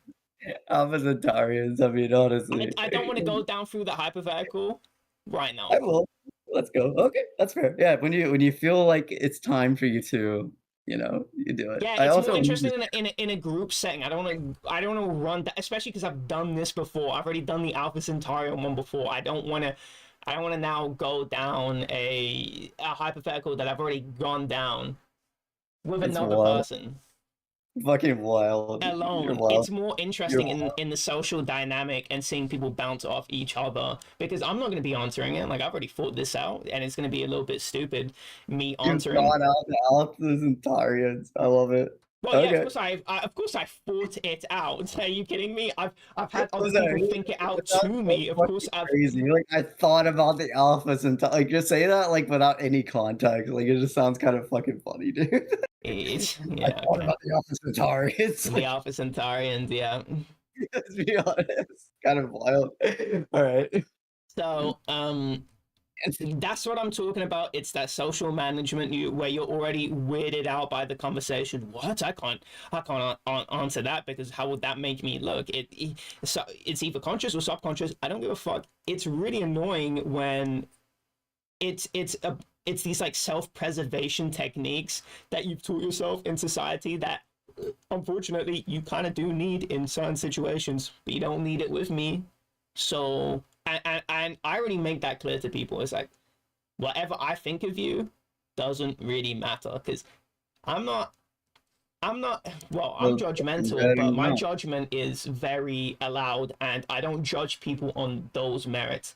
Speaker 3: Alpha Centaurians. I mean, honestly,
Speaker 2: I don't want to go down through the hypothetical right now.
Speaker 3: I will. Let's go. Okay, that's fair. Yeah, when you feel like it's time for you to, you do it.
Speaker 2: Yeah, it's more interesting in a group setting. I don't want to run that, especially because I've done this before. I've already done the Alpha Centaurian one before. I don't want to now go down a hypothetical that I've already gone down with another person.
Speaker 3: Fucking wild.
Speaker 2: Alone. It's more interesting in the social dynamic and seeing people bounce off each other, because I'm not going to be answering it. Like, I've already thought this out, and it's going to be a little bit stupid me answering.
Speaker 3: You've gone out the Alpha Centaurians. I love it.
Speaker 2: Well, yeah, of course I thought it out. Are you kidding me? I've had other people think it out to me. Of course,
Speaker 3: crazy. Like I thought about the Alphas and like just say that like without any context. Like it just sounds kind of fucking funny, dude.
Speaker 2: It's
Speaker 3: I
Speaker 2: yeah,
Speaker 3: thought
Speaker 2: okay.
Speaker 3: about the Alpha Centauri. It's
Speaker 2: The
Speaker 3: like,
Speaker 2: Alpha Centaurians, yeah.
Speaker 3: let's be honest, kind of wild. All right.
Speaker 2: So, that's what I'm talking about. It's that social management where you're already weirded out by the conversation. What? I can't answer that because how would that make me look? So it's either conscious or subconscious. I don't give a fuck. It's really annoying when it's these like self-preservation techniques that you've taught yourself in society that unfortunately you kind of do need in certain situations, but you don't need it with me. So and I already make that clear to people. It's like whatever I think of you doesn't really matter because I'm not well, I'm
Speaker 3: Well,
Speaker 2: judgmental, but my judgment is very allowed and I don't judge people on those merits.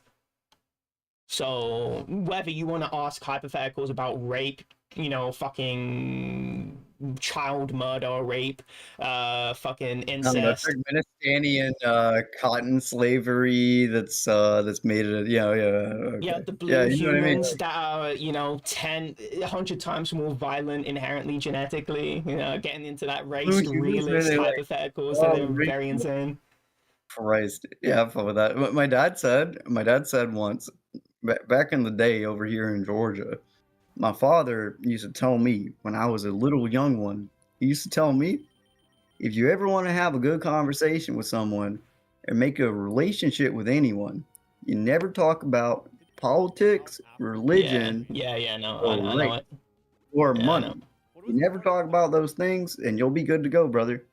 Speaker 2: So whether you want to ask hypotheticals about rape, fucking child murder, rape, fucking
Speaker 3: I don't know,
Speaker 2: incest.
Speaker 3: Turkmenistanian cotton slavery that's made it,
Speaker 2: Yeah,
Speaker 3: okay.
Speaker 2: the
Speaker 3: Yeah,
Speaker 2: blue
Speaker 3: you know what I mean?
Speaker 2: humans that are, 100 times more violent inherently genetically, getting into that
Speaker 3: Blue
Speaker 2: race
Speaker 3: humans, man,
Speaker 2: realist
Speaker 3: they like,
Speaker 2: hypotheticals that
Speaker 3: oh,
Speaker 2: are very insane.
Speaker 3: Christ. Yeah, have fun with that. What my dad said once, back in the day over here in Georgia, my father used to tell me when I was a little young one, he used to tell me, if you ever want to have a good conversation with someone and make a relationship with anyone, you never talk about politics,
Speaker 2: Yeah,
Speaker 3: religion,
Speaker 2: yeah, no,
Speaker 3: or
Speaker 2: I know
Speaker 3: race,
Speaker 2: it.
Speaker 3: or
Speaker 2: Yeah, I know.
Speaker 3: money. You never talk about those things and you'll be good to go, brother.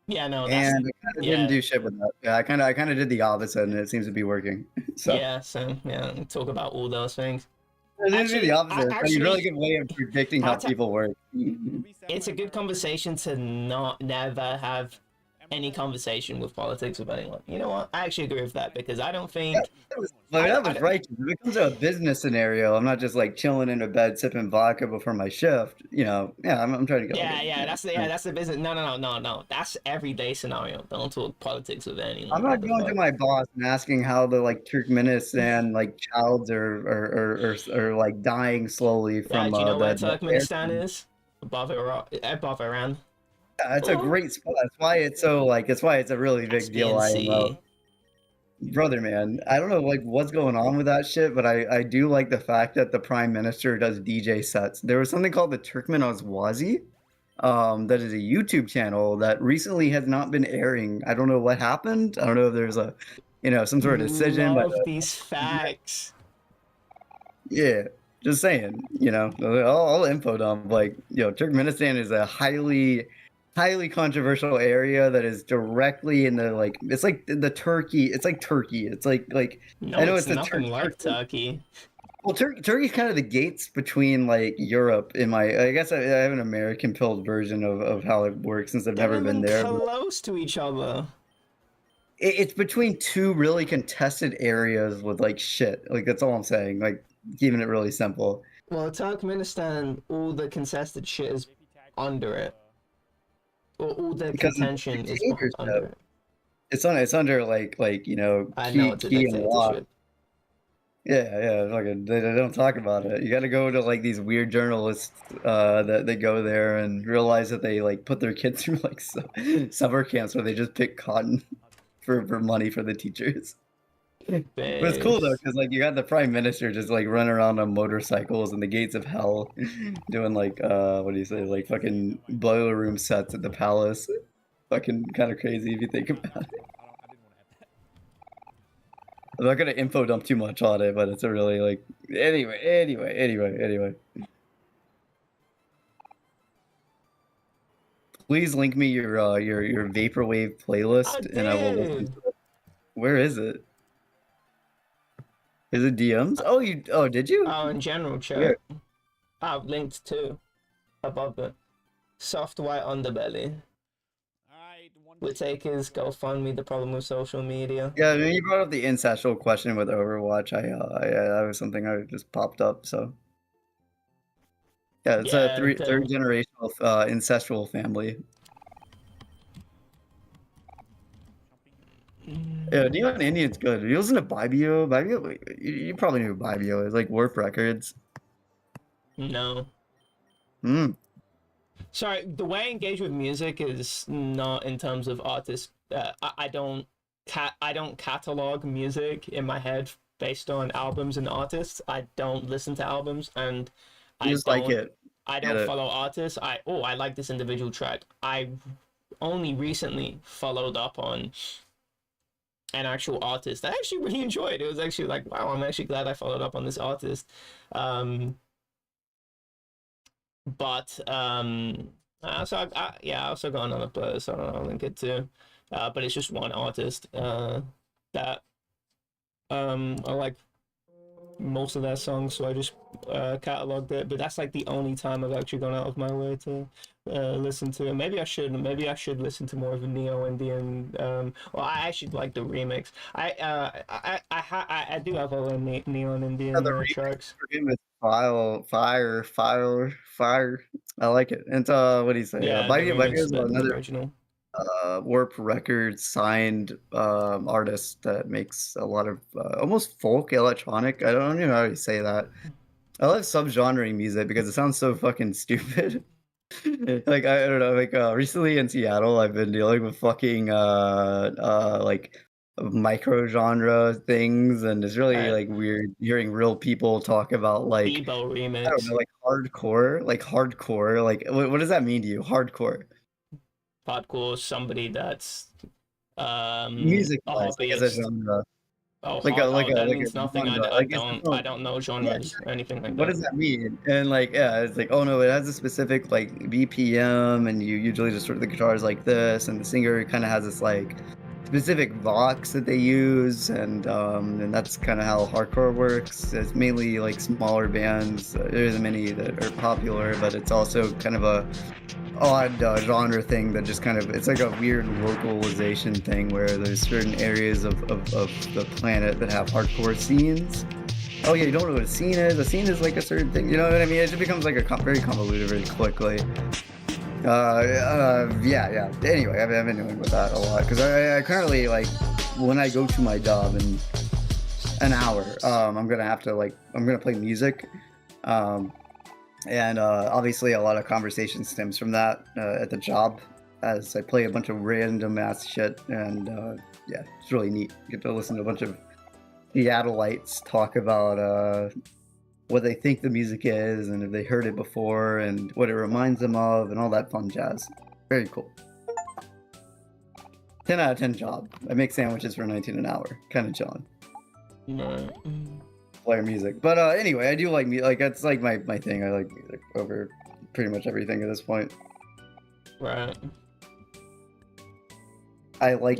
Speaker 2: Yeah, no,
Speaker 3: And
Speaker 2: that's,
Speaker 3: I kind of didn't
Speaker 2: yeah,
Speaker 3: do shit with that. Yeah, I kind of did the opposite, and it seems to be working. So
Speaker 2: yeah, so, yeah, talk about all those things.
Speaker 3: it seems to be the
Speaker 2: Actually,
Speaker 3: opposite. It's a really
Speaker 2: actually,
Speaker 3: good way of predicting how people work.
Speaker 2: it's a good conversation to not never have any conversation with politics with anyone. You know what? I actually agree with that because I don't think
Speaker 3: That was righteous. If it comes to a business scenario, I'm not just like chilling in a bed sipping vodka before my shift. Yeah, I'm trying to go.
Speaker 2: that's the business. No. That's everyday scenario. Don't talk politics with anyone.
Speaker 3: I'm
Speaker 2: What
Speaker 3: not
Speaker 2: the
Speaker 3: going to
Speaker 2: fuck?
Speaker 3: my boss and asking how the like Turkmenistan like childs are like dying slowly
Speaker 2: Yeah,
Speaker 3: from
Speaker 2: do you know where
Speaker 3: the air.
Speaker 2: Turkmenistan is? Above Iran.
Speaker 3: Yeah, it's a
Speaker 2: Oh,
Speaker 3: great spot. That's why it's so like. It's why it's a really big deal.
Speaker 2: Caspian Sea.
Speaker 3: Brother, man, I don't know like what's going on with that shit, but I do like the fact that the prime minister does DJ sets. There was something called the Turkmen Ozwazi, that is a YouTube channel that recently has not been airing. I don't know what happened. I don't know if there's a, some sort of decision, but
Speaker 2: Love these facts.
Speaker 3: yeah, just saying, all info dump. Like, Turkmenistan is a highly controversial area that is directly in the like. It's like the Turkey. It's like Turkey. It's like I
Speaker 2: No,
Speaker 3: know
Speaker 2: it's
Speaker 3: it's the
Speaker 2: nothing like
Speaker 3: Turkey.
Speaker 2: Turkey.
Speaker 3: Well, Turkey's kind of the gates between like Europe and I guess I have an American pilled version of how it works since I've
Speaker 2: They're not
Speaker 3: never been
Speaker 2: even
Speaker 3: there. But
Speaker 2: close to each other.
Speaker 3: it's between two really contested areas with like shit. Like that's all I'm saying. Like keeping it really simple.
Speaker 2: Well, Turkmenistan, all the contested shit is under it. Or all the
Speaker 3: Because it's
Speaker 2: contention
Speaker 3: a
Speaker 2: is
Speaker 3: dictatorship.
Speaker 2: under it.
Speaker 3: It's under
Speaker 2: I know it's a
Speaker 3: key and lock.
Speaker 2: dictatorship.
Speaker 3: Yeah, fucking they don't talk about it. You got to go to like these weird journalists that they go there and realize that they like put their kids through like summer camps where they just pick cotton for money for the teachers. But it's cool though because like you got the prime minister just like running around on motorcycles in the gates of hell, doing like what do you say, like fucking boiler room sets at the palace. Fucking kind of crazy if you think about it. I'm not gonna info dump too much on it, but it's a really like anyway. Please link me your vaporwave playlist and I will listen to it. Where is it? Is it DMs? Oh did you?
Speaker 2: Oh, in general chat.
Speaker 3: Where?
Speaker 2: I've linked to above it. Soft white underbelly. Whittaker's GoFundMe, the problem with social media.
Speaker 3: Yeah, I mean, you brought up the ancestral question with Overwatch. That was something I just popped up. So yeah, it's a third generational ancestral family. Yeah, Neon Indian's good. You listen to Bibio? You probably knew Bibio is like Warp Records.
Speaker 2: No.
Speaker 3: Hmm.
Speaker 2: Sorry, the way I engage with music is not in terms of artists. I don't I don't catalog music in my head based on albums and artists. I don't listen to albums, and
Speaker 3: You
Speaker 2: I
Speaker 3: just like
Speaker 2: don't
Speaker 3: it.
Speaker 2: I
Speaker 3: Get
Speaker 2: don't
Speaker 3: it.
Speaker 2: follow artists. I like this individual track. I only recently followed up on an actual artist that I actually really enjoyed. It was actually like, wow, I'm actually glad I followed up on this artist. Um, but I also got another playlist. I don't know, I'll link it too. But it's just one artist that I like most of their songs, so I just cataloged it. But that's like the only time I've actually gone out of my way to listen to it. Maybe I should. Maybe I should listen to more of a Neo Indian. Well, I actually like the remix. I do have all the Neon
Speaker 3: Yeah,
Speaker 2: Indian
Speaker 3: the remix
Speaker 2: tracks.
Speaker 3: for him is fire. I like it. And what do you say?
Speaker 2: Yeah, the
Speaker 3: Buggy
Speaker 2: remix,
Speaker 3: is
Speaker 2: the
Speaker 3: another
Speaker 2: original.
Speaker 3: Warp Records signed artist that makes a lot of almost folk electronic. I don't even know how to say that. I love subgenre music because it sounds so fucking stupid. Like I don't know, like recently in Seattle, I've been dealing with fucking like micro genre things, and it's really like weird hearing real people talk about like
Speaker 2: Bebo
Speaker 3: I don't
Speaker 2: remix.
Speaker 3: know, like hardcore. Like what does that mean to you? Hardcore
Speaker 2: Hardcore, somebody that's
Speaker 3: music
Speaker 2: a
Speaker 3: wise, like as a
Speaker 2: hobbyist.
Speaker 3: genre,
Speaker 2: Oh, hard. Oh, that
Speaker 3: like a
Speaker 2: means nothing.
Speaker 3: genre,
Speaker 2: I
Speaker 3: like it's
Speaker 2: don't.
Speaker 3: no,
Speaker 2: I don't know
Speaker 3: yeah.
Speaker 2: genres or anything like
Speaker 3: What
Speaker 2: that.
Speaker 3: does that mean? And like, yeah, it's like, oh no, it has a specific like BPM, and you usually just sort of the guitars like this, and the singer kind of has this like specific vox that they use, and that's kind of how hardcore works. It's mainly like smaller bands. There's many that are popular, but it's also kind of a odd genre thing that just kind of it's like a weird localization thing where there's certain areas of the planet that have hardcore scenes. Oh yeah, you don't know what a scene is. A scene is like a certain thing. You know what I mean? It just becomes like a very convoluted very quickly. Yeah. Anyway, I've been doing with that a lot because I currently like when I go to my job in an hour, I'm gonna have to like I'm gonna play music, and obviously a lot of conversation stems from that at the job as I play a bunch of random ass shit, and yeah, it's really neat. You get to listen to a bunch of Seattleites talk about what they think the music is and if they heard it before and what it reminds them of and all that fun jazz. Very cool. 10 out of 10 job. I make sandwiches for 19 an hour. Kind of chilling. Player music. But anyway, I do like music. Like that's like my thing. I like music over pretty much everything at this point.
Speaker 2: Right.
Speaker 3: I like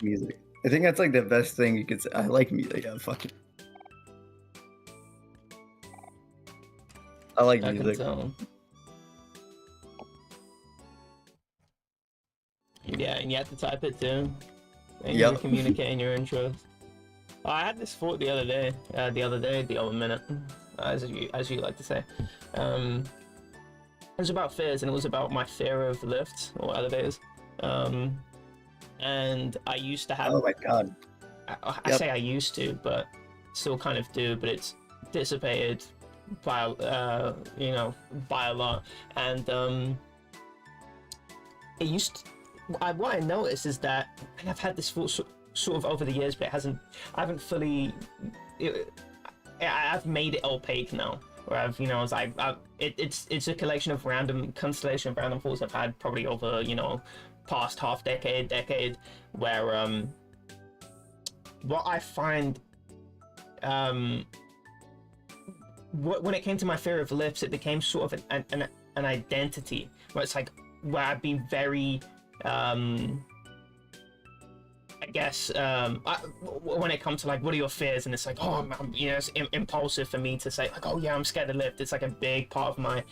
Speaker 3: music. I think that's like the best thing you could say. I like music. Yeah, fuck it. I like
Speaker 2: I can
Speaker 3: music.
Speaker 2: tell. Yeah, and you have to type it too. And you
Speaker 3: Yep.
Speaker 2: communicate your interests. Oh, I had this thought the other minute, as you like to say. It was about fears, and it was about my fear of lifts or elevators. And I used to have.
Speaker 3: Oh my god.
Speaker 2: I say I used to, but still kind of do, but it's dissipated by by a lot. And it used to, what I noticed is that, and I've had this thought sort of over the years, but I haven't fully I've made it opaque now, where it's a collection of constellation of random thoughts I've had probably over past half decade, where what I find when it came to my fear of lifts, it became sort of an identity where it's like where I'd be very I guess when it comes to like what are your fears, and it's like it's impulsive for me to say like, oh yeah, I'm scared of lift. It's like a big part of my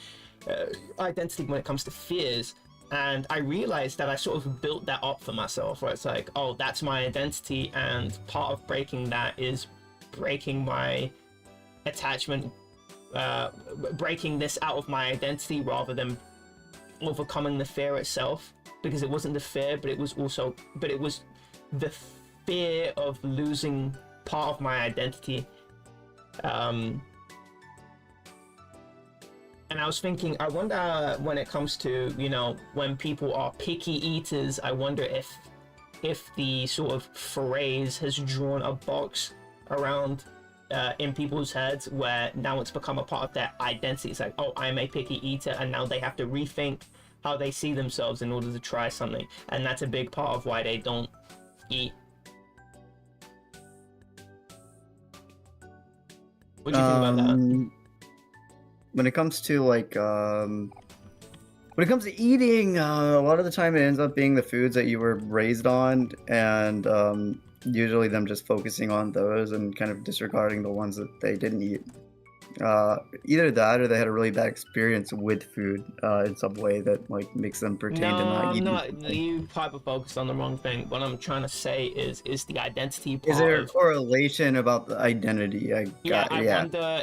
Speaker 2: identity when it comes to fears. And I realized that I sort of built that up for myself, where it's like, oh, that's my identity, and part of breaking that is breaking my attachment, breaking this out of my identity rather than overcoming the fear itself, because it wasn't the fear, but it was the fear of losing part of my identity, and And I was thinking, I wonder when it comes to, you know, when people are picky eaters, I wonder if the sort of phrase has drawn a box around in people's heads where now it's become a part of their identity. It's like, oh, I'm a picky eater, and now they have to rethink how they see themselves in order to try something, and that's a big part of why they don't eat. What do you think about that?
Speaker 1: When it comes to like when it comes to eating, a lot of the time it ends up being the foods that you were raised on, and usually them just focusing on those and kind of disregarding the ones that they didn't eat. Either that or they had a really bad experience with food in some way that like makes them pertain to not eating.
Speaker 2: You hyper focused on the wrong thing. What I'm trying to say is the identity part.
Speaker 1: Is there a correlation about the identity? I
Speaker 2: wonder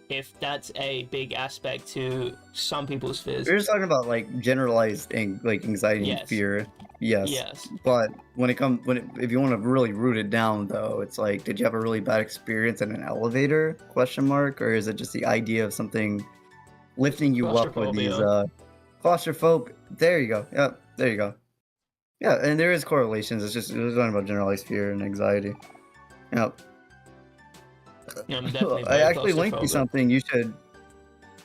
Speaker 2: if that's a big aspect to some people's fears.
Speaker 1: We're just talking about like generalized like anxiety and fear. Yes. But when it comes if you want to really root it down though, it's like, did you have a really bad experience in an elevator? Question mark, or is it just the idea of something lifting you up with these claustrophobic? There you go. Yep, there you go. Yeah, and there is correlations. It's just we're talking about generalized fear and anxiety. Yep.
Speaker 2: Yeah, I'm definitely
Speaker 1: I actually linked you something. You should.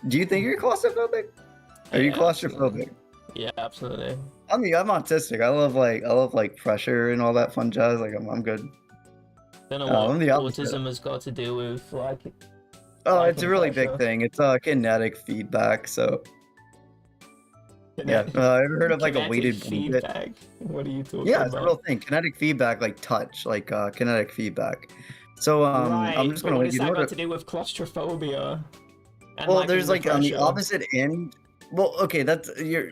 Speaker 1: Do you think you're claustrophobic? Are you claustrophobic?
Speaker 2: Yeah, absolutely.
Speaker 1: I mean, I'm autistic. I love like pressure and all that fun jazz. Like I'm good.
Speaker 2: Don't know what autism has got to do with like.
Speaker 1: Oh, it's a really big thing. It's kinetic feedback. So. Yeah, ever heard of like a weighted
Speaker 2: feedback? Blanket? What are you talking about?
Speaker 1: Yeah, it's a real thing. Kinetic feedback, like touch, like kinetic feedback. So
Speaker 2: right,
Speaker 1: I'm just gonna
Speaker 2: what does that got to do with claustrophobia?
Speaker 1: Well, there's like on the opposite end. Well, okay, that's your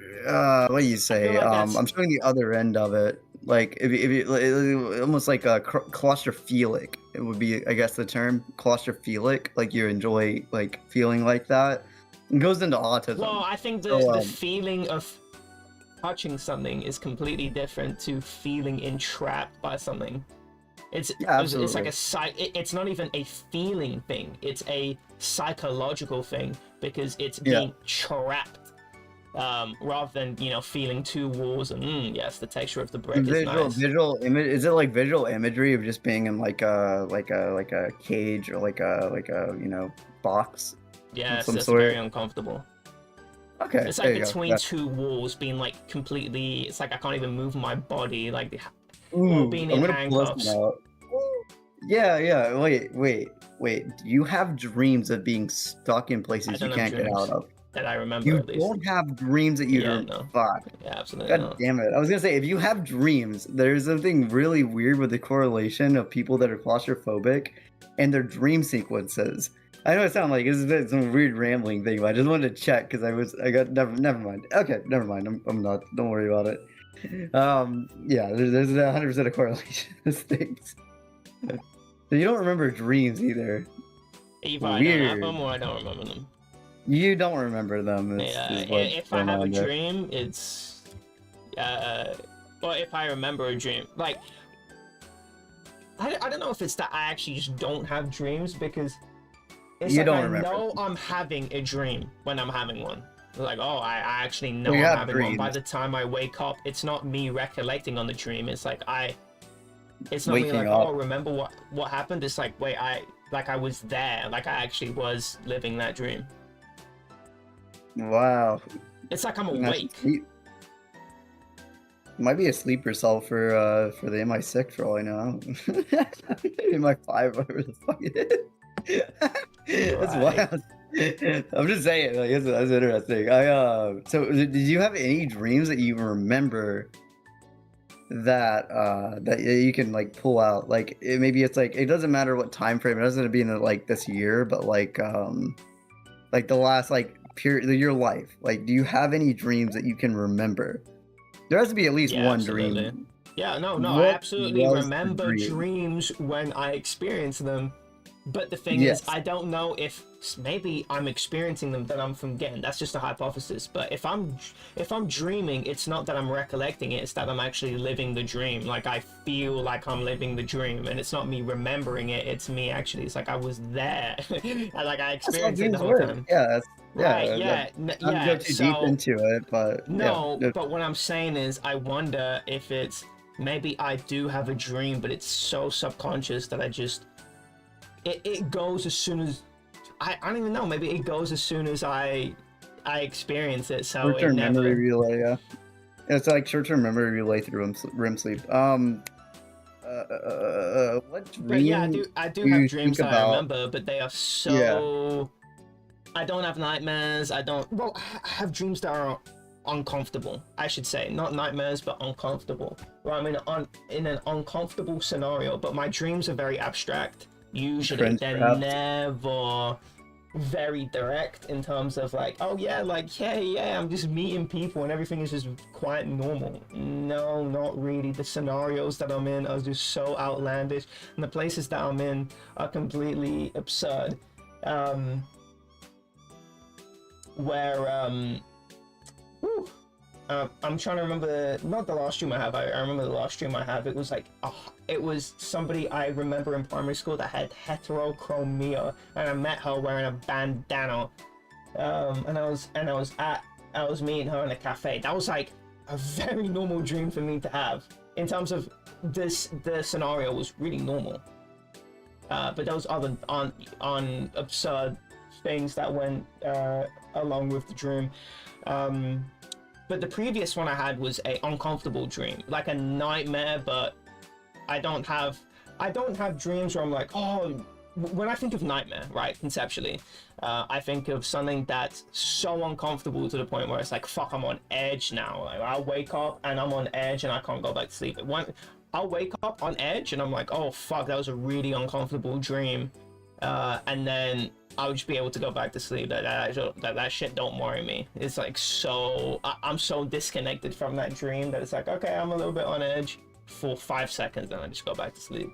Speaker 1: what do you say? Like I'm showing the other end of it. Like if you almost like a claustrophilic. It would be, I guess, the term claustrophilic. Like you enjoy like feeling like that. It goes into autism.
Speaker 2: Well, I think the feeling of touching something is completely different to feeling entrapped by something. It's like it's not even a feeling thing. It's a psychological thing because it's being trapped, rather than feeling two walls and yes, the texture of the brick is nice.
Speaker 1: Visual image. Is it like visual imagery of just being in like a cage or like a box?
Speaker 2: Yeah, it's very uncomfortable.
Speaker 1: Okay,
Speaker 2: it's like between two walls, being like completely. It's like I can't even move my body. Like. Being in handcuffs.
Speaker 1: Yeah. Wait. Do you have dreams of being stuck in places you can't get out of?
Speaker 2: That I remember, at least.
Speaker 1: You don't have dreams that you don't. Fuck.
Speaker 2: Yeah, absolutely.
Speaker 1: God damn it. I was gonna say, if you have dreams, there's something really weird with the correlation of people that are claustrophobic and their dream sequences. I know it sounds like this is some weird rambling thing, but I just wanted to check because never mind. Okay, never mind. I'm not. Don't worry about it. Yeah, there's 100% of correlation to things. So you don't remember dreams either.
Speaker 2: Either I don't have them or I don't remember them.
Speaker 1: You don't remember them.
Speaker 2: If I have a dream, it's or if I remember a dream, like I don't know if it's that I actually just don't have dreams because it's like I know I'm having a dream when I'm having one. Like, oh, I actually know I'm having one. By the time I wake up, it's not me recollecting on the dream. It's like it's not me like, oh, remember what happened. It's like, wait, I was there. Like I actually was living that dream.
Speaker 1: Wow.
Speaker 2: It's like I'm awake.
Speaker 1: Might be a sleeper cell for the MI6 for all I know. MI5, whatever the fuck it is. That's wild. I'm just saying, like, that's interesting. So did you have any dreams that you remember that you can like pull out? Like maybe it's like it doesn't matter what time frame. It doesn't have to be in like this year, but like the last like period of your life. Like, do you have any dreams that you can remember? There has to be at least one dream.
Speaker 2: Yeah, no, I absolutely remember dreams when I experience them. But the thing is, I don't know if maybe I'm experiencing them that I'm forgetting. That's just a hypothesis. But if I'm dreaming, it's not that I'm recollecting it. It's that I'm actually living the dream. Like I feel like I'm living the dream, and it's not me remembering it. It's me actually. It's like I was there, and like I experienced it the whole time.
Speaker 1: Yeah,
Speaker 2: Right,
Speaker 1: yeah. Not to go
Speaker 2: yeah.
Speaker 1: too deep
Speaker 2: So
Speaker 1: into it, but yeah.
Speaker 2: no, but what I'm saying is, I wonder if it's maybe I do have a dream, but it's so subconscious that it goes as soon as I don't even know. Maybe it goes as soon as I experience it, so it
Speaker 1: Short-term memory
Speaker 2: never.
Speaker 1: relay, yeah. It's like short-term memory relay through REM sleep. What
Speaker 2: But yeah,
Speaker 1: dream
Speaker 2: I do
Speaker 1: do
Speaker 2: have
Speaker 1: you
Speaker 2: dreams
Speaker 1: think
Speaker 2: that I
Speaker 1: about?
Speaker 2: remember, but they are
Speaker 1: Yeah,
Speaker 2: so. I don't have nightmares. I don't. Well, I have dreams that are uncomfortable. I should say, not nightmares, but uncomfortable. Well, I'm in an uncomfortable scenario, but my dreams are very abstract. Usually,
Speaker 1: friends
Speaker 2: they're
Speaker 1: perhaps.
Speaker 2: never very direct in terms of like, oh yeah, like yeah, I'm just meeting people and everything is just quite normal. No, not really. The scenarios that I'm in are just so outlandish, and the places that I'm in are completely absurd. Um, where whew, I'm trying to remember, not the last dream I have. I remember the last dream I have. It was like, it was somebody I remember in primary school that had heterochromia, and I met her wearing a bandana. And I was meeting her in a cafe. That was like a very normal dream for me to have. In terms of this, the scenario was really normal. But there was other on absurd things that went along with the dream. But the previous one I had was a uncomfortable dream, like a nightmare. But I don't have dreams where I'm like, oh. When I think of nightmare, right, conceptually, I think of something that's so uncomfortable to the point where it's like, fuck, I'm on edge now. Like, I'll wake up and I'm on edge and I can't go back to sleep. I'll wake up on edge and I'm like, oh fuck, that was a really uncomfortable dream. And then I'll just be able to go back to sleep. That shit don't worry me. It's like I'm so disconnected from that dream that it's like, okay, I'm a little bit on edge for 5 seconds, then I just go back to sleep.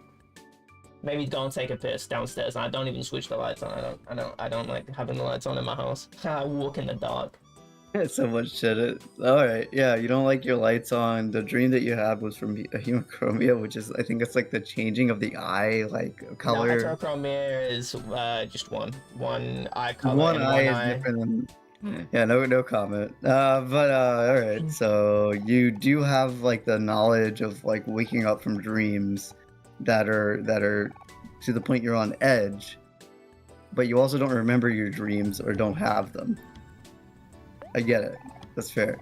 Speaker 2: Maybe don't take a piss downstairs, and I don't even switch the lights on. I don't like having the lights on in my house. I walk in the dark.
Speaker 1: So much shit. All right, yeah. You don't like your lights on. The dream that you had was from a hemochromia, which is, I think it's like the changing of the eye, like
Speaker 2: No,
Speaker 1: color.
Speaker 2: heterochromia is just one eye color
Speaker 1: One
Speaker 2: in
Speaker 1: eye
Speaker 2: one
Speaker 1: is
Speaker 2: eye.
Speaker 1: different than. Yeah, no comment. But all right. So you do have like the knowledge of like waking up from dreams that are to the point you're on edge, but you also don't remember your dreams or don't have them. I get it. That's fair.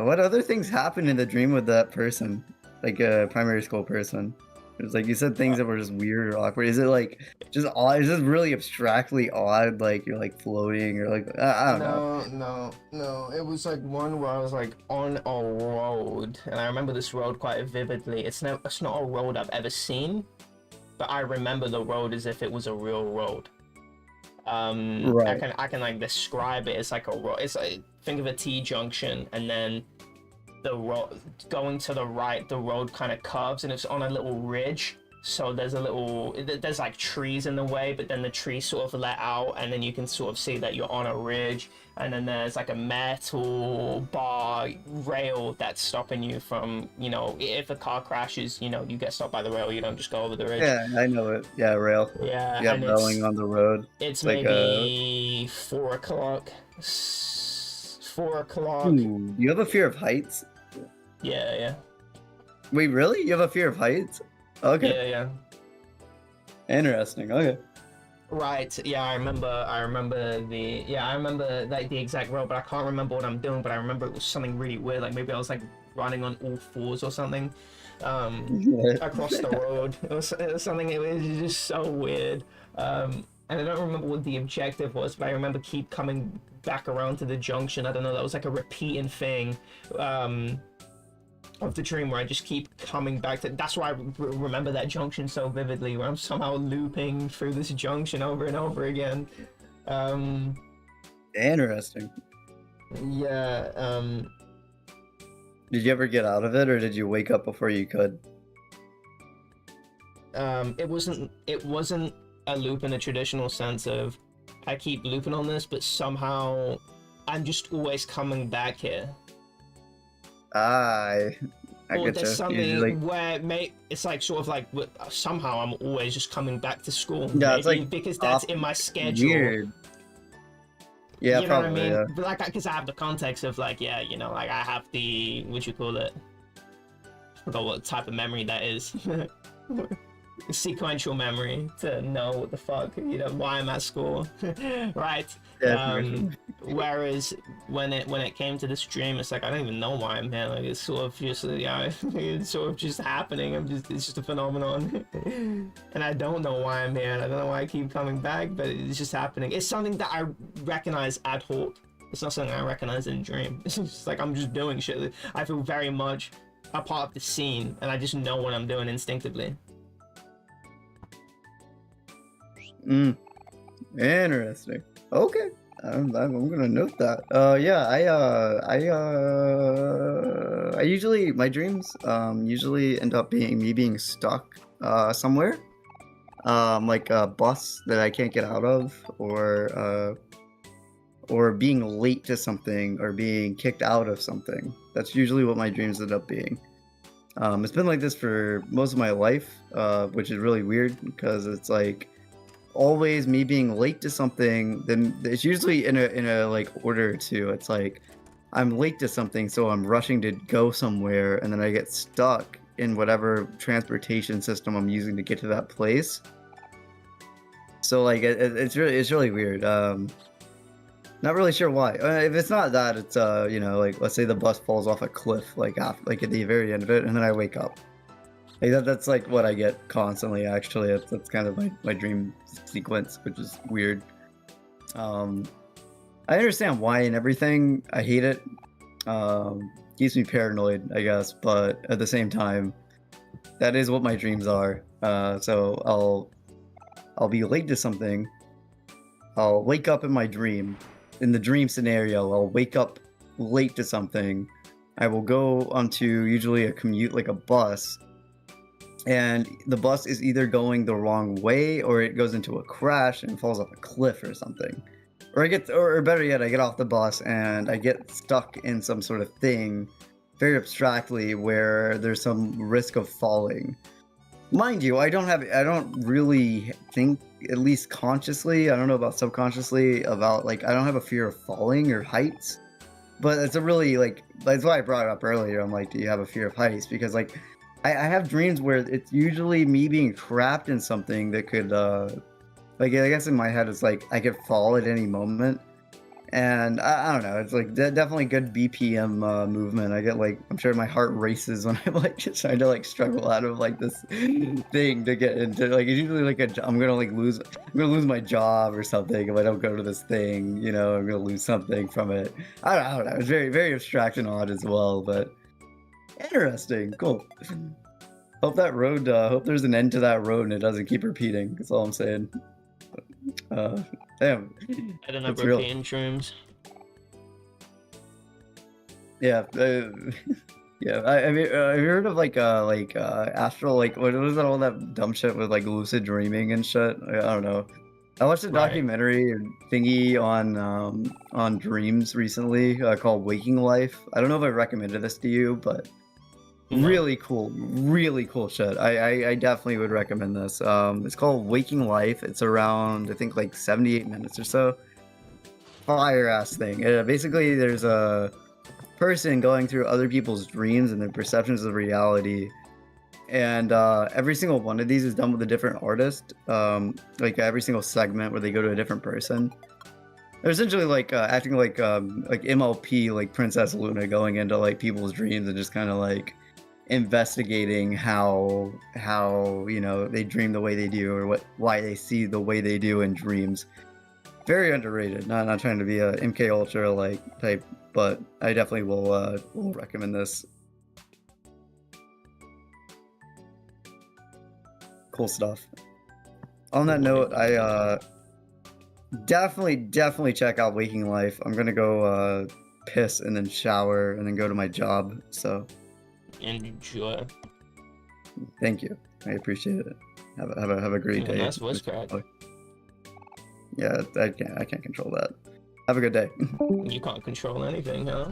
Speaker 1: What other things happened in the dream with that person, like a primary school person? It was like you said things that were just weird or awkward. Is it like just odd? Is it really abstractly odd? Like you're like floating or like I don't know.
Speaker 2: No. It was like one where I was like on a road, and I remember this road quite vividly. It's not a road I've ever seen, but I remember the road as if it was a real road.
Speaker 1: Right.
Speaker 2: I can like describe it as like a road. It's like, think of a T junction, and then the road going to the right, the road kind of curves and it's on a little ridge. So there's like trees in the way, but then the trees sort of let out, and then you can sort of see that you're on a ridge, and then there's like a metal bar rail that's stopping you from, if a car crashes, you get stopped by the rail, you don't just go over the ridge.
Speaker 1: Yeah, I know it. Yeah, rail.
Speaker 2: Yeah,
Speaker 1: Yeah,
Speaker 2: and
Speaker 1: railing on the road.
Speaker 2: it's
Speaker 1: Like a.
Speaker 2: maybe 4 o'clock. 4 o'clock.
Speaker 1: Ooh, you have a fear of heights?
Speaker 2: Yeah.
Speaker 1: Wait, really? You have a fear of heights? Okay.
Speaker 2: Yeah.
Speaker 1: Interesting. Okay.
Speaker 2: Right. Yeah, I remember like the exact road, but I can't remember what I'm doing. But I remember it was something really weird. Like maybe I was like running on all fours or something, across the road. It was something. It was just so weird. And I don't remember what the objective was, but I remember keep coming back around to the junction. I don't know. That was like a repeating thing. Of the dream where I just keep coming back to. That's why I remember that junction so vividly, where I'm somehow looping through this junction over and over again.
Speaker 1: Interesting.
Speaker 2: Yeah.
Speaker 1: Did you ever get out of it, or did you wake up before you could?
Speaker 2: It wasn't a loop in a traditional sense of I keep looping on this, but somehow I'm just always coming back here.
Speaker 1: I
Speaker 2: or
Speaker 1: get
Speaker 2: there's
Speaker 1: you.
Speaker 2: something
Speaker 1: Usually,
Speaker 2: where it's like sort of like somehow I'm always just coming back to school.
Speaker 1: yeah, it's
Speaker 2: Maybe
Speaker 1: like
Speaker 2: because that's
Speaker 1: off
Speaker 2: in my schedule.
Speaker 1: weird. Yeah,
Speaker 2: You know what I
Speaker 1: probably.
Speaker 2: mean?
Speaker 1: Yeah.
Speaker 2: But like, because I have the context of like, yeah, you know, like I have the what you call it. I forgot what type of memory that is. Sequential memory to know what the fuck, you know, why I'm at school, right?
Speaker 1: Yeah,
Speaker 2: Um, whereas when it came to this dream, it's like I don't even know why I'm here. Like it's sort of just yeah, it's sort of just happening. It's just a phenomenon, and I don't know why I'm here. And I don't know why I keep coming back, but it's just happening. It's something that I recognize ad hoc. It's not something I recognize in a dream. It's just like I'm just doing shit. I feel very much a part of the scene, and I just know what I'm doing instinctively.
Speaker 1: Interesting. Okay. I'm gonna note that. Yeah, I usually my dreams usually end up being me being stuck somewhere, like a bus that I can't get out of, or being late to something, or being kicked out of something. That's usually what my dreams end up being. It's been like this for most of my life, which is really weird because it's like always me being late to something. Then it's usually in a like order too. It's like I'm late to something, so I'm rushing to go somewhere, and then I get stuck in whatever transportation system I'm using to get to that place. So like it's really weird. Not really sure why. If it's not that, it's you know, like let's say the bus falls off a cliff, like like at the very end of it, and then I wake up. Like that's like what I get constantly. Actually, that's kind of my dream sequence, which is weird. I understand why and everything. I hate it. Keeps me paranoid, I guess, but at the same time, that is what my dreams are. So I'll be late to something. I'll wake up in my dream. In the dream scenario, I'll wake up late to something. I will go onto usually a commute, like a bus, and the bus is either going the wrong way, or it goes into a crash and falls off a cliff or something. Or better yet, I get off the bus and I get stuck in some sort of thing, very abstractly, where there's some risk of falling. Mind you, I don't really think, at least consciously, I don't know about subconsciously, about like I don't have a fear of falling or heights. But it's a really like that's why I brought it up earlier. I'm like, do you have a fear of heights? Because like I have dreams where it's usually me being trapped in something that could like I guess in my head it's like I could fall at any moment. And I don't know, it's like definitely good BPM movement. I get like, I'm sure my heart races when I'm like just trying to like struggle out of like this thing to get into. Like it's usually like I'm gonna lose my job or something if I don't go to this thing. You know, I'm gonna lose something from it. I don't know. It's very very abstract and odd as well, but interesting, cool. Hope that road. Hope there's an end to that road and it doesn't keep repeating. That's all I'm saying. Damn.
Speaker 2: I don't know,
Speaker 1: It's real.
Speaker 2: repeating shrooms.
Speaker 1: Yeah, yeah. I mean, have you heard of like astral, like what was that all that dumb shit with like lucid dreaming and shit? I don't know. I watched a
Speaker 2: Right.
Speaker 1: documentary or thingy on dreams recently called Waking Life. I don't know if I recommended this to you, but
Speaker 2: No.
Speaker 1: really cool shit. I definitely would recommend this. It's called Waking Life. It's around I think like 78 minutes or so. Fire ass thing. Basically, there's a person going through other people's dreams and their perceptions of reality, and every single one of these is done with a different artist. Like every single segment where they go to a different person. They're essentially like acting like MLP, like Princess Luna, going into like people's dreams and just kind of like investigating how you know they dream the way they do, or why they see the way they do in dreams. Very underrated. Not trying to be a MK Ultra like type, but I definitely will recommend this. Cool stuff. On that note, I definitely check out Waking Life. I'm gonna go piss and then shower and then go to my job. So
Speaker 2: Enjoy.
Speaker 1: thank you. I appreciate it. Have a great day.
Speaker 2: Nice voice crack.
Speaker 1: Yeah, I can't control that. Have a good day.
Speaker 2: You can't control anything, huh?